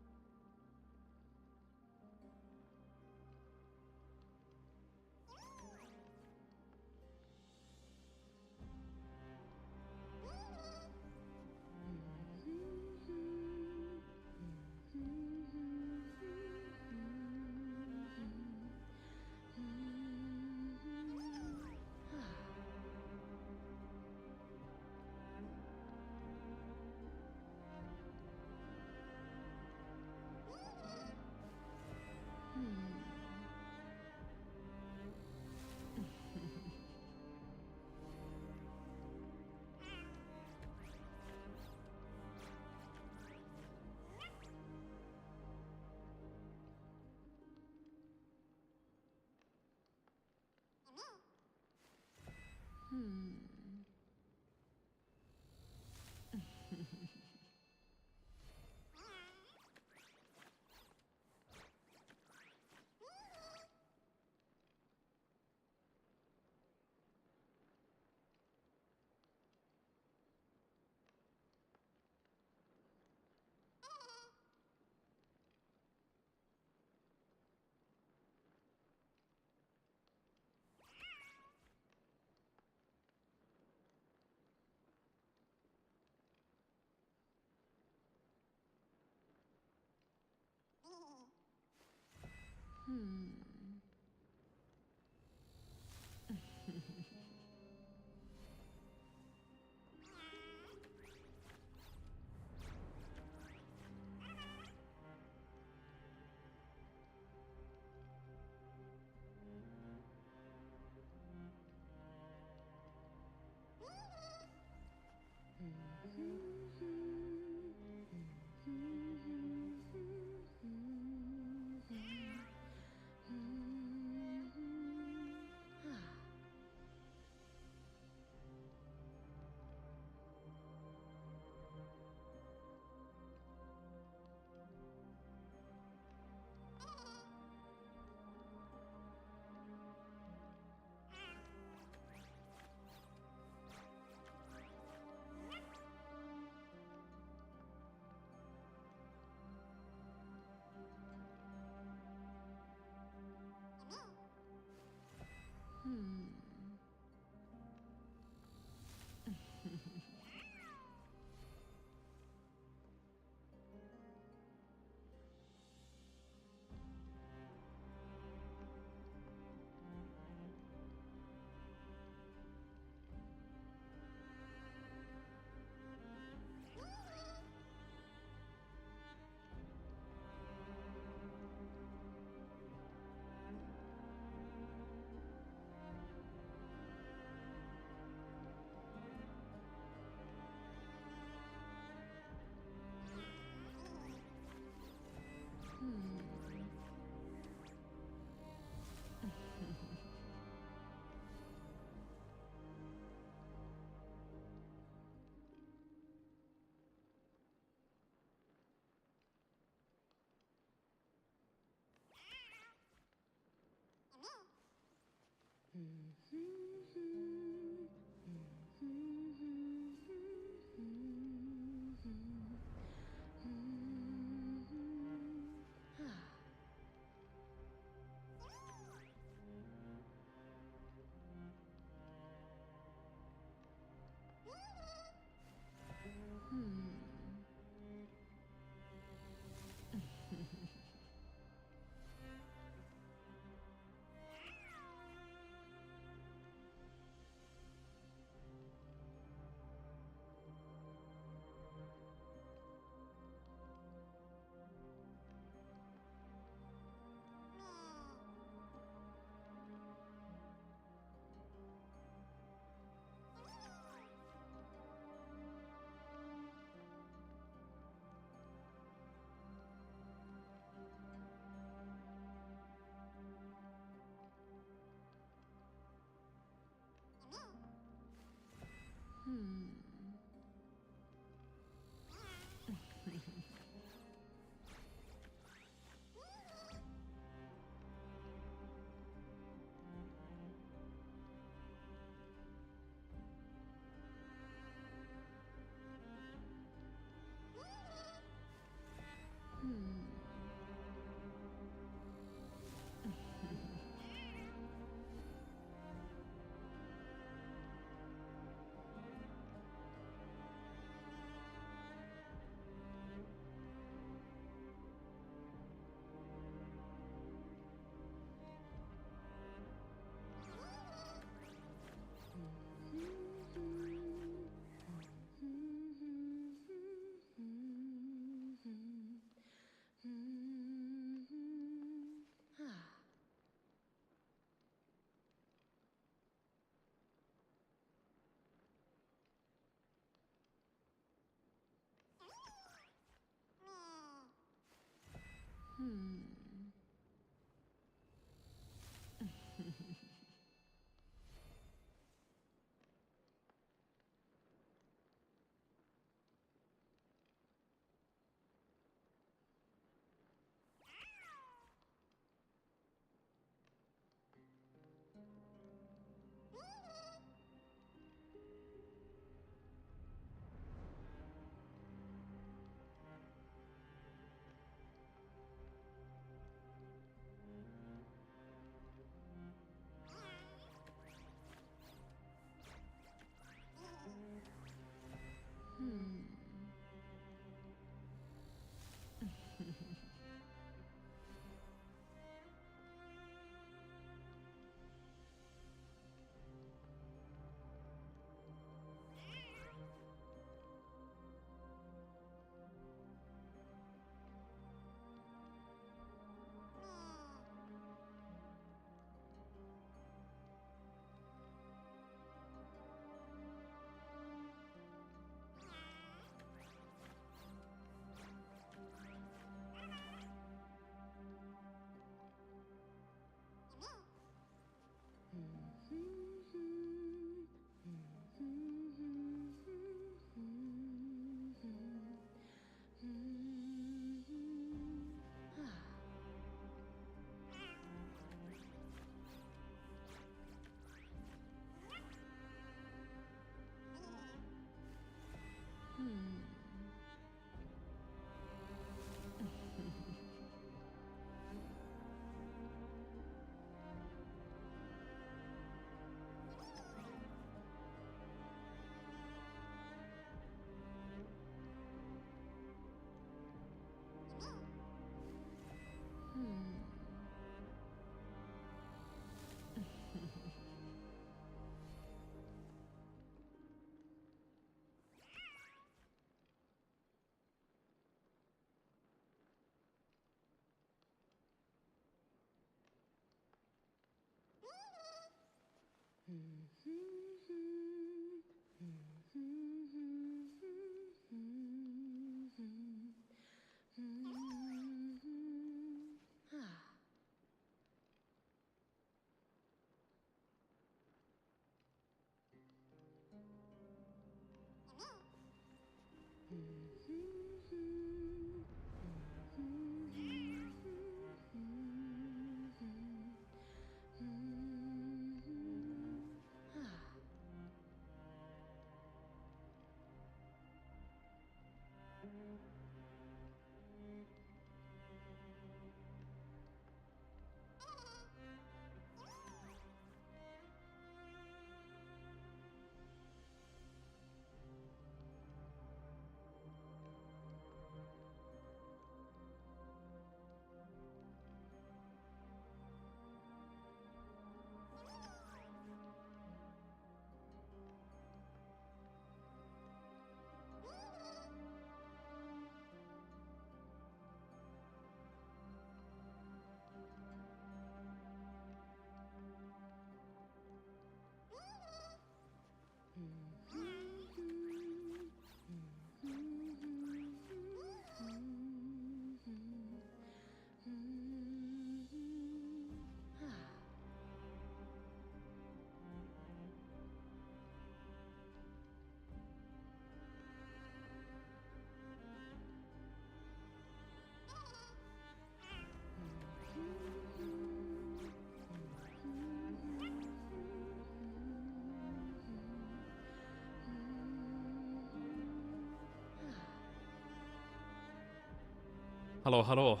[SPEAKER 2] Hello, hello.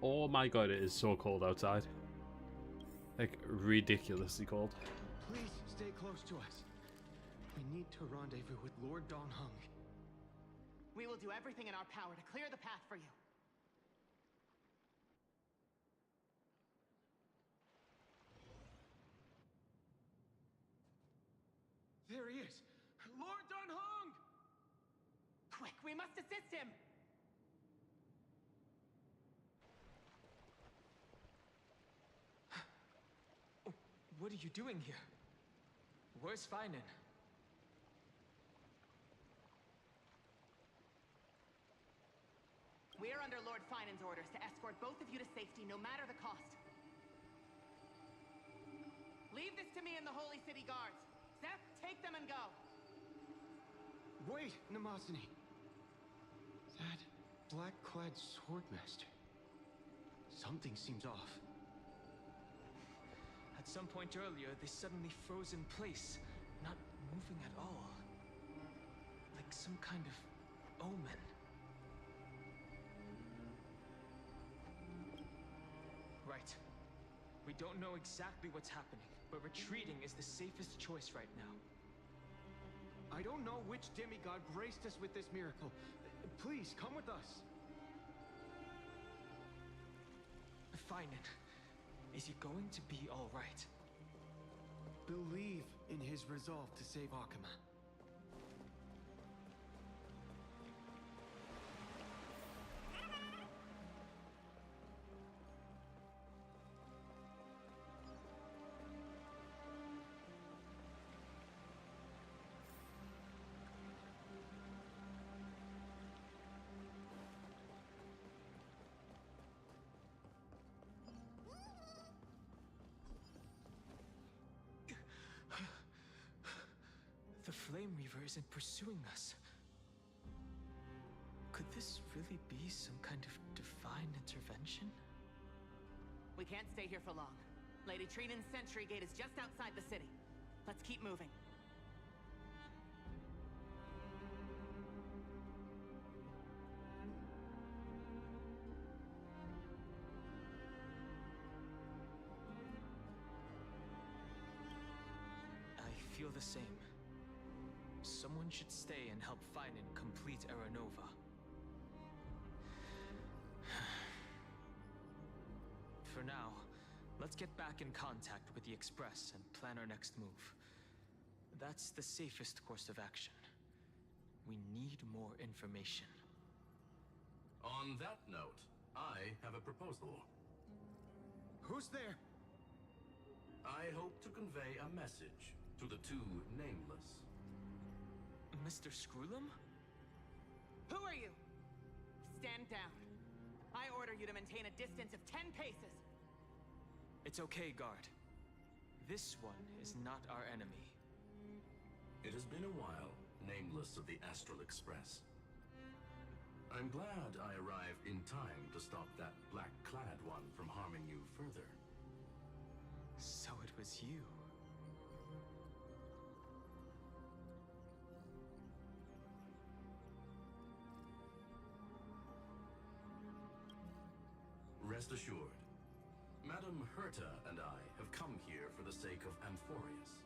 [SPEAKER 2] Oh my god, it is so cold outside. Like, ridiculously cold.
[SPEAKER 13] Please stay close to us. We need to rendezvous with Lord Donghung.
[SPEAKER 19] We will do everything in our power to clear the path for you.
[SPEAKER 13] There he is! Lord Donghung!
[SPEAKER 19] Quick, we must assist him!
[SPEAKER 10] What are you doing here? Where's Feinen?
[SPEAKER 19] We're under Lord Feinen's orders to escort both of you to safety, no matter the cost. Leave this to me and the Holy City Guards. Zeph, take them and go.
[SPEAKER 13] Wait, Namazani. That black-clad swordmaster. Something seems off.
[SPEAKER 10] At some point earlier, they suddenly froze in place, not moving at all. Like some kind of omen. Right. We don't know exactly what's happening, but retreating is the safest choice right now.
[SPEAKER 13] I don't know which demigod graced us with this miracle. Please, come with us.
[SPEAKER 10] Feinen, is he going to be all right?
[SPEAKER 13] Believe in his resolve to save Akuma.
[SPEAKER 10] The Flame Reaver isn't pursuing us. Could this really be some kind of divine intervention?
[SPEAKER 19] We can't stay here for long. Lady Trinan's sentry gate is just outside the city. Let's keep moving.
[SPEAKER 10] I feel the same. Someone should stay and help Feinen complete Aranova. For now, let's get back in contact with the Express and plan our next move. That's the safest course of action. We need more information.
[SPEAKER 20] On that note, I have a proposal.
[SPEAKER 13] Who's there?
[SPEAKER 20] I hope to convey a message to the two nameless.
[SPEAKER 10] Mr. Screwlum?
[SPEAKER 19] Who are you? Stand down. I order you to maintain a distance of 10 paces.
[SPEAKER 10] It's okay, guard. This one is not our enemy.
[SPEAKER 20] It has been a while, nameless of the Astral Express. I'm glad I arrived in time to stop that black-clad one from harming you further.
[SPEAKER 10] So it was you.
[SPEAKER 20] Rest assured, Madam Herta and I have come here for the sake of Amphorius.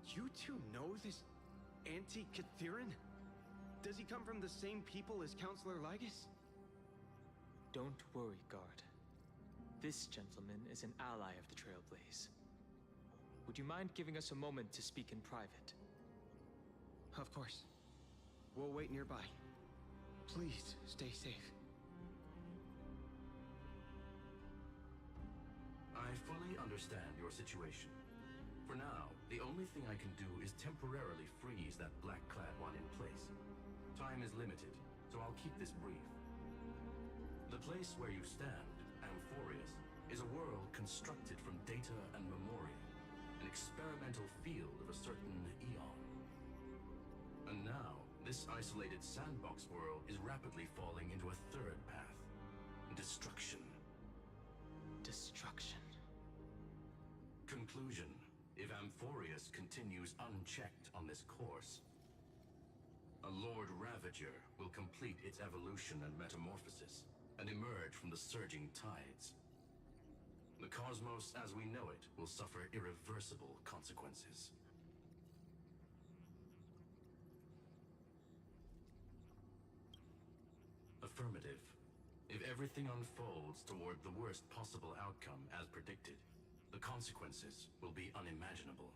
[SPEAKER 13] You two know this anti-Catheran? Does he come from the same people as Counselor Lygus?
[SPEAKER 10] Don't worry, guard. This gentleman is an ally of the Trailblaze. Would you mind giving us a moment to speak in private?
[SPEAKER 13] Of course. We'll wait nearby. Please, stay safe.
[SPEAKER 20] I fully understand your situation. For now, the only thing I can do is temporarily freeze that black-clad one in place. Time is limited, so I'll keep this brief. The place where you stand, Amphorius, is a world constructed from data and memoria, an experimental field of a certain eon. And now, this isolated sandbox world is rapidly falling into a third path. Destruction.
[SPEAKER 10] Destruction.
[SPEAKER 20] Conclusion. If Amphorius continues unchecked on this course, a Lord Ravager will complete its evolution and metamorphosis, and emerge from the surging tides. The cosmos as we know it will suffer irreversible consequences. Affirmative. If everything unfolds toward the worst possible outcome as predicted, the consequences will be unimaginable.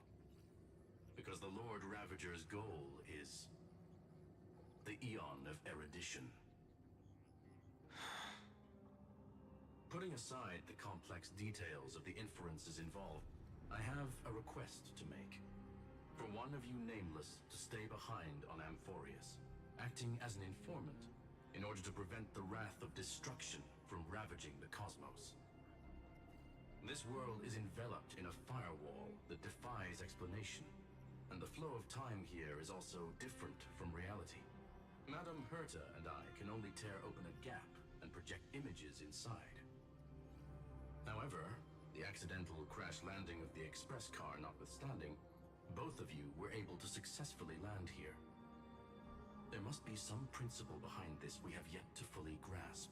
[SPEAKER 20] Because the Lord Ravager's goal is the Eon of Erudition. Putting aside the complex details of the inferences involved, I have a request to make. For one of you nameless to stay behind on Amphorius, acting as an informant, in order to prevent the wrath of destruction from ravaging the cosmos. This world is enveloped in a firewall that defies explanation, and the flow of time here is also different from reality. Madam Herta and I can only tear open a gap and project images inside. However, the accidental crash landing of the express car notwithstanding, both of you were able to successfully land here. There must be some principle behind this we have yet to fully grasp.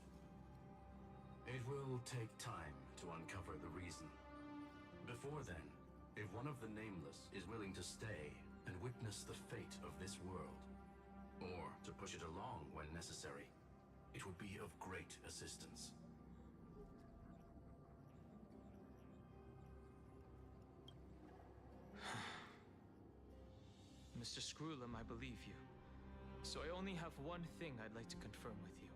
[SPEAKER 20] It will take time to uncover the reason. Before then, if one of the nameless is willing to stay and witness the fate of this world, or to push it along when necessary, it would be of great assistance.
[SPEAKER 10] Mr. Screwlum, I believe you. So I only have one thing I'd like to confirm with you.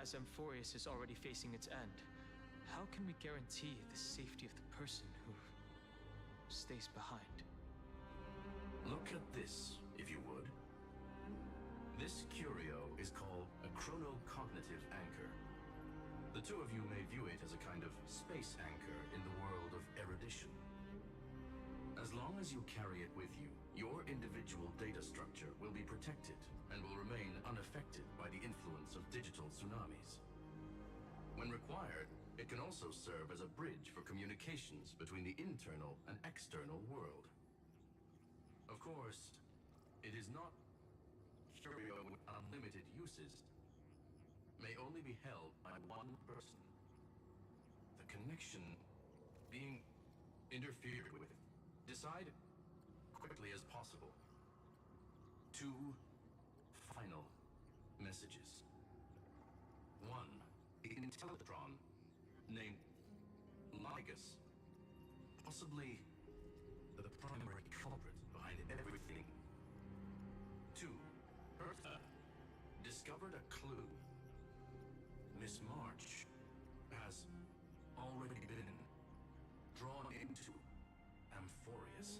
[SPEAKER 10] As Amphorius is already facing its end, how can we guarantee the safety of the person who stays behind?
[SPEAKER 20] Look at this, if you would. This curio is called a chronocognitive anchor. The two of you may view it as a kind of space anchor in the world of erudition. As long as you carry it with you, your individual data structure will be protected and will remain unaffected by the influence of digital tsunamis. When required, it can also serve as a bridge for communications between the internal and external world. Of course, it is not curio with unlimited uses, may only be held by one person. The connection being interfered with. Decide quickly as possible. 2 final messages. 1, the Intellitron named Lygus, possibly the primary culprit behind everything. 2, Herta discovered a clue. Miss March has already been drawn into Amphorius.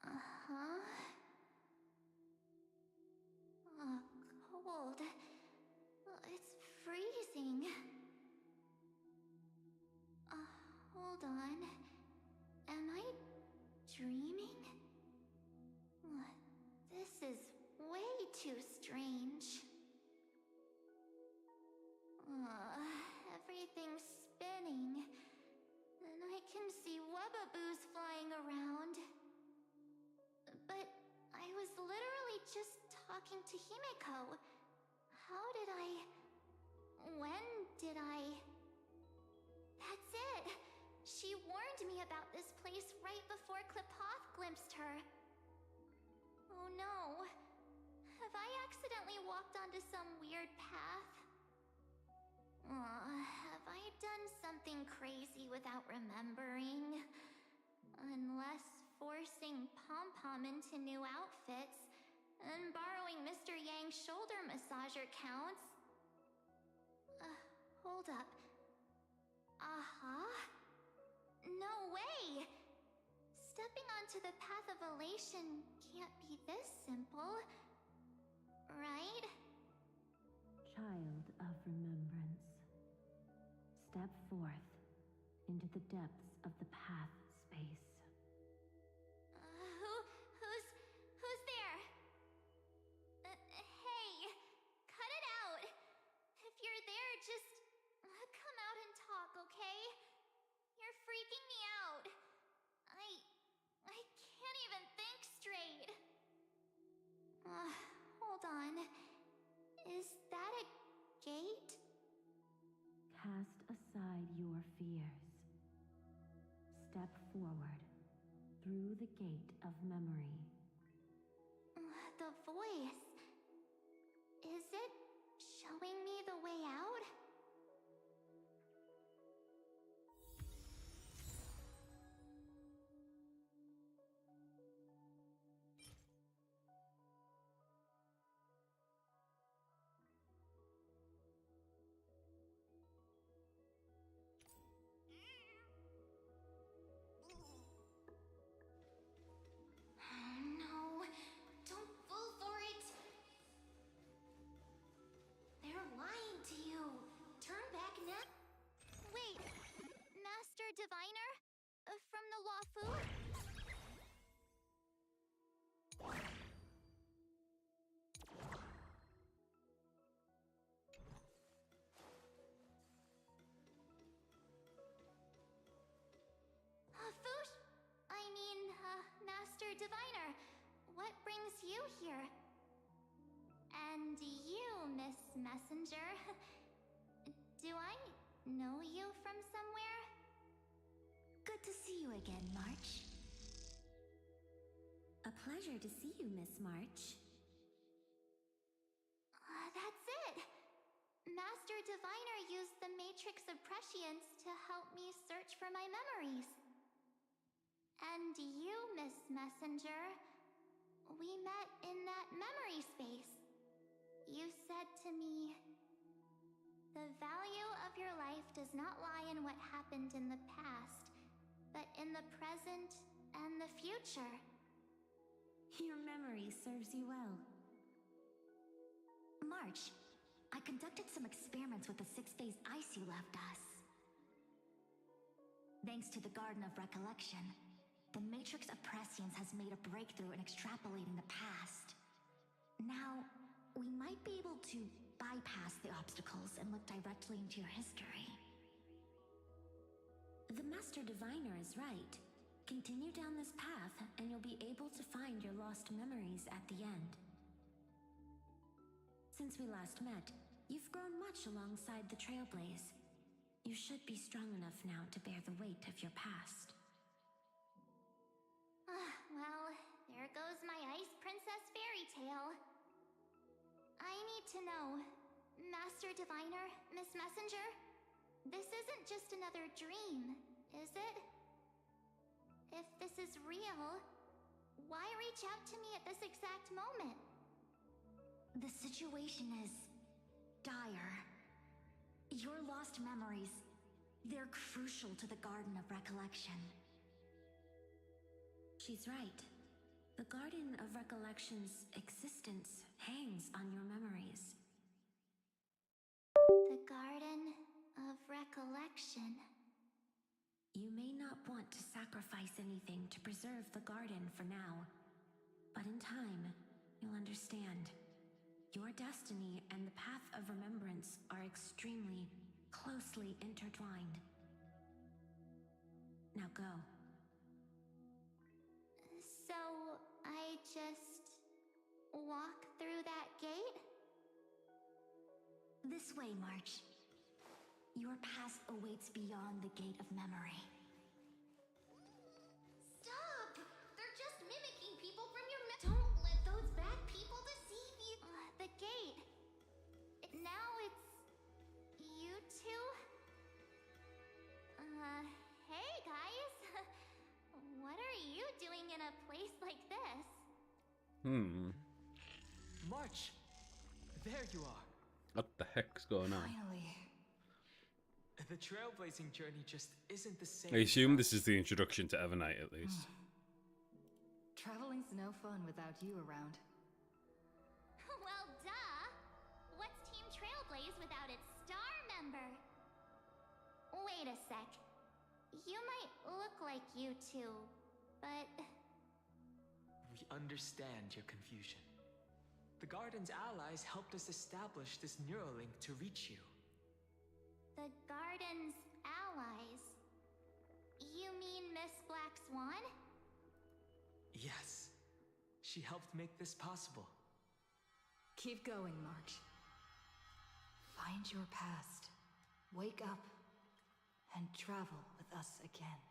[SPEAKER 15] Uh-huh. Cold. It's freezing. Hold on. Am I dreaming? This is way too strange. Everything's spinning, and I can see webbaboos flying around. But I was literally just talking to Himeko. How did I... When did I... That's it! She warned me about this place right before Klipoth glimpsed her. Oh no. Have I accidentally walked onto some weird path? Have I done something crazy without remembering? Unless forcing Pom-Pom into new outfits and borrowing Mr. Yang's shoulder massager counts. Hold up. No way! Stepping onto the path of elation can't be this simple, right?
[SPEAKER 8] Child of remembrance, step forth into the depths of the path space.
[SPEAKER 15] Who's there? Hey, cut it out. If you're there, just come out and talk, okay? You're freaking me out. I can't even think straight. Hold on. Is that a gate?
[SPEAKER 8] Cast aside your fears. Step forward through the gate of memory.
[SPEAKER 15] The voice. Is it showing me the way out? No, don't fall for it. They're lying to you. Turn back now. Wait, Master Diviner? From the Wafu? Fush? Master Diviner, what brings you here? And you, Miss Messenger, do I know you from somewhere?
[SPEAKER 11] Good to see you again, March. A pleasure to see you, Miss March.
[SPEAKER 15] That's it! Master Diviner used the Matrix of Prescience to help me search for my memories. And you, Miss Messenger, we met in that memory space. You said to me, the value of your life does not lie in what happened in the past, but in the present and the future.
[SPEAKER 11] Your memory serves you well. March, I conducted some experiments with the 6-phase ice you left us. Thanks to the Garden of Recollection, the Matrix of Prescience has made a breakthrough in extrapolating the past. Now, we might be able to bypass the obstacles and look directly into your history. The Master Diviner is right. Continue down this path, and you'll be able to find your lost memories at the end. Since we last met, you've grown much alongside the Trailblaze. You should be strong enough now to bear the weight of your past.
[SPEAKER 15] Well, there goes my Ice Princess fairy tale. I need to know, Master Diviner, Miss Messenger, this isn't just another dream, is it? If this is real, Why reach out to me at this exact moment?
[SPEAKER 11] The situation is dire. Your lost memories, they're crucial to the Garden of Recollection. She's right. The Garden of Recollection's existence hangs on your memories.
[SPEAKER 15] The Garden of Recollection.
[SPEAKER 11] You may not want to sacrifice anything to preserve the garden for now, but in time, you'll understand. Your destiny and the path of remembrance are extremely, closely intertwined. Now go.
[SPEAKER 15] So, I just walk through that gate?
[SPEAKER 11] This way, March. Your past awaits beyond the Gate of Memory.
[SPEAKER 15] Stop! They're just mimicking people from your Don't let those bad people deceive you! The gate. Now it's... you two? Hey guys! What are you doing in a place like this?
[SPEAKER 9] March! There you are!
[SPEAKER 2] What the heck's going on?
[SPEAKER 19] Finally.
[SPEAKER 9] The trailblazing journey just isn't the same.
[SPEAKER 2] I assume this is the introduction to Evernight, at least.
[SPEAKER 19] Traveling's no fun without you around.
[SPEAKER 15] Well, duh! What's Team Trailblaze without its star member? Wait a sec. You might look like you two, but...
[SPEAKER 9] We understand your confusion. The Garden's allies helped us establish this Neuralink to reach you.
[SPEAKER 15] The Garden's allies? You mean Miss Black Swan?
[SPEAKER 9] Yes. She helped make this possible.
[SPEAKER 19] Keep going, March. Find your past. Wake up. And travel with us again.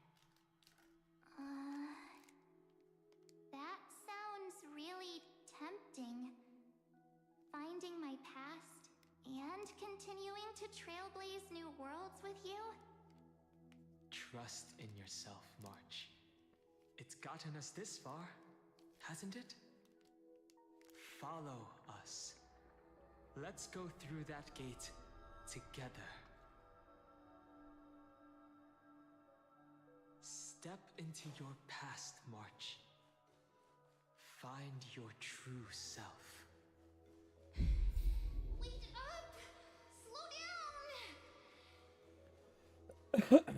[SPEAKER 15] That sounds really tempting. Finding my past and continuing to trailblaze new worlds with you?
[SPEAKER 9] Trust in yourself, March. It's gotten us this far, hasn't it? Follow us. Let's go through that gate together. Step into your past, March. Find your true self.
[SPEAKER 15] Wait up! Slow down!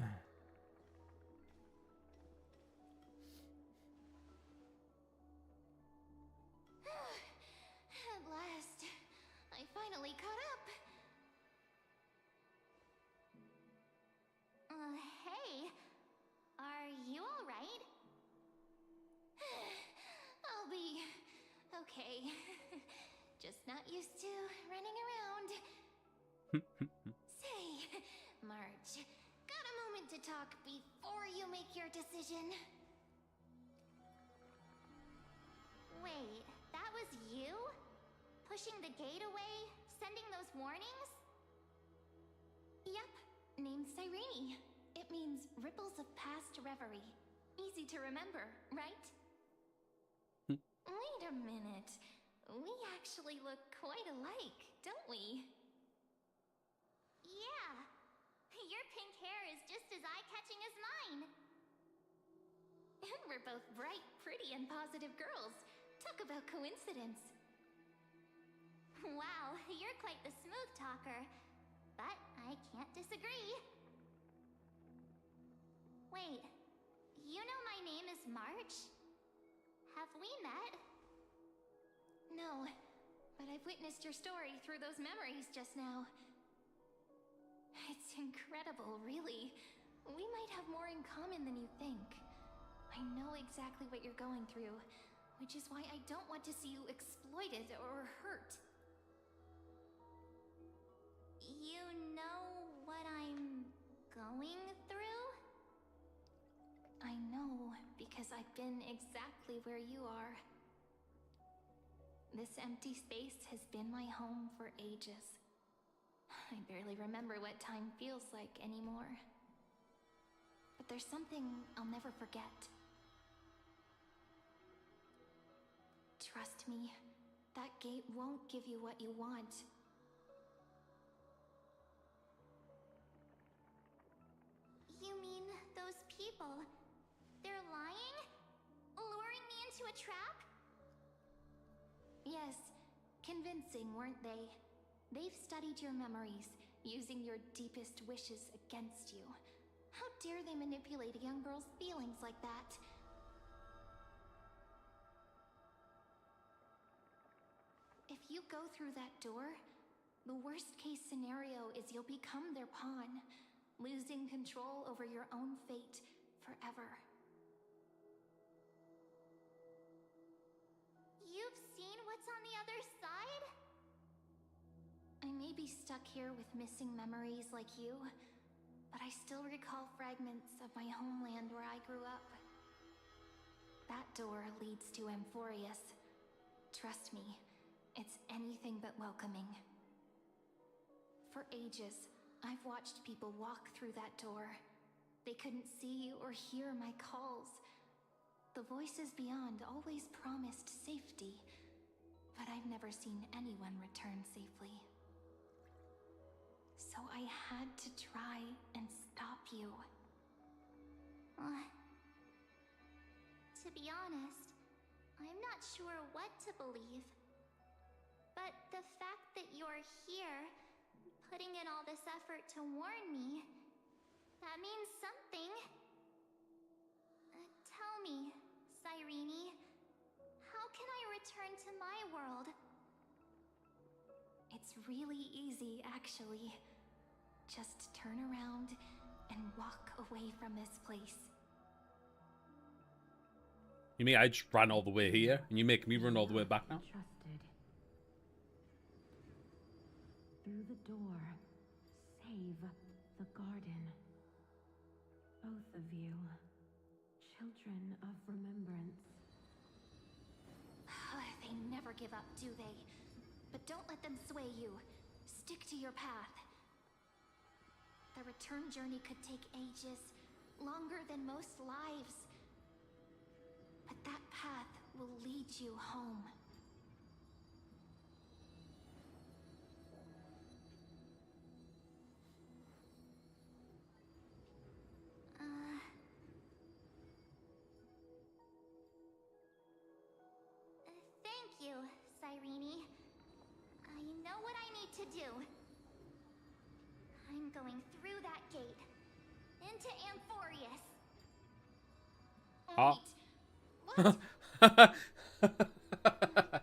[SPEAKER 15] At last, I finally caught up. Hey, are you all right? I'll be okay. Just not used to running around. Say, March, got a moment to talk before you make your decision? Wait, that was you? Pushing the gate away? Sending those warnings? Yep, named Cyrene. It means ripples of past reverie. Easy to remember, right? Wait a minute. We actually look quite alike, don't we? Yeah. Your pink hair is just as eye-catching as mine. And we're both bright, pretty, and positive girls. Talk about coincidence. Wow, you're quite the smooth talker. But I can't disagree. Wait, you know my name is March? Have we met? No, but I've witnessed your story through those memories just now. It's incredible, really. We might have more in common than you think. I know exactly what you're going through, which is why I don't want to see you exploited or hurt. You know what I'm going through? I know, because I've been exactly where you are. This empty space has been my home for ages. I barely remember what time feels like anymore. But there's something I'll never forget. Trust me, that gate won't give you what you want. You mean those people? They're lying? Luring me into a trap? Yes, convincing, weren't they? They've studied your memories, using your deepest wishes against you. How dare they manipulate a young girl's feelings like that? If you go through that door, the worst case scenario is you'll become their pawn, losing control over your own fate forever. You've seen what's on the other side? I may be stuck here with missing memories like you, but I still recall fragments of my homeland where I grew up. That door leads to Amphorius. Trust me, it's anything but welcoming. For ages, I've watched people walk through that door. They couldn't see or hear my calls. The voices beyond always promised safety, but I've never seen anyone return safely. So I had to try and stop you. To be honest, I'm not sure what to believe. But the fact that you're here, putting in all this effort to warn me, that means something. Tell me, Cyrene, how can I return to my world? It's really easy, actually. Just turn around and walk away from this place.
[SPEAKER 2] You mean I just ran all the way here, and you make me run all the way back now?
[SPEAKER 8] Trusted. Through the door, save the garden. Both of you, children of remembrance.
[SPEAKER 15] They never give up, do they? But don't let them sway you. Stick to your path. The return journey could take ages, longer than most lives. But that path will lead you home. Thank you, Cyrene. I know what I need to do. I'm going through that gate, into Amphorius.
[SPEAKER 2] Oh.
[SPEAKER 15] Wait, what?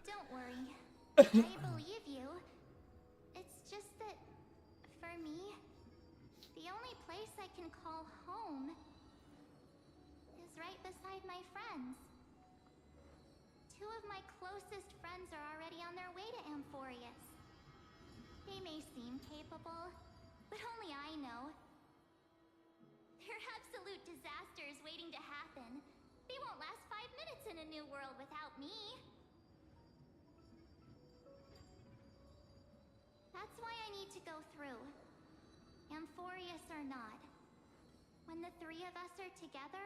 [SPEAKER 15] Don't worry. I believe you. It's just that, for me, the only place I can call home is right beside my friends. Two of my closest friends are already on their way to Amphorius. They may seem capable, but only I know. They're absolute disasters waiting to happen. They won't last 5 minutes in a new world without me. That's why I need to go through. Amphorius or not. When the three of us are together,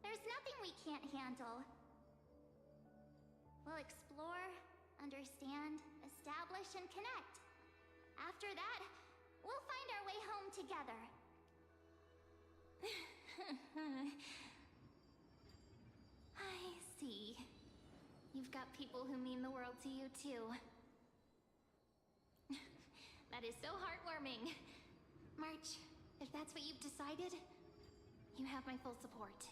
[SPEAKER 15] there's nothing we can't handle. We'll explore, understand, establish, and connect. After that, we'll find our way home together. I see. You've got people who mean the world to you, too. That is so heartwarming. March, if that's what you've decided, you have my full support.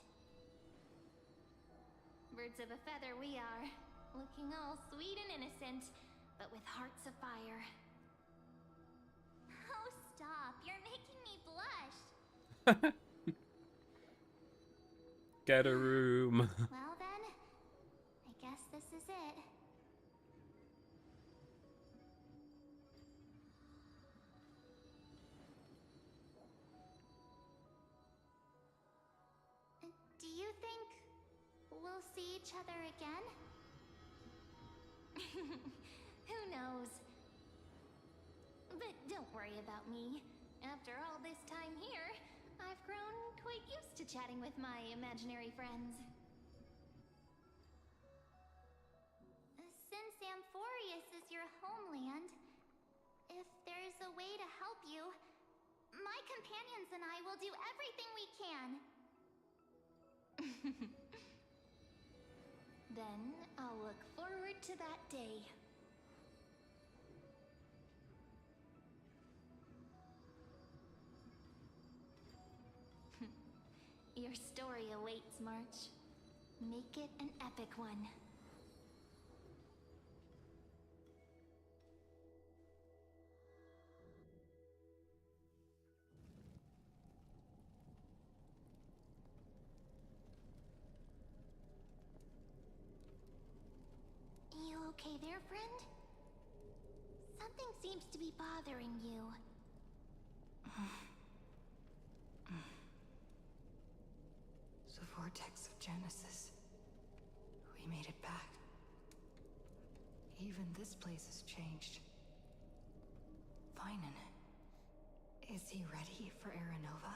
[SPEAKER 15] Birds of a feather we are, looking all sweet and innocent, but with hearts of fire. Oh, stop. You're making me blush.
[SPEAKER 2] Get a room.
[SPEAKER 15] Well then, I guess this is it. Do you think we'll see each other again? Who knows? But don't worry about me. After all this time here, I've grown quite used to chatting with my imaginary friends. a way to help you, my companions and I will do everything we can. Then I'll look forward to that day. Your story awaits, March. Make it an epic one. You okay there, friend? Something seems to be bothering you.
[SPEAKER 6] The vortex of Genesis. We made it back. Even this place has changed. Finan. Is he ready for Aranova?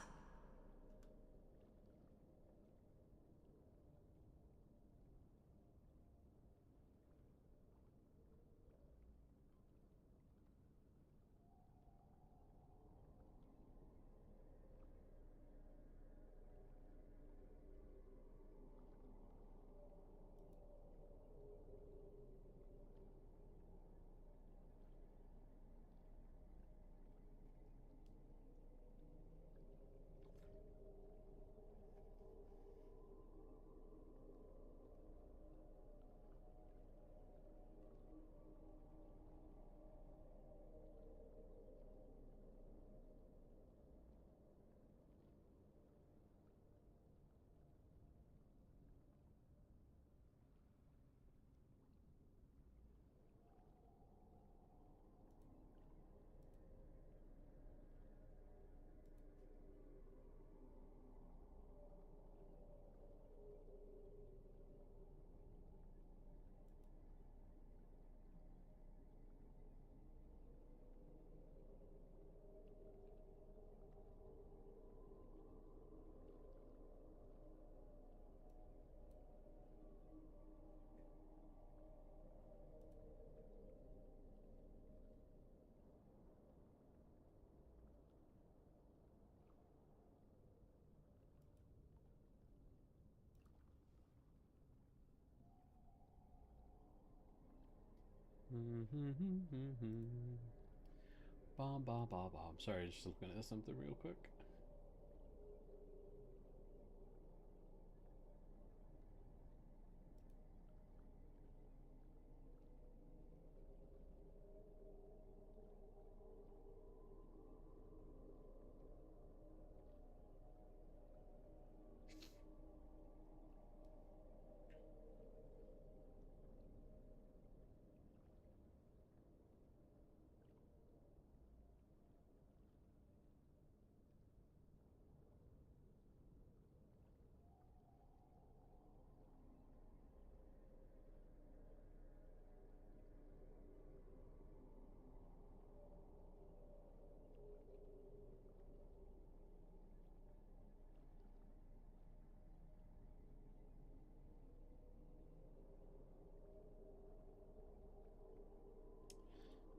[SPEAKER 2] Bom, bom, bom, bom. Sorry, just looking at something real quick.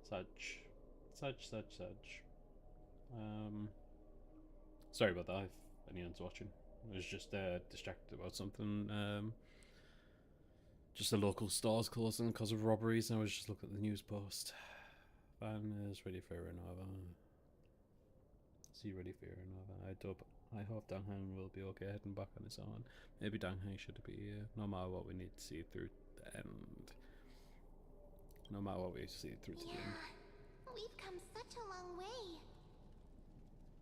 [SPEAKER 2] Such. Sorry about that, if anyone's watching. I was just distracted about something. Just the local stores closing because of robberies, and I was just looking at the news post. Van is ready for Renova. Is he ready for Renova? I hope Danghang will be okay heading back on his own. Maybe Danghang should be here, no matter what we need to see through the end. No matter what we see through to the end.
[SPEAKER 15] We've come such a long way.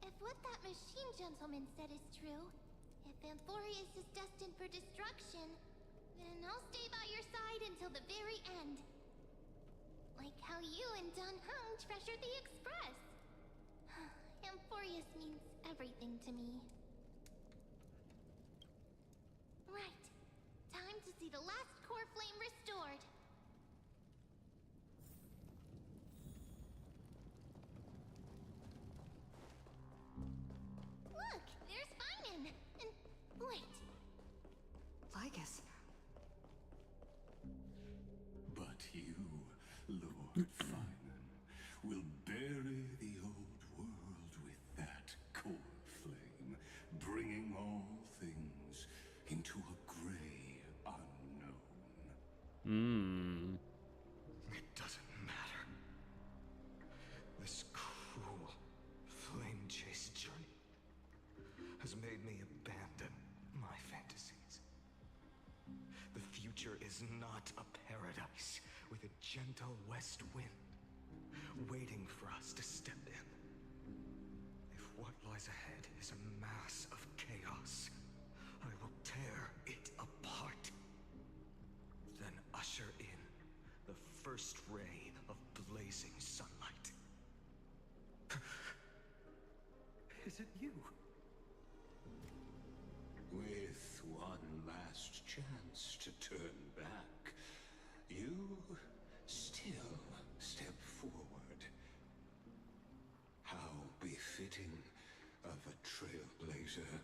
[SPEAKER 15] If what that machine gentleman said is true, if Amphorius is destined for destruction, then I'll stay by your side until the very end. Like how you and Danheng treasured the Express. Amphorius means everything to me. Right. Time to see the last core flame restored. Look, there's Finan. And wait.
[SPEAKER 6] Lycus.
[SPEAKER 7] But you, Lord Finan, will bury the
[SPEAKER 9] is not a paradise with a gentle west wind waiting for us to step in. If what lies ahead is a mass of chaos, I will tear it apart. Then usher in the first ray of blazing sunlight. Is it you?
[SPEAKER 20] With one last chance to turn back, you still step forward. How befitting of a trailblazer.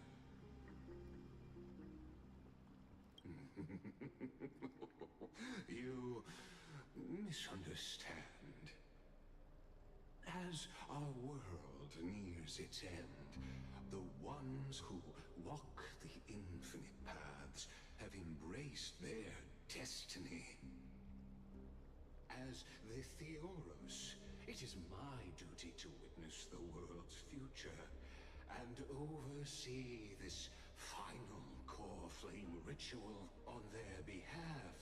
[SPEAKER 20] You misunderstand. As our world nears its end, the ones who walk the infinite paths have embraced their destiny. As the Theoros, it is my duty to witness the world's future and oversee this final core flame ritual on their behalf.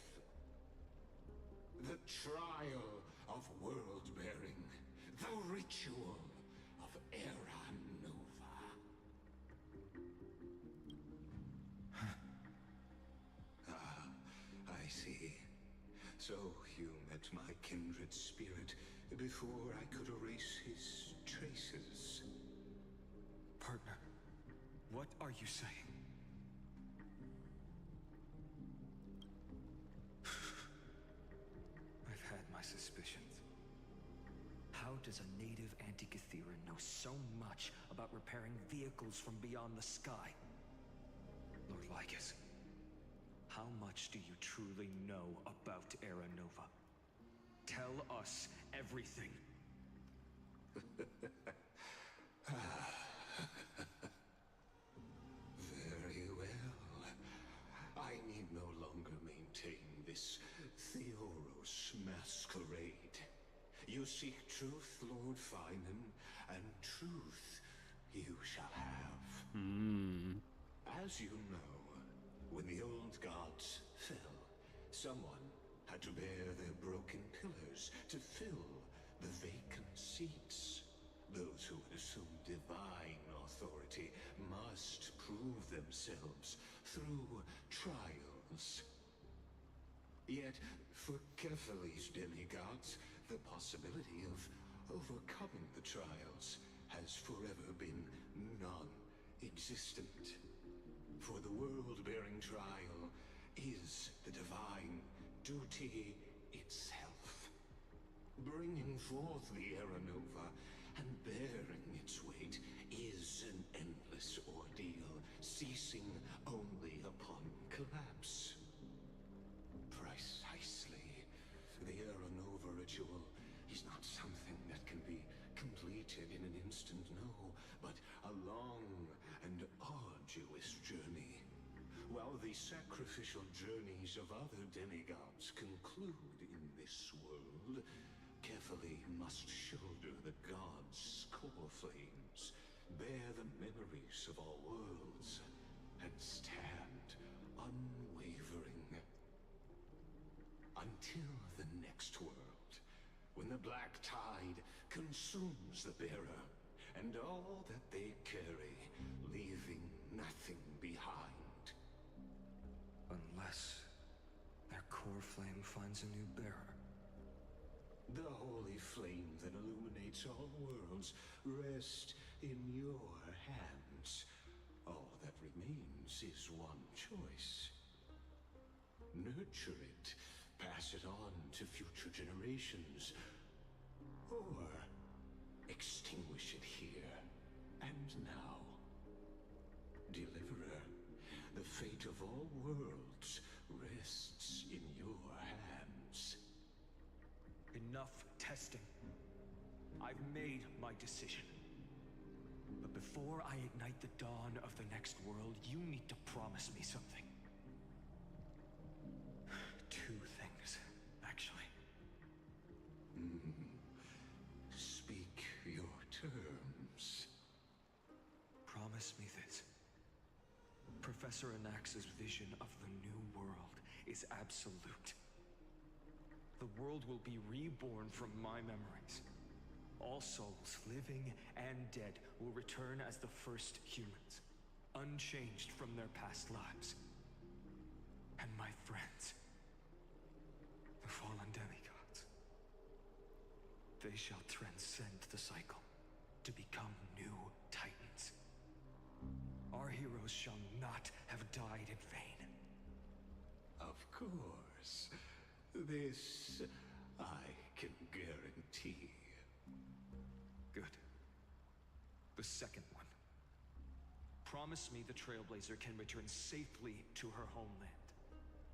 [SPEAKER 20] The trial of world-bearing, the ritual of Era Nova. I see. So you met my kindred spirit before I could erase his traces.
[SPEAKER 9] Partner, what are you saying? I've had my suspicions. How does a native Antikytheran know so much about repairing vehicles from beyond the sky? Lord Lycus, how much do you truly know about Era Nova? Tell us everything.
[SPEAKER 20] Very well. I need no longer maintain this Theoros masquerade. You seek truth, Lord Finan, and truth you shall have. As you know, when the old gods fell, someone had to bear their broken pillars to fill the vacant seats. Those who would assume divine authority must prove themselves through trials. Yet, for Kefali's demigods, the possibility of overcoming the trials has forever been non-existent. For the world-bearing trial is the divine duty itself. Bringing forth the Era Nova and bearing its weight is an endless ordeal, ceasing only upon collapse. Precisely. The Era Nova ritual is not something that can be completed in an instant, no, but a long and arduous journey. While the sacrificial journeys of other demigods conclude in this world, Kefali must shoulder the gods' core flames, bear the memories of all worlds, and stand unwavering. Until the next world, when the black tide consumes the bearer, and all that they carry, leaving nothing behind.
[SPEAKER 9] Unless their core flame finds a new bearer.
[SPEAKER 20] The holy flame that illuminates all worlds rests in your hands. All that remains is one choice. Nurture it, pass it on to future generations, or extinguish it here and now. Deliverer, the fate of all worlds rests in your hands.
[SPEAKER 9] Enough testing. I've made my decision. But before I ignite the dawn of the next world, you need to promise me something. Two things, actually.
[SPEAKER 20] Speak your terms.
[SPEAKER 9] Promise me this. Professor Anax's vision of the new world
[SPEAKER 4] is absolute. The world will be reborn from my memories. All souls, living and dead, will return as the first humans, unchanged from their past lives. And my friends, the fallen demigods, they shall transcend the cycle to become new titans. Our heroes shall not have died in vain.
[SPEAKER 20] Of course. This I can guarantee.
[SPEAKER 4] Good. The second one. Promise me the Trailblazer can return safely to her homeland,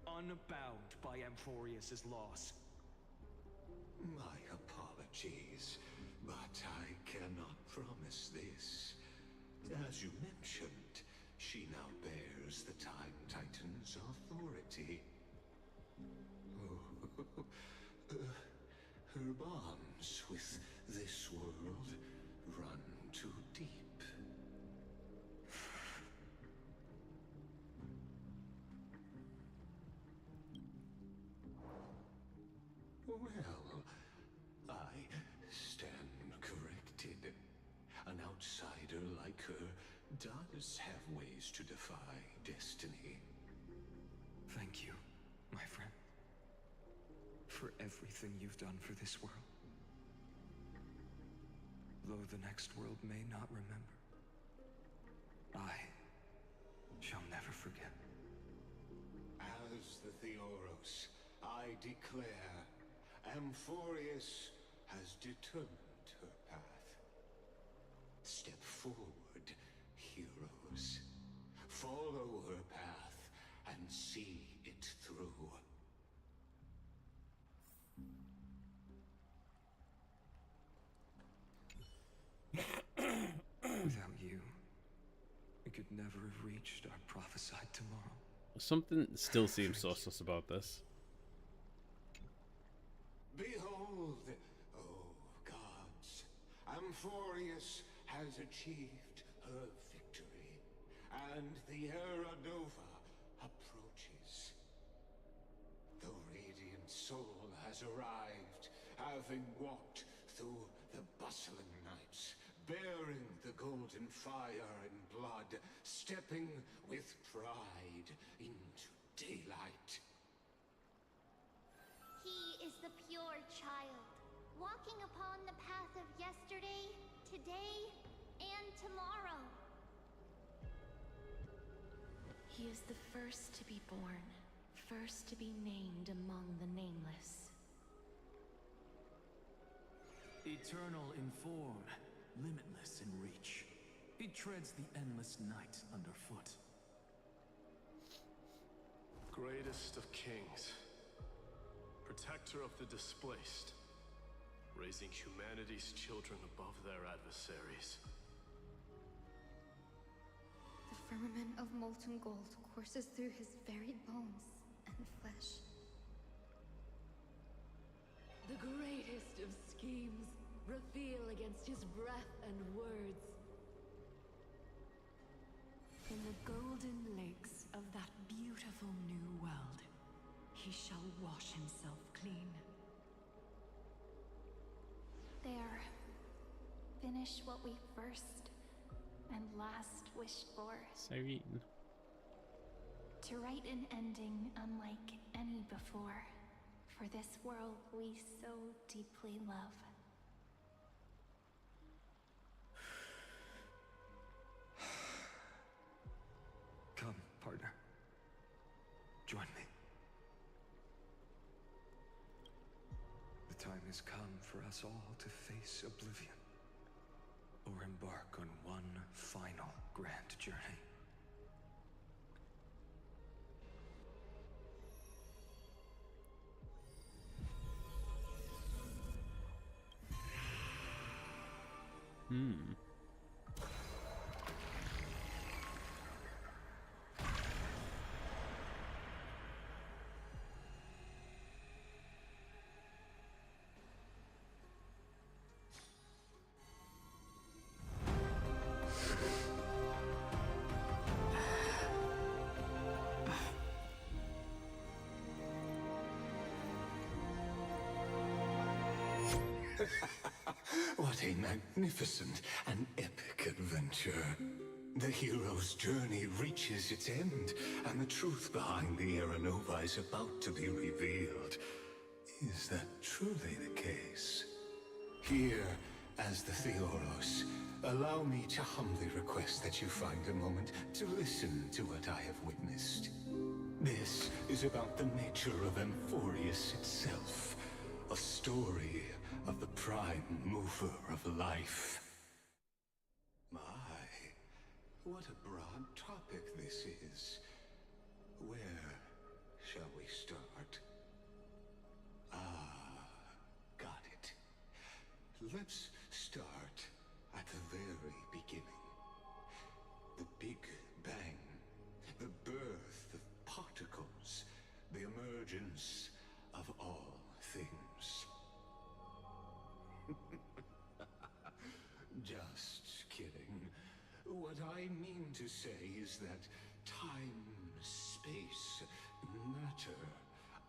[SPEAKER 4] unbound by Amphorius' loss.
[SPEAKER 20] My apologies, but I cannot promise this. As you mentioned, she now bears the Time Titan's authority. Her bonds with this world run too deep. Well, I stand corrected. An outsider like her does have ways to defy destiny.
[SPEAKER 4] Thank you, my friend, for everything you've done for this world. Though the next world may not remember, I shall never forget.
[SPEAKER 20] As the Theoros, I declare, Amphorius has determined her path. Step forward, heroes. Follow her path and see it through.
[SPEAKER 4] Without you, we could never have reached our prophesied tomorrow.
[SPEAKER 2] Something still seems sus about this.
[SPEAKER 20] Behold, oh gods, Amphorius has achieved her victory, and the Era Nova approaches. The radiant soul has arrived, having walked through the bustling nights, bearing the golden fire and blood, stepping with pride into daylight.
[SPEAKER 15] He is the pure child, walking upon the path of yesterday, today, and tomorrow.
[SPEAKER 8] He is the first to be born, first to be named among the nameless.
[SPEAKER 9] Eternal in form, limitless in reach. He treads the endless night underfoot.
[SPEAKER 21] Greatest of kings, protector of the displaced, raising humanity's children above their adversaries.
[SPEAKER 5] The firmament of molten gold courses through his very bones and flesh.
[SPEAKER 12] The greatest of schemes reveal against his breath and words.
[SPEAKER 8] In the golden lakes of that beautiful new world, he shall wash himself clean.
[SPEAKER 15] There. Finish what we first and last wished for.
[SPEAKER 2] Serene.
[SPEAKER 15] To write an ending unlike any before, for this world we so deeply love.
[SPEAKER 4] Come, partner. Join me. The time has come for us all to face oblivion, or embark on one final grand journey.
[SPEAKER 14] What a magnificent and epic adventure. The hero's journey reaches its end, and the truth behind the Era Nova is about to be revealed. Is that truly the case? Here, as the Theoros, allow me to humbly request that you find a moment to listen to what I have witnessed. This is about the nature of Amphorius itself, a story of the prime mover of life. My, what a broad topic this is. Where shall we start? Got it. Let's start at the very beginning. The Big Bang. The birth of particles. The emergence of all things. Just kidding. What I mean to say is that time, space, matter,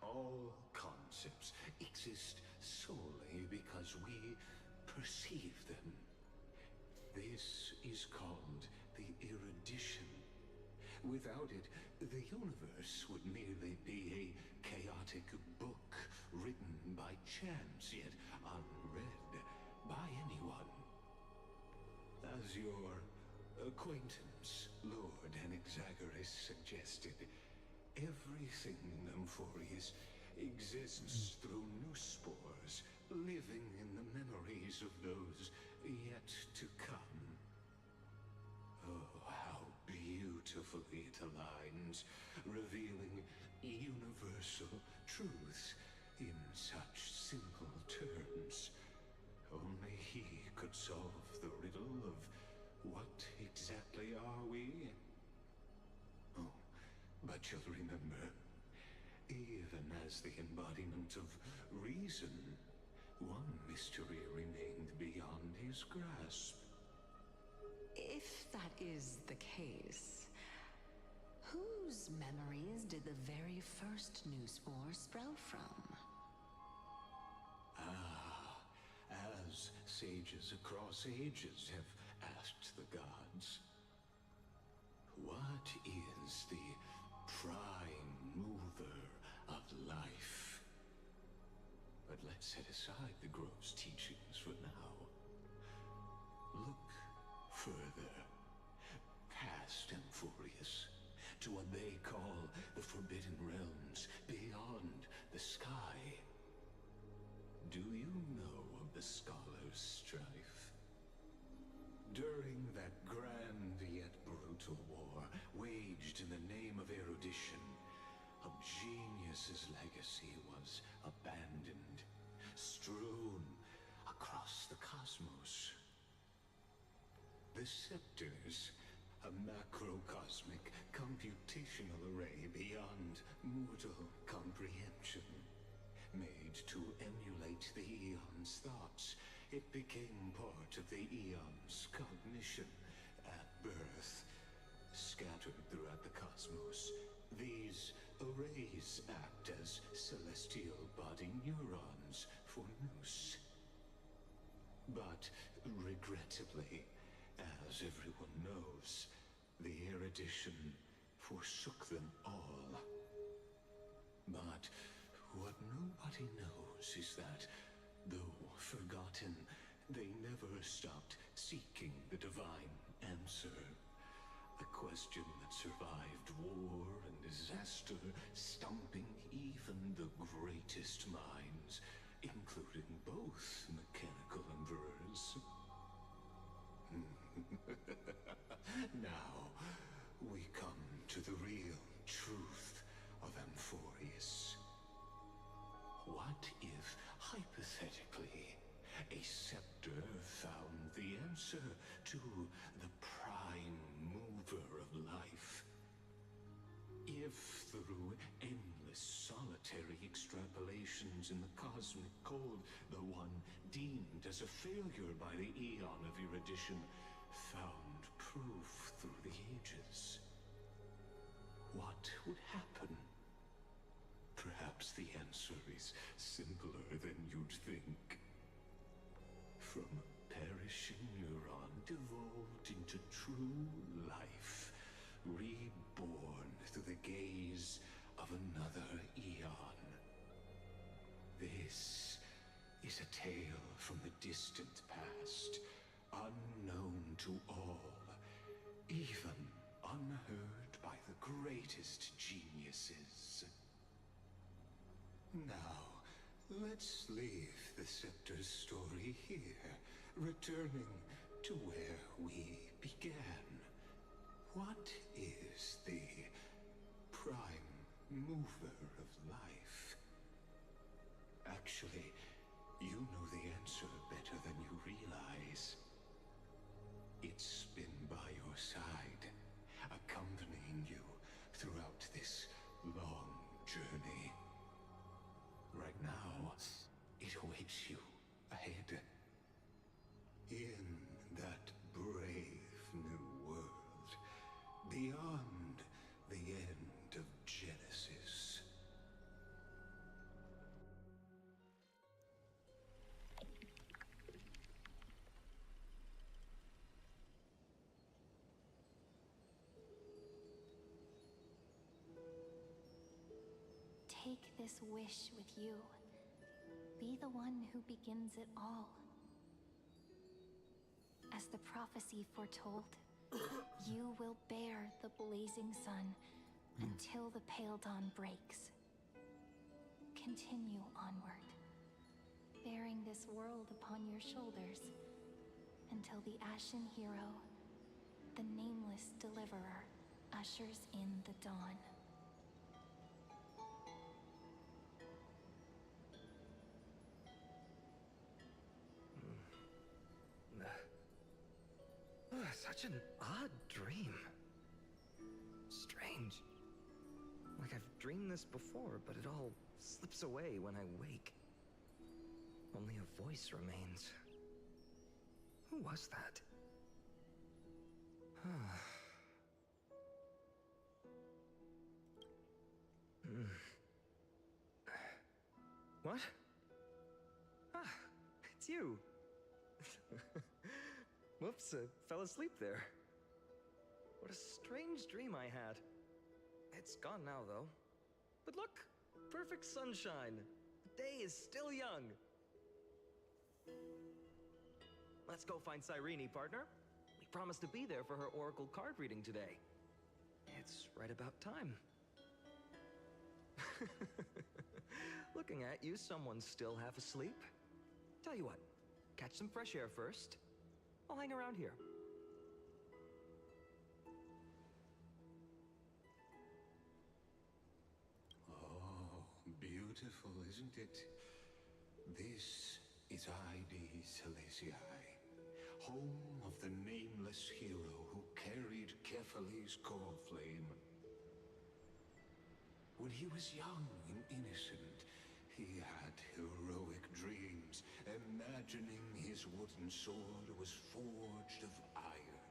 [SPEAKER 14] all concepts exist solely because we perceive them. This is called the erudition. Without it, the universe would merely be a chaotic book written by chance, yet unread by anyone. As your acquaintance, Lord Anaxagoras, suggested, everything in Amphorius exists through new spores, living in the memories of those yet to come. Oh, how beautifully it aligns, revealing universal truths in such simple terms. Only he could solve the riddle of what exactly are we? Oh, but you'll remember, even as the embodiment of reason, one mystery remained beyond his grasp.
[SPEAKER 6] If that is the case, whose memories did the very first new spore sprout from?
[SPEAKER 14] As sages across ages have asked the gods, what is the prime mover of life? But let's set aside the gross teachings for now. Look further, past Amphorius, to what they call the Forbidden Realms, beyond the sky. Do you know of the Scholar's Strife? During that grand yet brutal war, waged in the name of erudition, a genius's legacy was abandoned, strewn across the cosmos. The Scepters, a macrocosmic computational array beyond mortal comprehension. Made to emulate the Eon's thoughts, it became part of the Eon's cognition at birth. Scattered throughout the cosmos, these arrays act as celestial body neurons for Nous. But regrettably, as everyone knows, the erudition forsook them all. But what nobody knows is that, though forgotten, they never stopped seeking the divine answer. A question that survived war and disaster, stumping even the greatest minds, including both mechanical emperors. Now, we come to the real truth of Amphorius. What if, hypothetically, a scepter found the answer to the prime mover of life? If, through endless solitary extrapolations in the cosmic code, the one deemed as a failure by the Eon of erudition found proof through the ages, what would happen? Perhaps the answer is simpler than you'd think. is a tale from the distant past, unknown to all, even unheard by the greatest geniuses. Now, let's leave the Scepter's story here, returning to where we began. What is the prime mover of life? Actually, you know the answer better than you realize. It's been by your side, accompanying you throughout this long journey. Right now, it awaits you ahead. In that brave new world, beyond the end of Genesis.
[SPEAKER 15] Take this wish with you. Be the one who begins it all. As the prophecy foretold, you will bear the blazing sun until the pale dawn breaks. Continue onward, bearing this world upon your shoulders, until the Ashen Hero, the nameless deliverer, ushers in the dawn.
[SPEAKER 4] Such an odd dream. Strange. Like I've dreamed this before, but it all slips away when I wake. Only a voice remains. Who was that? What? Ah, it's you. Whoops, I fell asleep there. What a strange dream I had. It's gone now, though. But look, perfect sunshine. The day is still young. Let's go find Cyrene, partner. We promised to be there for her oracle card reading today. It's right about time. Looking at you, someone's still half asleep. Tell you what, catch some fresh air first. I'll hang around here.
[SPEAKER 14] Oh, beautiful, isn't it? This is Dailies, home of the nameless hero who carried Kefali's core flame. When he was young and innocent, he had heroic dreams, imagining his wooden sword was forged of iron.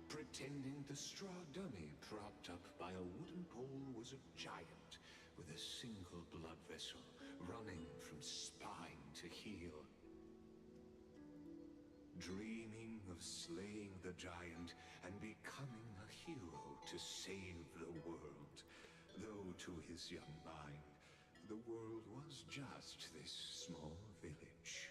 [SPEAKER 14] Pretending the straw dummy propped up by a wooden pole was a giant with a single blood vessel running from spine to heel. Dreaming of slaying the giant and becoming a hero to save the world. Though to his young mind, the world was just this small village.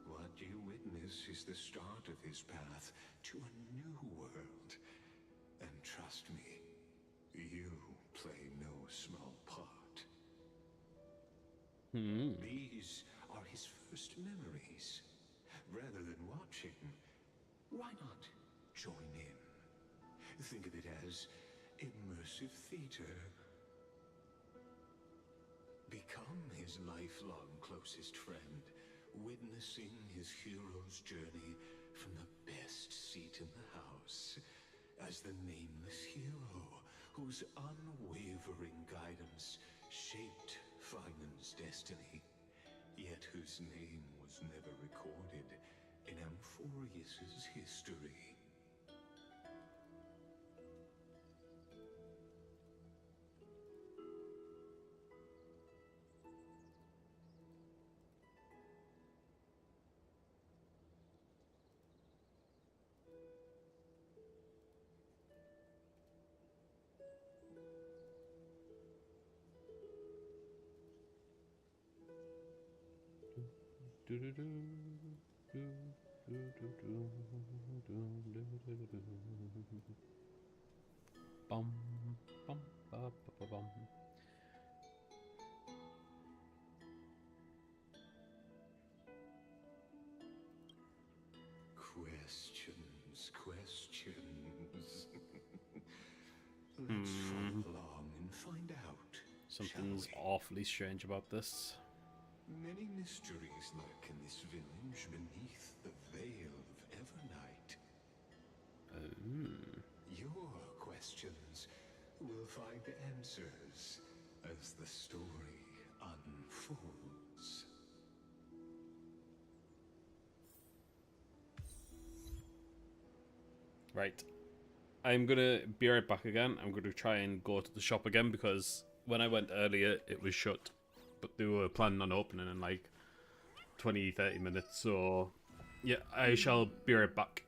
[SPEAKER 14] What you witness is the start of his path to a new world. And trust me, you play no small part. These are his first memories. Rather than watching, why not join in? Think of it as immersive theater. Become his lifelong closest friend, witnessing his hero's journey from the best seat in the house, as the nameless hero whose unwavering guidance shaped Finon's destiny, yet whose name was never recorded in Amphorius's history.
[SPEAKER 2] Bum, bum, ba, ba, ba, bum.
[SPEAKER 14] Questions. Let's follow along and find out.
[SPEAKER 2] Something's awfully strange about this.
[SPEAKER 14] Many mysteries lurk in this village beneath the veil of Evernight. Your questions will find answers as the story unfolds.
[SPEAKER 2] Right. I'm gonna be right back again. I'm gonna try and go to the shop again because when I went earlier it was shut. But they were planning on opening in like 20-30 minutes, so yeah, I shall be right back.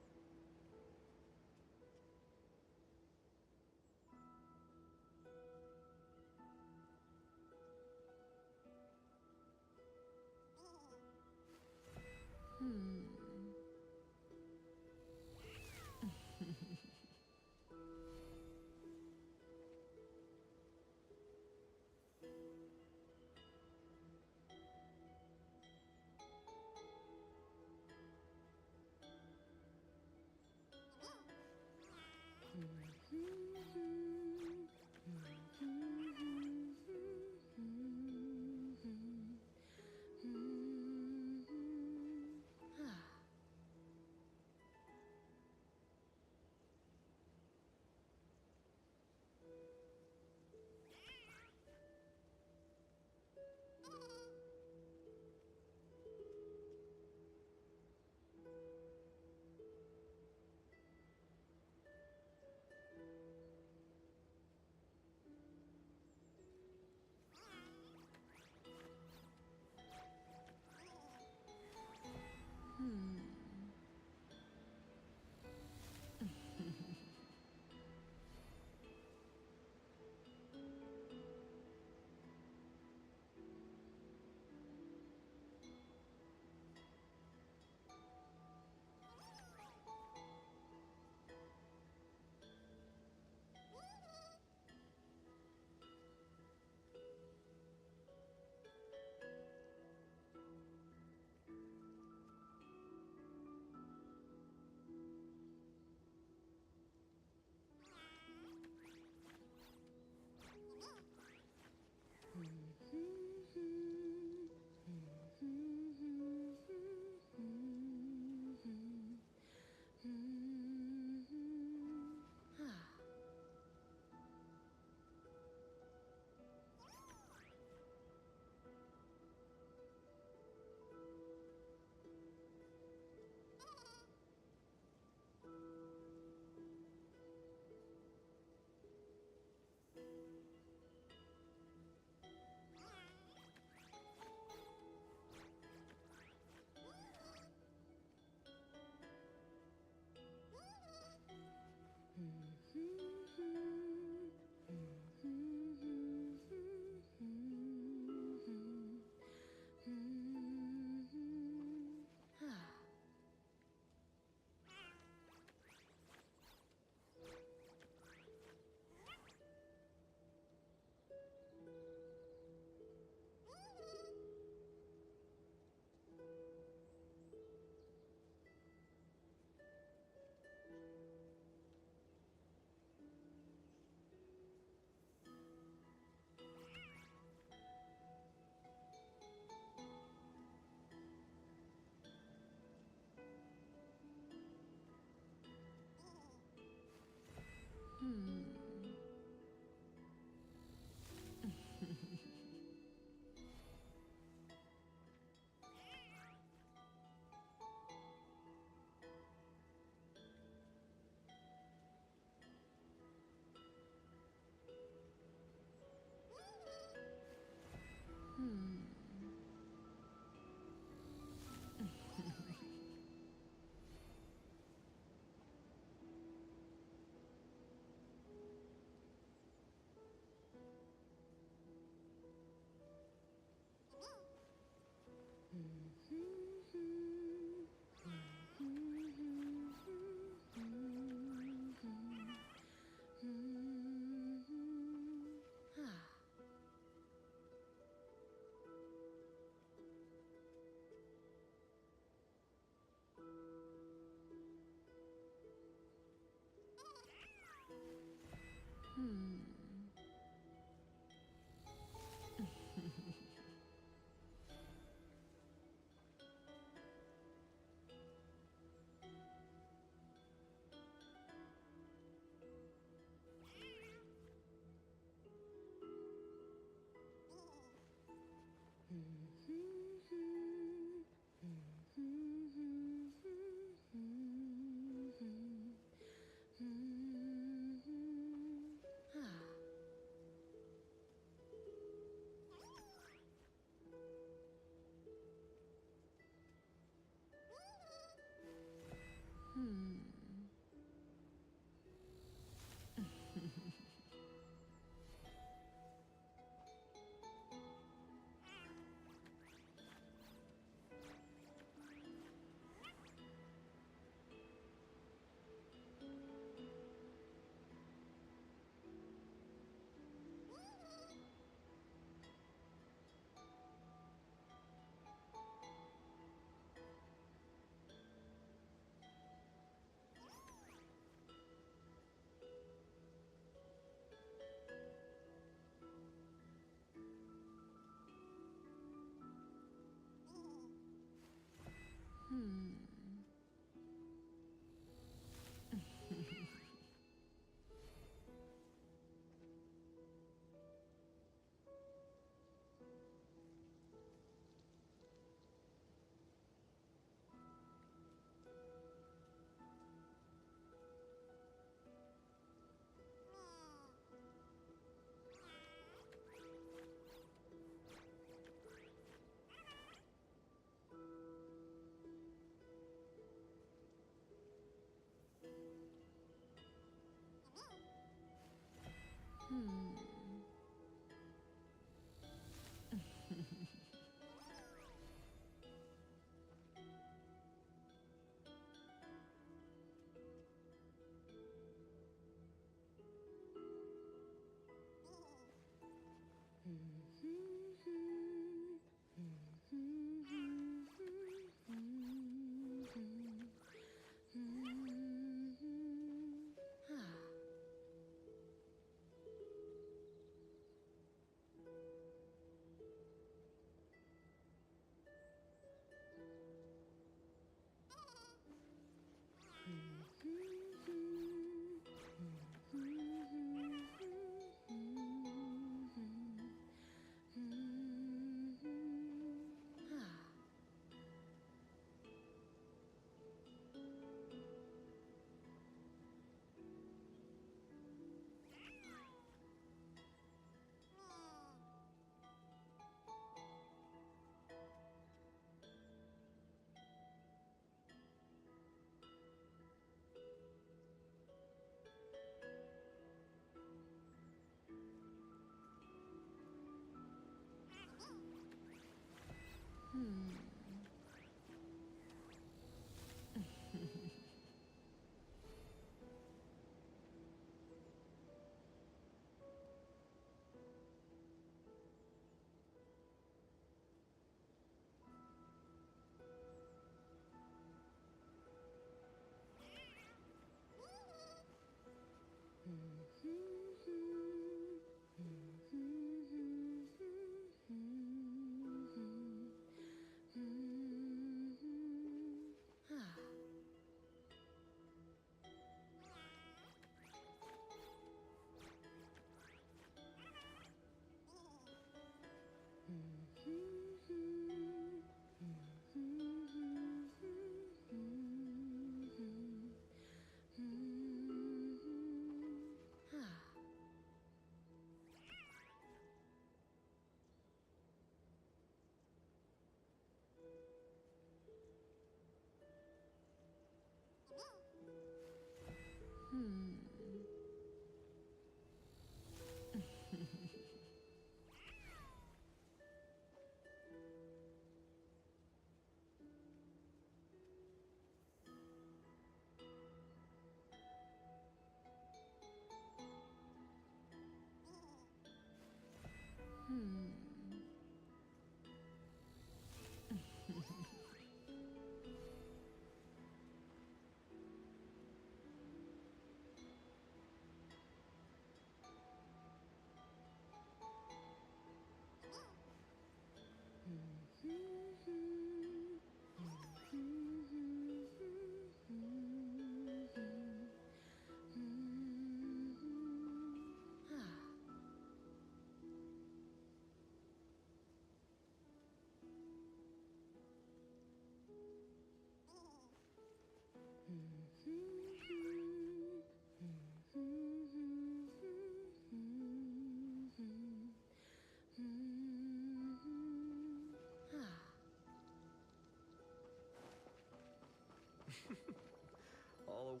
[SPEAKER 9] All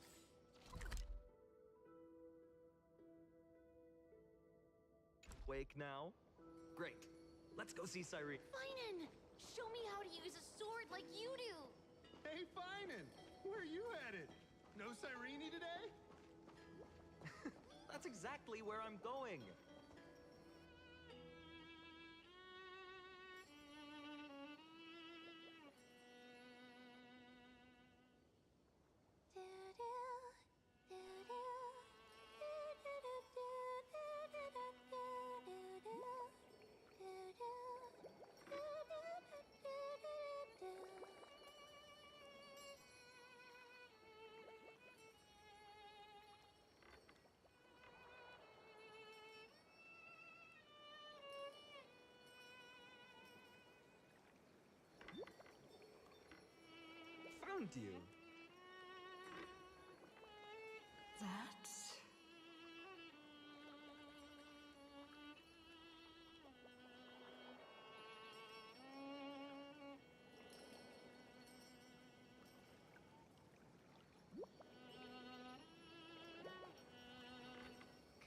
[SPEAKER 9] awake now? Great. Let's go see Cyrene.
[SPEAKER 5] Finan! Show me how to use a sword like you do!
[SPEAKER 16] Hey, Finan! Where are you headed? No Cyrene today?
[SPEAKER 9] That's exactly where I'm going. Found you.
[SPEAKER 6] That's...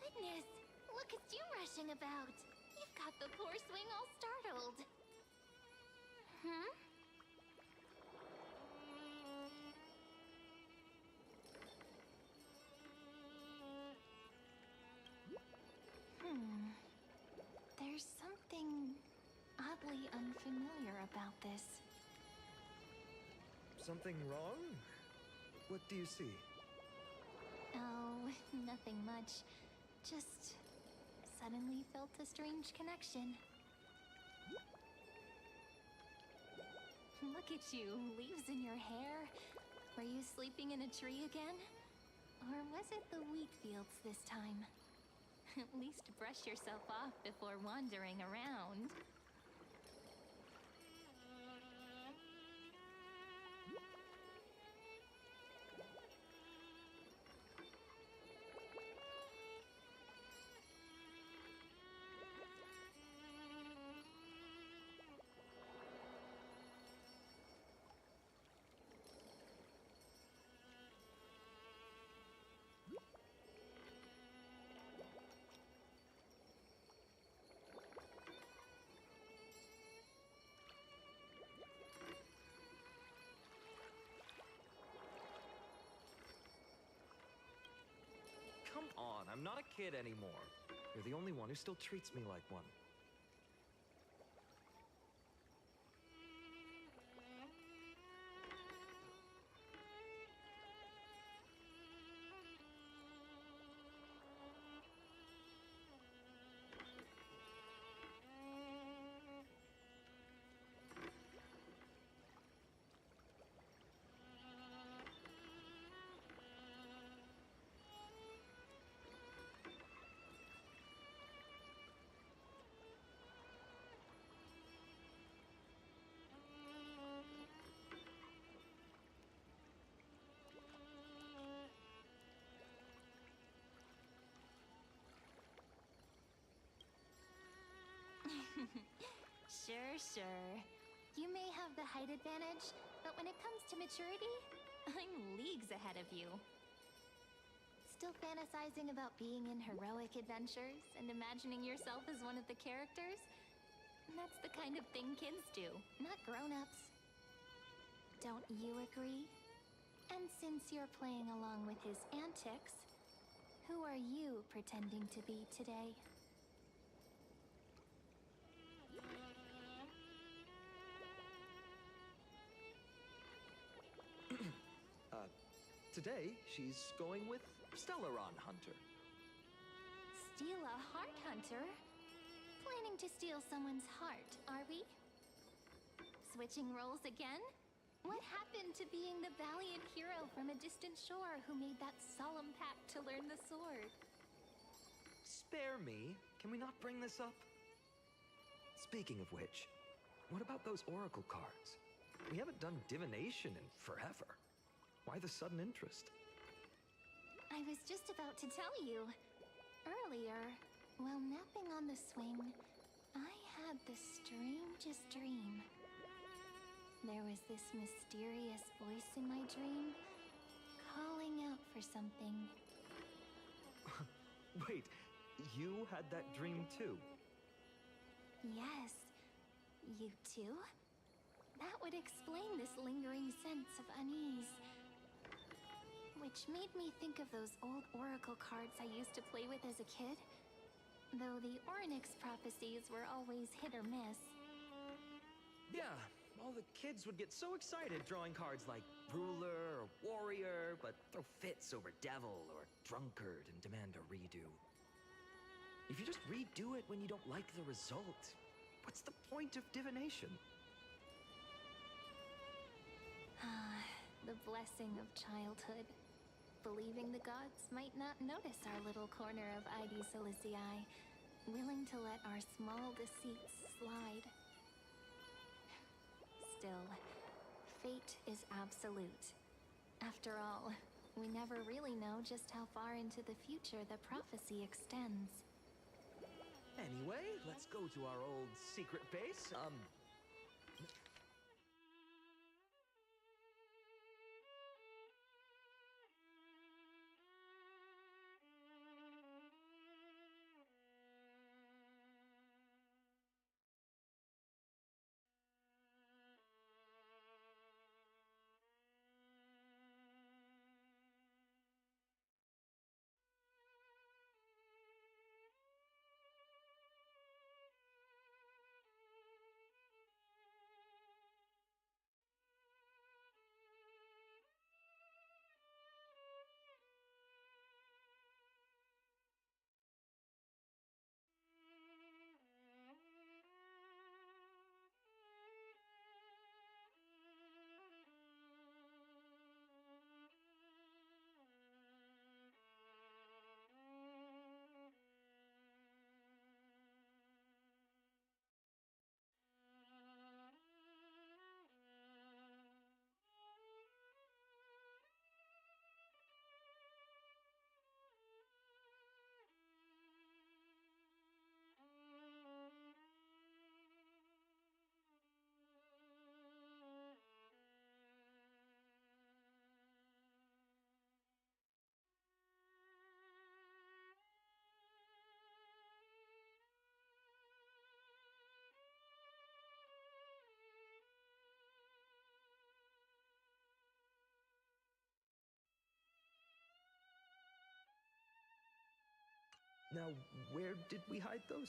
[SPEAKER 5] Goodness, look at you rushing about. You've got the poor swing all startled. Hmm? There's something oddly unfamiliar about this.
[SPEAKER 9] Something wrong? What do you see?
[SPEAKER 5] Oh, nothing much. Just suddenly felt a strange connection. Look at you, leaves in your hair. Were you sleeping in a tree again? Or was it the wheat fields this time? At least brush yourself off before wandering around.
[SPEAKER 9] Come on, I'm not a kid anymore. You're the only one who still treats me like one.
[SPEAKER 5] Sure. You may have the height advantage, but when it comes to maturity, I'm leagues ahead of you. Still
[SPEAKER 15] still fantasizing about being in heroic adventures and imagining yourself as one of the characters? That's the kind of thing kids do, not grown-ups. Don't you agree? And since you're playing along with his antics, who are you pretending to be today?
[SPEAKER 9] Today, she's going with Stellaron Hunter.
[SPEAKER 15] Steal a heart hunter? Planning to steal someone's heart, are we? Switching roles again? What happened to being the valiant hero from a distant shore who made that solemn pact to learn the sword?
[SPEAKER 9] Spare me. Can we not bring this up? Speaking of which, what about those oracle cards? We haven't done divination in forever. Why the sudden interest?
[SPEAKER 15] I was just about to tell you. Earlier, while napping on the swing, I had the strangest dream. There was this mysterious voice in my dream, calling out for something.
[SPEAKER 9] Wait, you had that dream too?
[SPEAKER 15] Yes, you too? That would explain this lingering sense of unease. Which made me think of those old oracle cards I used to play with as a kid. Though the Ornyx prophecies were always hit or miss.
[SPEAKER 9] Yeah, all the kids would get so excited drawing cards like ruler or warrior, but throw fits over devil or drunkard and demand a redo. If you just redo it when you don't like the result, what's the point of divination?
[SPEAKER 15] The blessing of childhood. Believing the gods might not notice our little corner of ID Silicii, willing to let our small deceits slide. Still, fate is absolute. After all, we never really know just how far into the future the prophecy extends.
[SPEAKER 9] Anyway, let's go to our old secret base. Now, where did we hide those?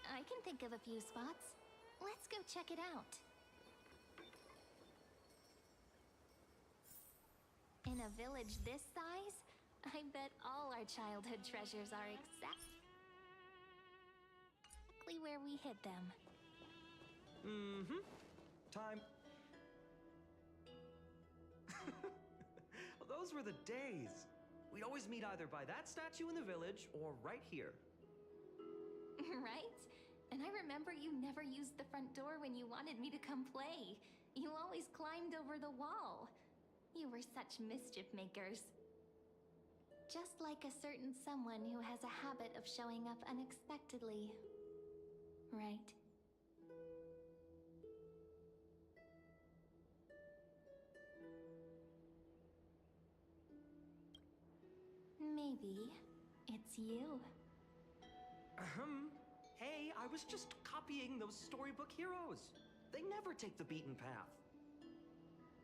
[SPEAKER 15] I can think of a few spots. Let's go check it out. In a village this size, I bet all our childhood treasures are exactly where we hid them.
[SPEAKER 9] Mm-hmm. Time. Well, those were the days. We'd always meet either by that statue in the village or right here.
[SPEAKER 15] Right? And I remember you never used the front door when you wanted me to come play. You always climbed over the wall. You were such mischief makers. Just like a certain someone who has a habit of showing up unexpectedly. Right? Maybe it's you.
[SPEAKER 9] Hey, I was just copying those storybook heroes. They never take the beaten path.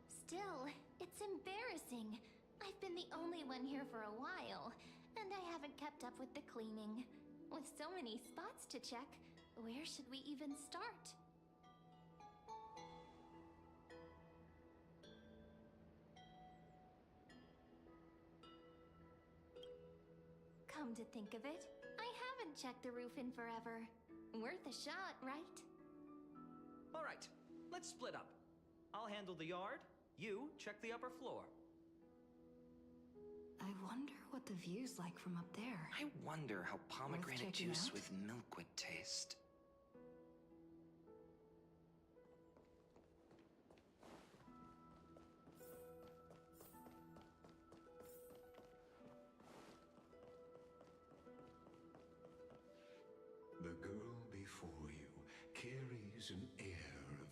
[SPEAKER 15] Still, it's embarrassing. I've been the only one here for a while, and I haven't kept up with the cleaning. With so many spots to check, where should we even start? Come to think of it, I haven't checked the roof in forever. Worth a shot, right?
[SPEAKER 9] All right, let's split up. I'll handle the yard, you check the upper floor.
[SPEAKER 8] I wonder what the view's like from up there.
[SPEAKER 3] I wonder how pomegranate
[SPEAKER 8] checking
[SPEAKER 3] juice
[SPEAKER 8] out?
[SPEAKER 3] with milk would taste.
[SPEAKER 14] The girl before you carries an air of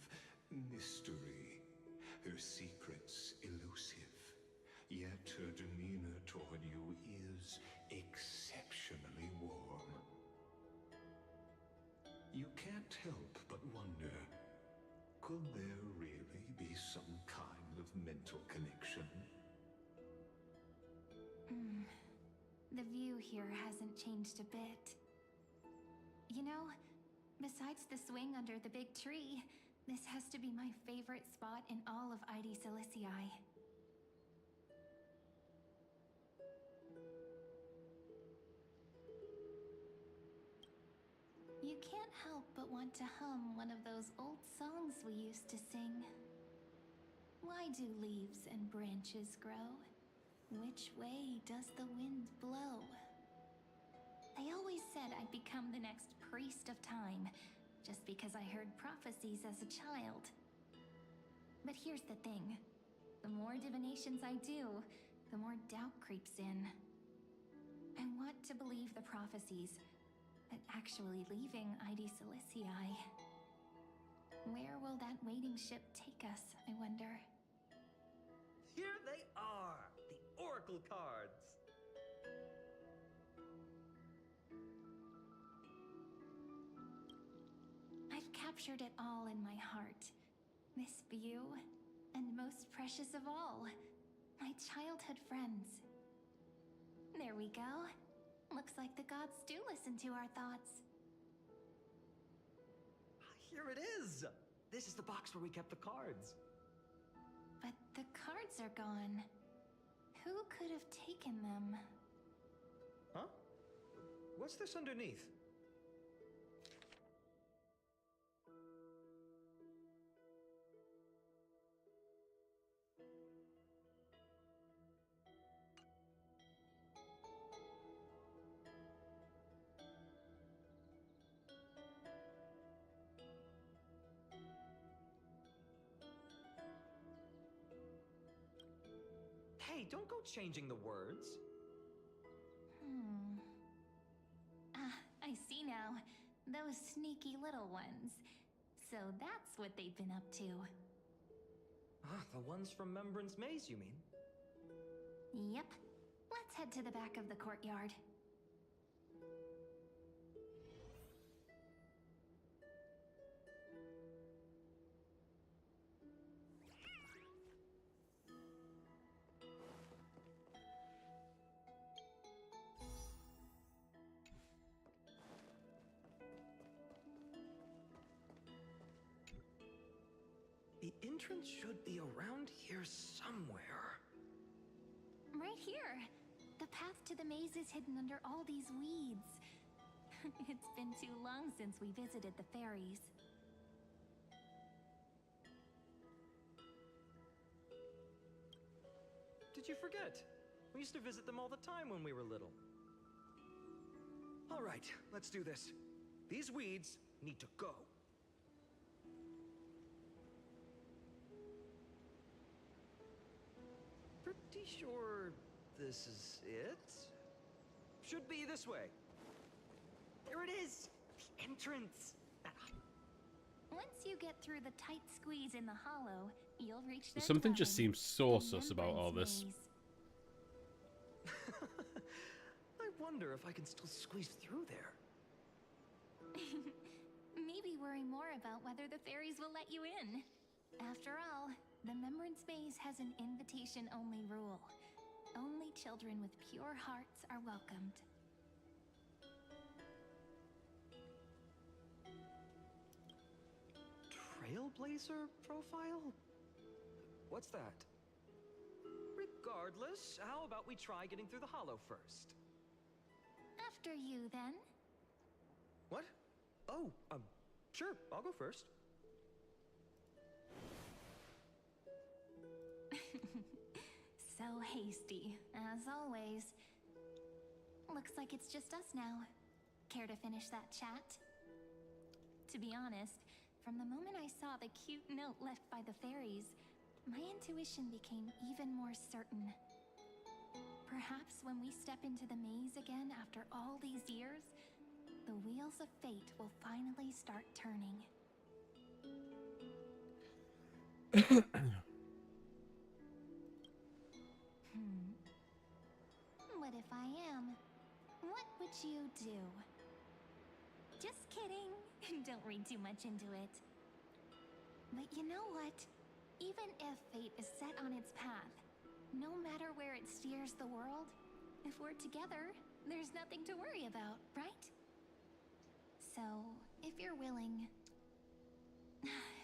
[SPEAKER 14] mystery, her secrets elusive, yet her demeanor toward you is exceptionally warm. You can't help but wonder, could there really be some kind of mental connection?
[SPEAKER 15] The view here hasn't changed a bit. You know, besides the swing under the big tree, this has to be my favorite spot in all of ID Silicii. You can't help but want to hum one of those old songs we used to sing. Why do leaves and branches grow? Which way does the wind blow? They always said I'd become the next priest of time, just because I heard prophecies as a child. But here's the thing. The more divinations I do, the more doubt creeps in. I want to believe the prophecies, but actually leaving ID Silicii. Where will that waiting ship take us, I wonder?
[SPEAKER 9] Here they are, the Oracle cards.
[SPEAKER 15] I've captured it all in my heart. This view, and most precious of all, my childhood friends. There we go. Looks like the gods do listen to our thoughts.
[SPEAKER 9] Here it is. This is the box where we kept the cards.
[SPEAKER 15] But the cards are gone. Who could have taken them?
[SPEAKER 9] Huh? What's this underneath? Hey, don't go changing the words.
[SPEAKER 15] I see now. Those sneaky little ones. So that's what they've been up to.
[SPEAKER 9] The ones from Membran's Maze, you mean?
[SPEAKER 15] Yep. Let's head to the back of the courtyard.
[SPEAKER 9] The entrance should be around here somewhere.
[SPEAKER 15] Right here. The path to the maze is hidden under all these weeds. It's been too long since we visited the fairies.
[SPEAKER 9] Did you forget? We used to visit them all the time when we were little. All right, let's do this. These weeds need to go. Pretty sure this is it? Should be this way. There it is! The entrance!
[SPEAKER 15] Once you get through the tight squeeze in the hollow, you'll reach their
[SPEAKER 2] Something just
[SPEAKER 15] dwelling,
[SPEAKER 2] seems so
[SPEAKER 15] the
[SPEAKER 2] sus about all
[SPEAKER 15] Membran's
[SPEAKER 2] this.
[SPEAKER 15] Maze.
[SPEAKER 9] wonder if I can still squeeze through there.
[SPEAKER 15] Maybe worry more about whether the fairies will let you in. After all, the Remembrance Maze has an invitation-only rule. Only children with pure hearts are welcomed.
[SPEAKER 9] Trailblazer profile? What's that? Regardless, how about we try getting through the hollow first?
[SPEAKER 15] After you, then.
[SPEAKER 9] What? Oh, sure, I'll go first.
[SPEAKER 15] So hasty, as always. Looks like it's just us now. Care to finish that chat? To be honest, from the moment I saw the cute note left by the fairies, my intuition became even more certain. Perhaps when we step into the maze again after all these years, the wheels of fate will finally start turning. What if I am? What would you do? Just kidding. Don't read too much into it. But you know what? Even if fate is set on its path, no matter where it steers the world, if we're together, there's nothing to worry about, right? So, if you're willing...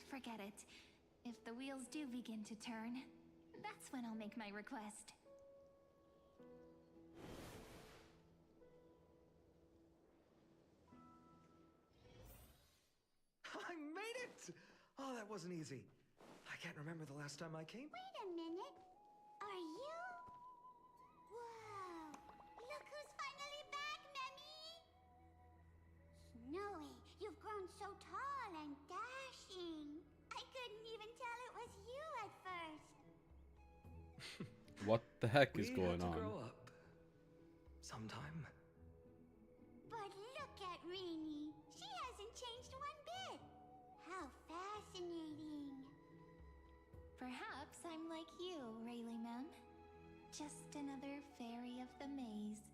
[SPEAKER 15] forget it. If the wheels do begin to turn, that's when I'll make my request.
[SPEAKER 9] I made it! Oh, that wasn't easy. I can't remember the last time I came.
[SPEAKER 15] Wait a minute. Are you? Whoa! Look who's finally back, Memmy! Snowy, you've grown so tall and dashing. I couldn't even tell it was you at first.
[SPEAKER 2] What the heck is going
[SPEAKER 9] We have to
[SPEAKER 2] on?
[SPEAKER 9] grow up. Sometime.
[SPEAKER 15] But look at Rini. She hasn't changed one bit. How fascinating. Perhaps I'm like you, Rayleigh Mem. Just another fairy of the maze.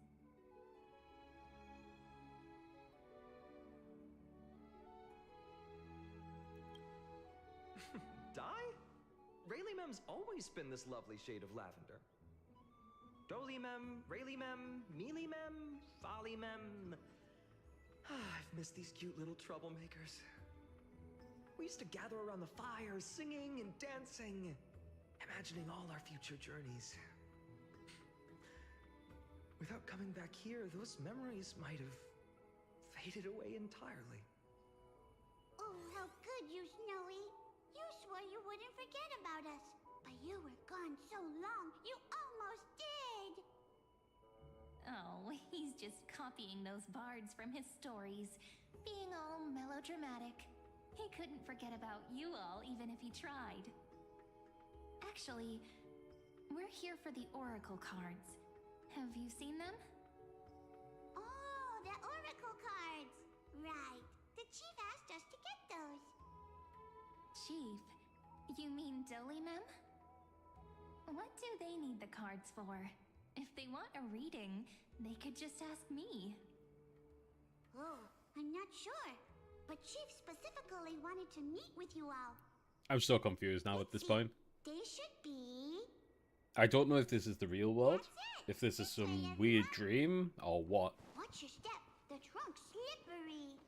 [SPEAKER 9] Di? Rayleigh Mem's always been this lovely shade of lavender. Doly Mem, Rayleigh Mem, Mealy Mem, Folly Mem. I've missed these cute little troublemakers. We used to gather around the fire, singing and dancing, imagining all our future journeys. Without coming back here, those memories might have faded away entirely.
[SPEAKER 15] Oh, how could you, Snowy? You swore you wouldn't forget about us. But you were gone so long, you almost did. Oh, he's just copying those bards from his stories, being all melodramatic. He couldn't forget about you all, even if he tried. Actually, we're here for the Oracle cards. Have you seen them? Oh, the Oracle cards! Right. The Chief asked us to get those. Chief? You mean Doly Mem? What do they need the cards for? If they want a reading, they could just ask me. Oh, I'm not sure. But Chief specifically wanted to meet with you all.
[SPEAKER 2] I'm so confused now at this point.
[SPEAKER 15] They should be...
[SPEAKER 2] I don't know if this is the real world, if this is some weird dream, or what.
[SPEAKER 15] Watch your step. The trunk's slippery.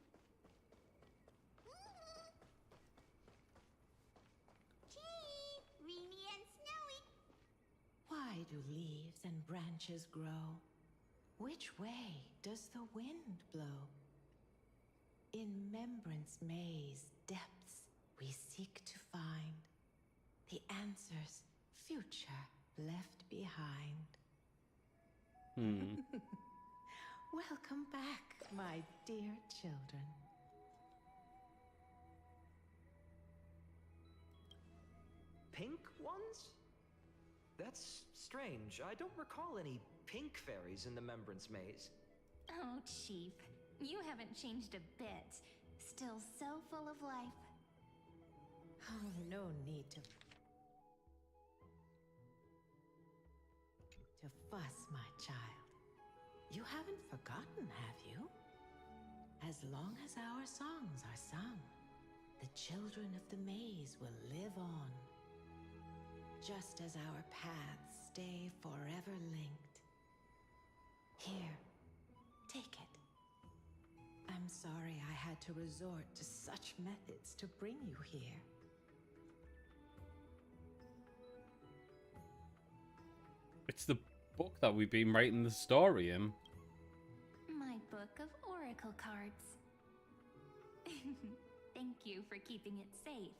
[SPEAKER 15] Chief, Rini and Snowy.
[SPEAKER 6] Why do leaves and branches grow? Which way does the wind blow? In Remembrance Maze depths we seek to find the answers future left behind. Welcome back, my dear children.
[SPEAKER 9] Pink ones? That's strange. I don't recall any pink fairies in the Remembrance Maze.
[SPEAKER 15] Oh, Chief. You haven't changed a bit. Still so full of life.
[SPEAKER 6] Oh, no need to fuss, my child. You haven't forgotten, have you? As long as our songs are sung, the children of the maze will live on. Just as our paths stay forever linked. Here, take it. I'm sorry I had to resort to such methods to bring you here.
[SPEAKER 2] It's the book that we've been writing the story in.
[SPEAKER 15] My book of oracle cards. Thank you for keeping it safe.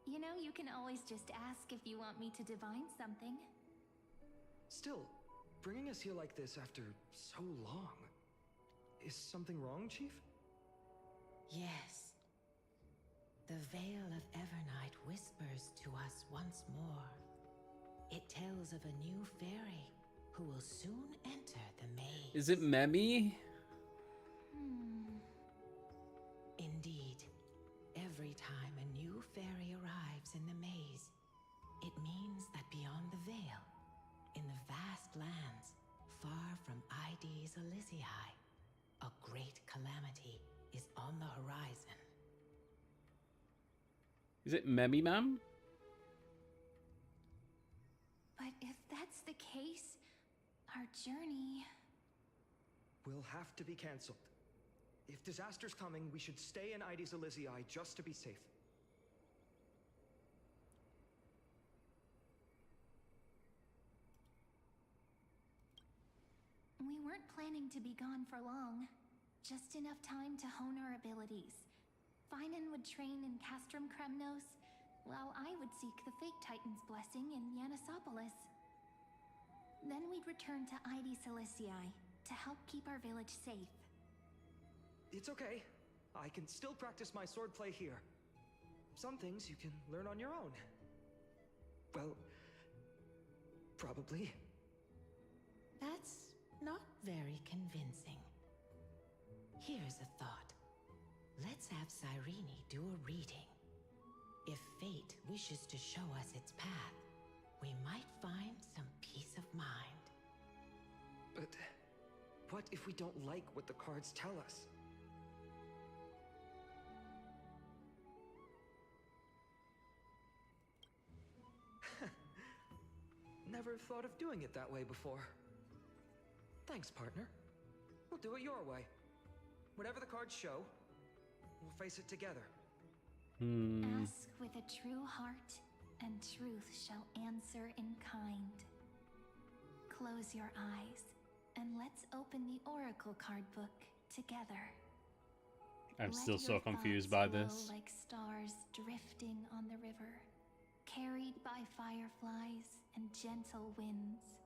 [SPEAKER 15] You know, you can always just ask if you want me to divine something.
[SPEAKER 9] Still, bringing us here like this after so long. Is something wrong, Chief?
[SPEAKER 6] Yes. The Veil of Evernight whispers to us once more. It tells of a new fairy who will soon enter the maze.
[SPEAKER 2] Is it Memmy?
[SPEAKER 6] Indeed. Every time a new fairy arrives in the maze, it means that beyond the veil, in the vast lands, far from Ides Elysiae, a great calamity is on the horizon.
[SPEAKER 2] Is it Memmy Ma'am?
[SPEAKER 15] But if that's the case, our journey...
[SPEAKER 9] will have to be cancelled. If disaster's coming, we should stay in Ides Elysiae just to be safe.
[SPEAKER 15] We weren't planning to be gone for long. Just enough time to hone our abilities. Finan would train in Castrum Kremnos, while I would seek the Fate Titan's blessing in Yanisopolis. Then we'd return to Ides Elysiae to help keep our village safe.
[SPEAKER 9] It's okay. I can still practice my swordplay here. Some things you can learn on your own. Well, probably.
[SPEAKER 6] That's not very convincing. Here's a thought. Let's have Cyrene do a reading. If fate wishes to show us its path, we might find some peace of mind.
[SPEAKER 9] But what if we don't like what the cards tell us? Never thought of doing it that way before. Thanks, partner. We'll do it your way. Whatever the cards show, we'll face it together.
[SPEAKER 15] Ask with a true heart, and truth shall answer in kind. Close your eyes, and let's open the oracle card book together.
[SPEAKER 2] I'm still so confused by this.
[SPEAKER 15] Like stars drifting on the river, carried by fireflies and gentle winds.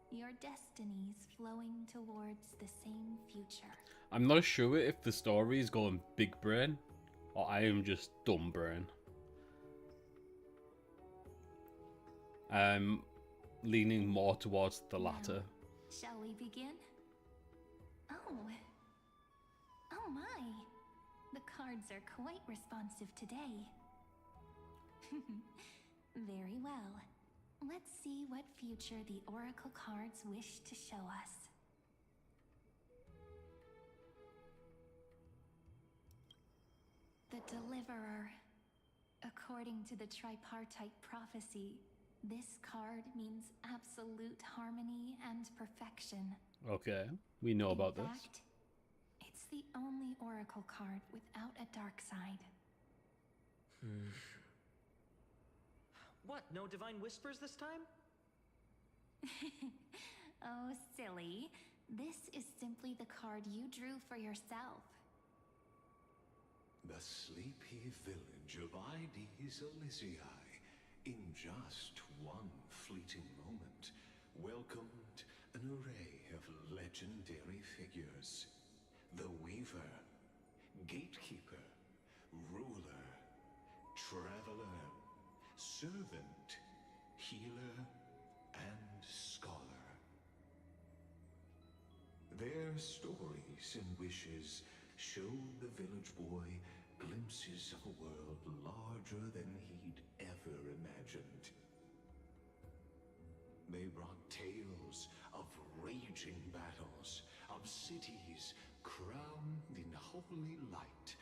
[SPEAKER 15] Your destinies flowing towards the same future.
[SPEAKER 2] I'm not sure if the story is going big brain or I am just dumb brain. I'm leaning more towards the latter.
[SPEAKER 15] Shall we begin? Oh my. The cards are quite responsive today. Very well. Let's see what future the oracle cards wish to show us. The Deliverer. According to the tripartite prophecy, this card means absolute harmony and perfection.
[SPEAKER 2] Okay, we know about this.
[SPEAKER 15] In fact, it's the only oracle card without a dark side.
[SPEAKER 9] What, no divine whispers this time?
[SPEAKER 15] Oh, silly. This is simply the card you drew for yourself.
[SPEAKER 14] The sleepy village of Ides Elysiae, in just one fleeting moment, welcomed an array of legendary figures. The Weaver, Gatekeeper, Ruler, Traveler, Servant, Healer, and Scholar. Their stories and wishes showed the village boy glimpses of a world larger than he'd ever imagined. They brought tales of raging battles, holy light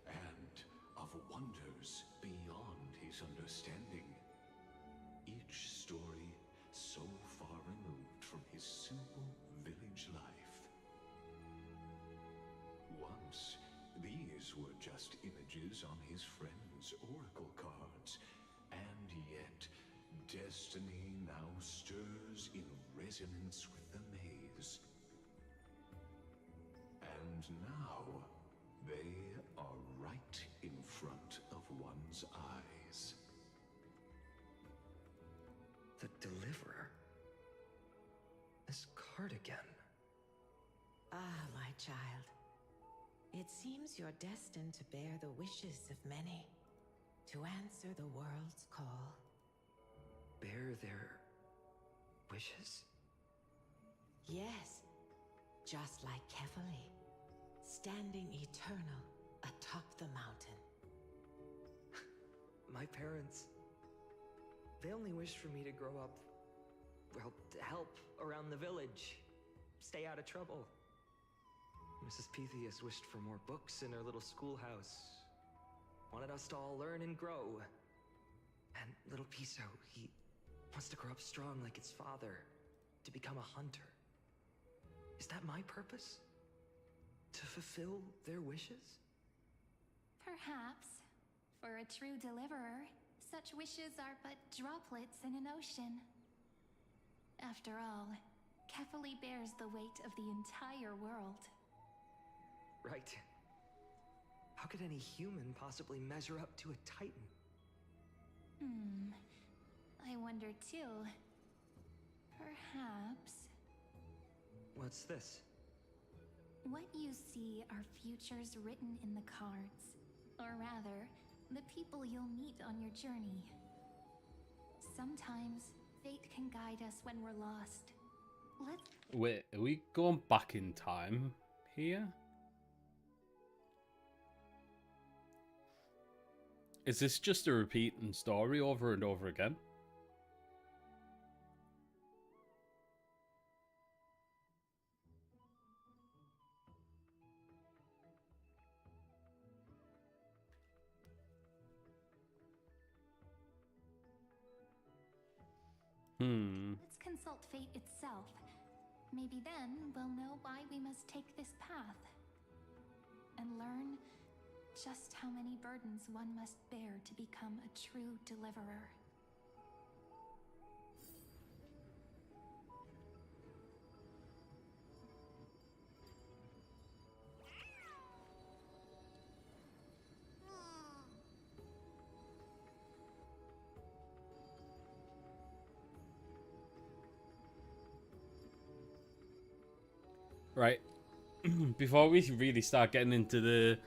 [SPEAKER 14] and of wonders beyond his understanding. Each story so far removed from his simple village life. Once, these were just images on his friend's oracle cards, and yet destiny now stirs in resonance with the maze. And now, they are right in front of one's eyes.
[SPEAKER 3] The Deliverer? This card again.
[SPEAKER 6] Ah, my child. It seems you're destined to bear the wishes of many, to answer the world's call.
[SPEAKER 3] Bear their wishes?
[SPEAKER 6] Yes, just like Kefali, standing eternal atop the mountain.
[SPEAKER 3] My parents, they only wished for me to grow up, well, to help around the village, stay out of trouble. Mrs. Pythias wished for more books in her little schoolhouse, wanted us to all learn and grow. And little Piso, he wants to grow up strong like his father, to become a hunter. Is that my purpose? To fulfill their wishes?
[SPEAKER 15] Perhaps. For a true deliverer, such wishes are but droplets in an ocean. After all, Kefali bears the weight of the entire world.
[SPEAKER 3] Right. How could any human possibly measure up to a Titan?
[SPEAKER 15] I wonder too. Perhaps...
[SPEAKER 3] What's this?
[SPEAKER 15] What you see are futures written in the cards. Or rather, the people you'll meet on your journey. Sometimes, fate can guide us when we're lost.
[SPEAKER 2] Wait, are we going back in time here? Is this just a repeating story over and over again?
[SPEAKER 15] Let's consult fate itself. Maybe then we'll know why we must take this path. And learn just how many burdens one must bear to become a true deliverer.
[SPEAKER 2] Right. Before we really start getting into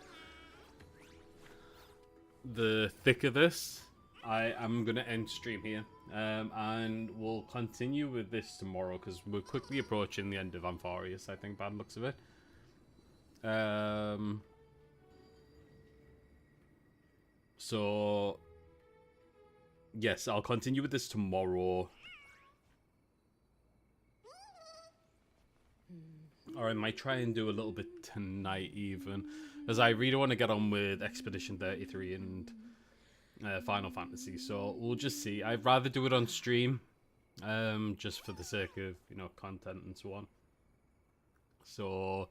[SPEAKER 2] the thick of this, I am going to end stream here. And we'll continue with this tomorrow because we're quickly approaching the end of Amphorius, I think, by the looks of it. So, yes, I'll continue with this tomorrow. Or I might try and do a little bit tonight even, as I really want to get on with Expedition 33 and Final Fantasy, so we'll just see. I'd rather do it on stream, just for the sake of, you know, content and so on. So,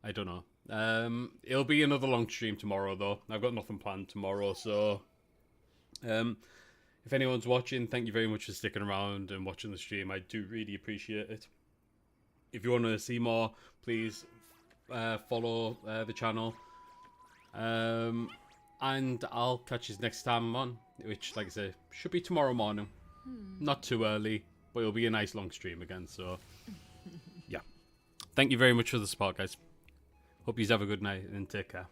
[SPEAKER 2] I don't know. It'll be another long stream tomorrow though. I've got nothing planned tomorrow, so if anyone's watching, thank you very much for sticking around and watching the stream. I do really appreciate it. If you want to see more, please follow the channel. And I'll catch you next time I'm on, which, like I say, should be tomorrow morning. Not too early, but it'll be a nice long stream again, so yeah. Thank you very much for the support, guys. Hope you have a good night and take care.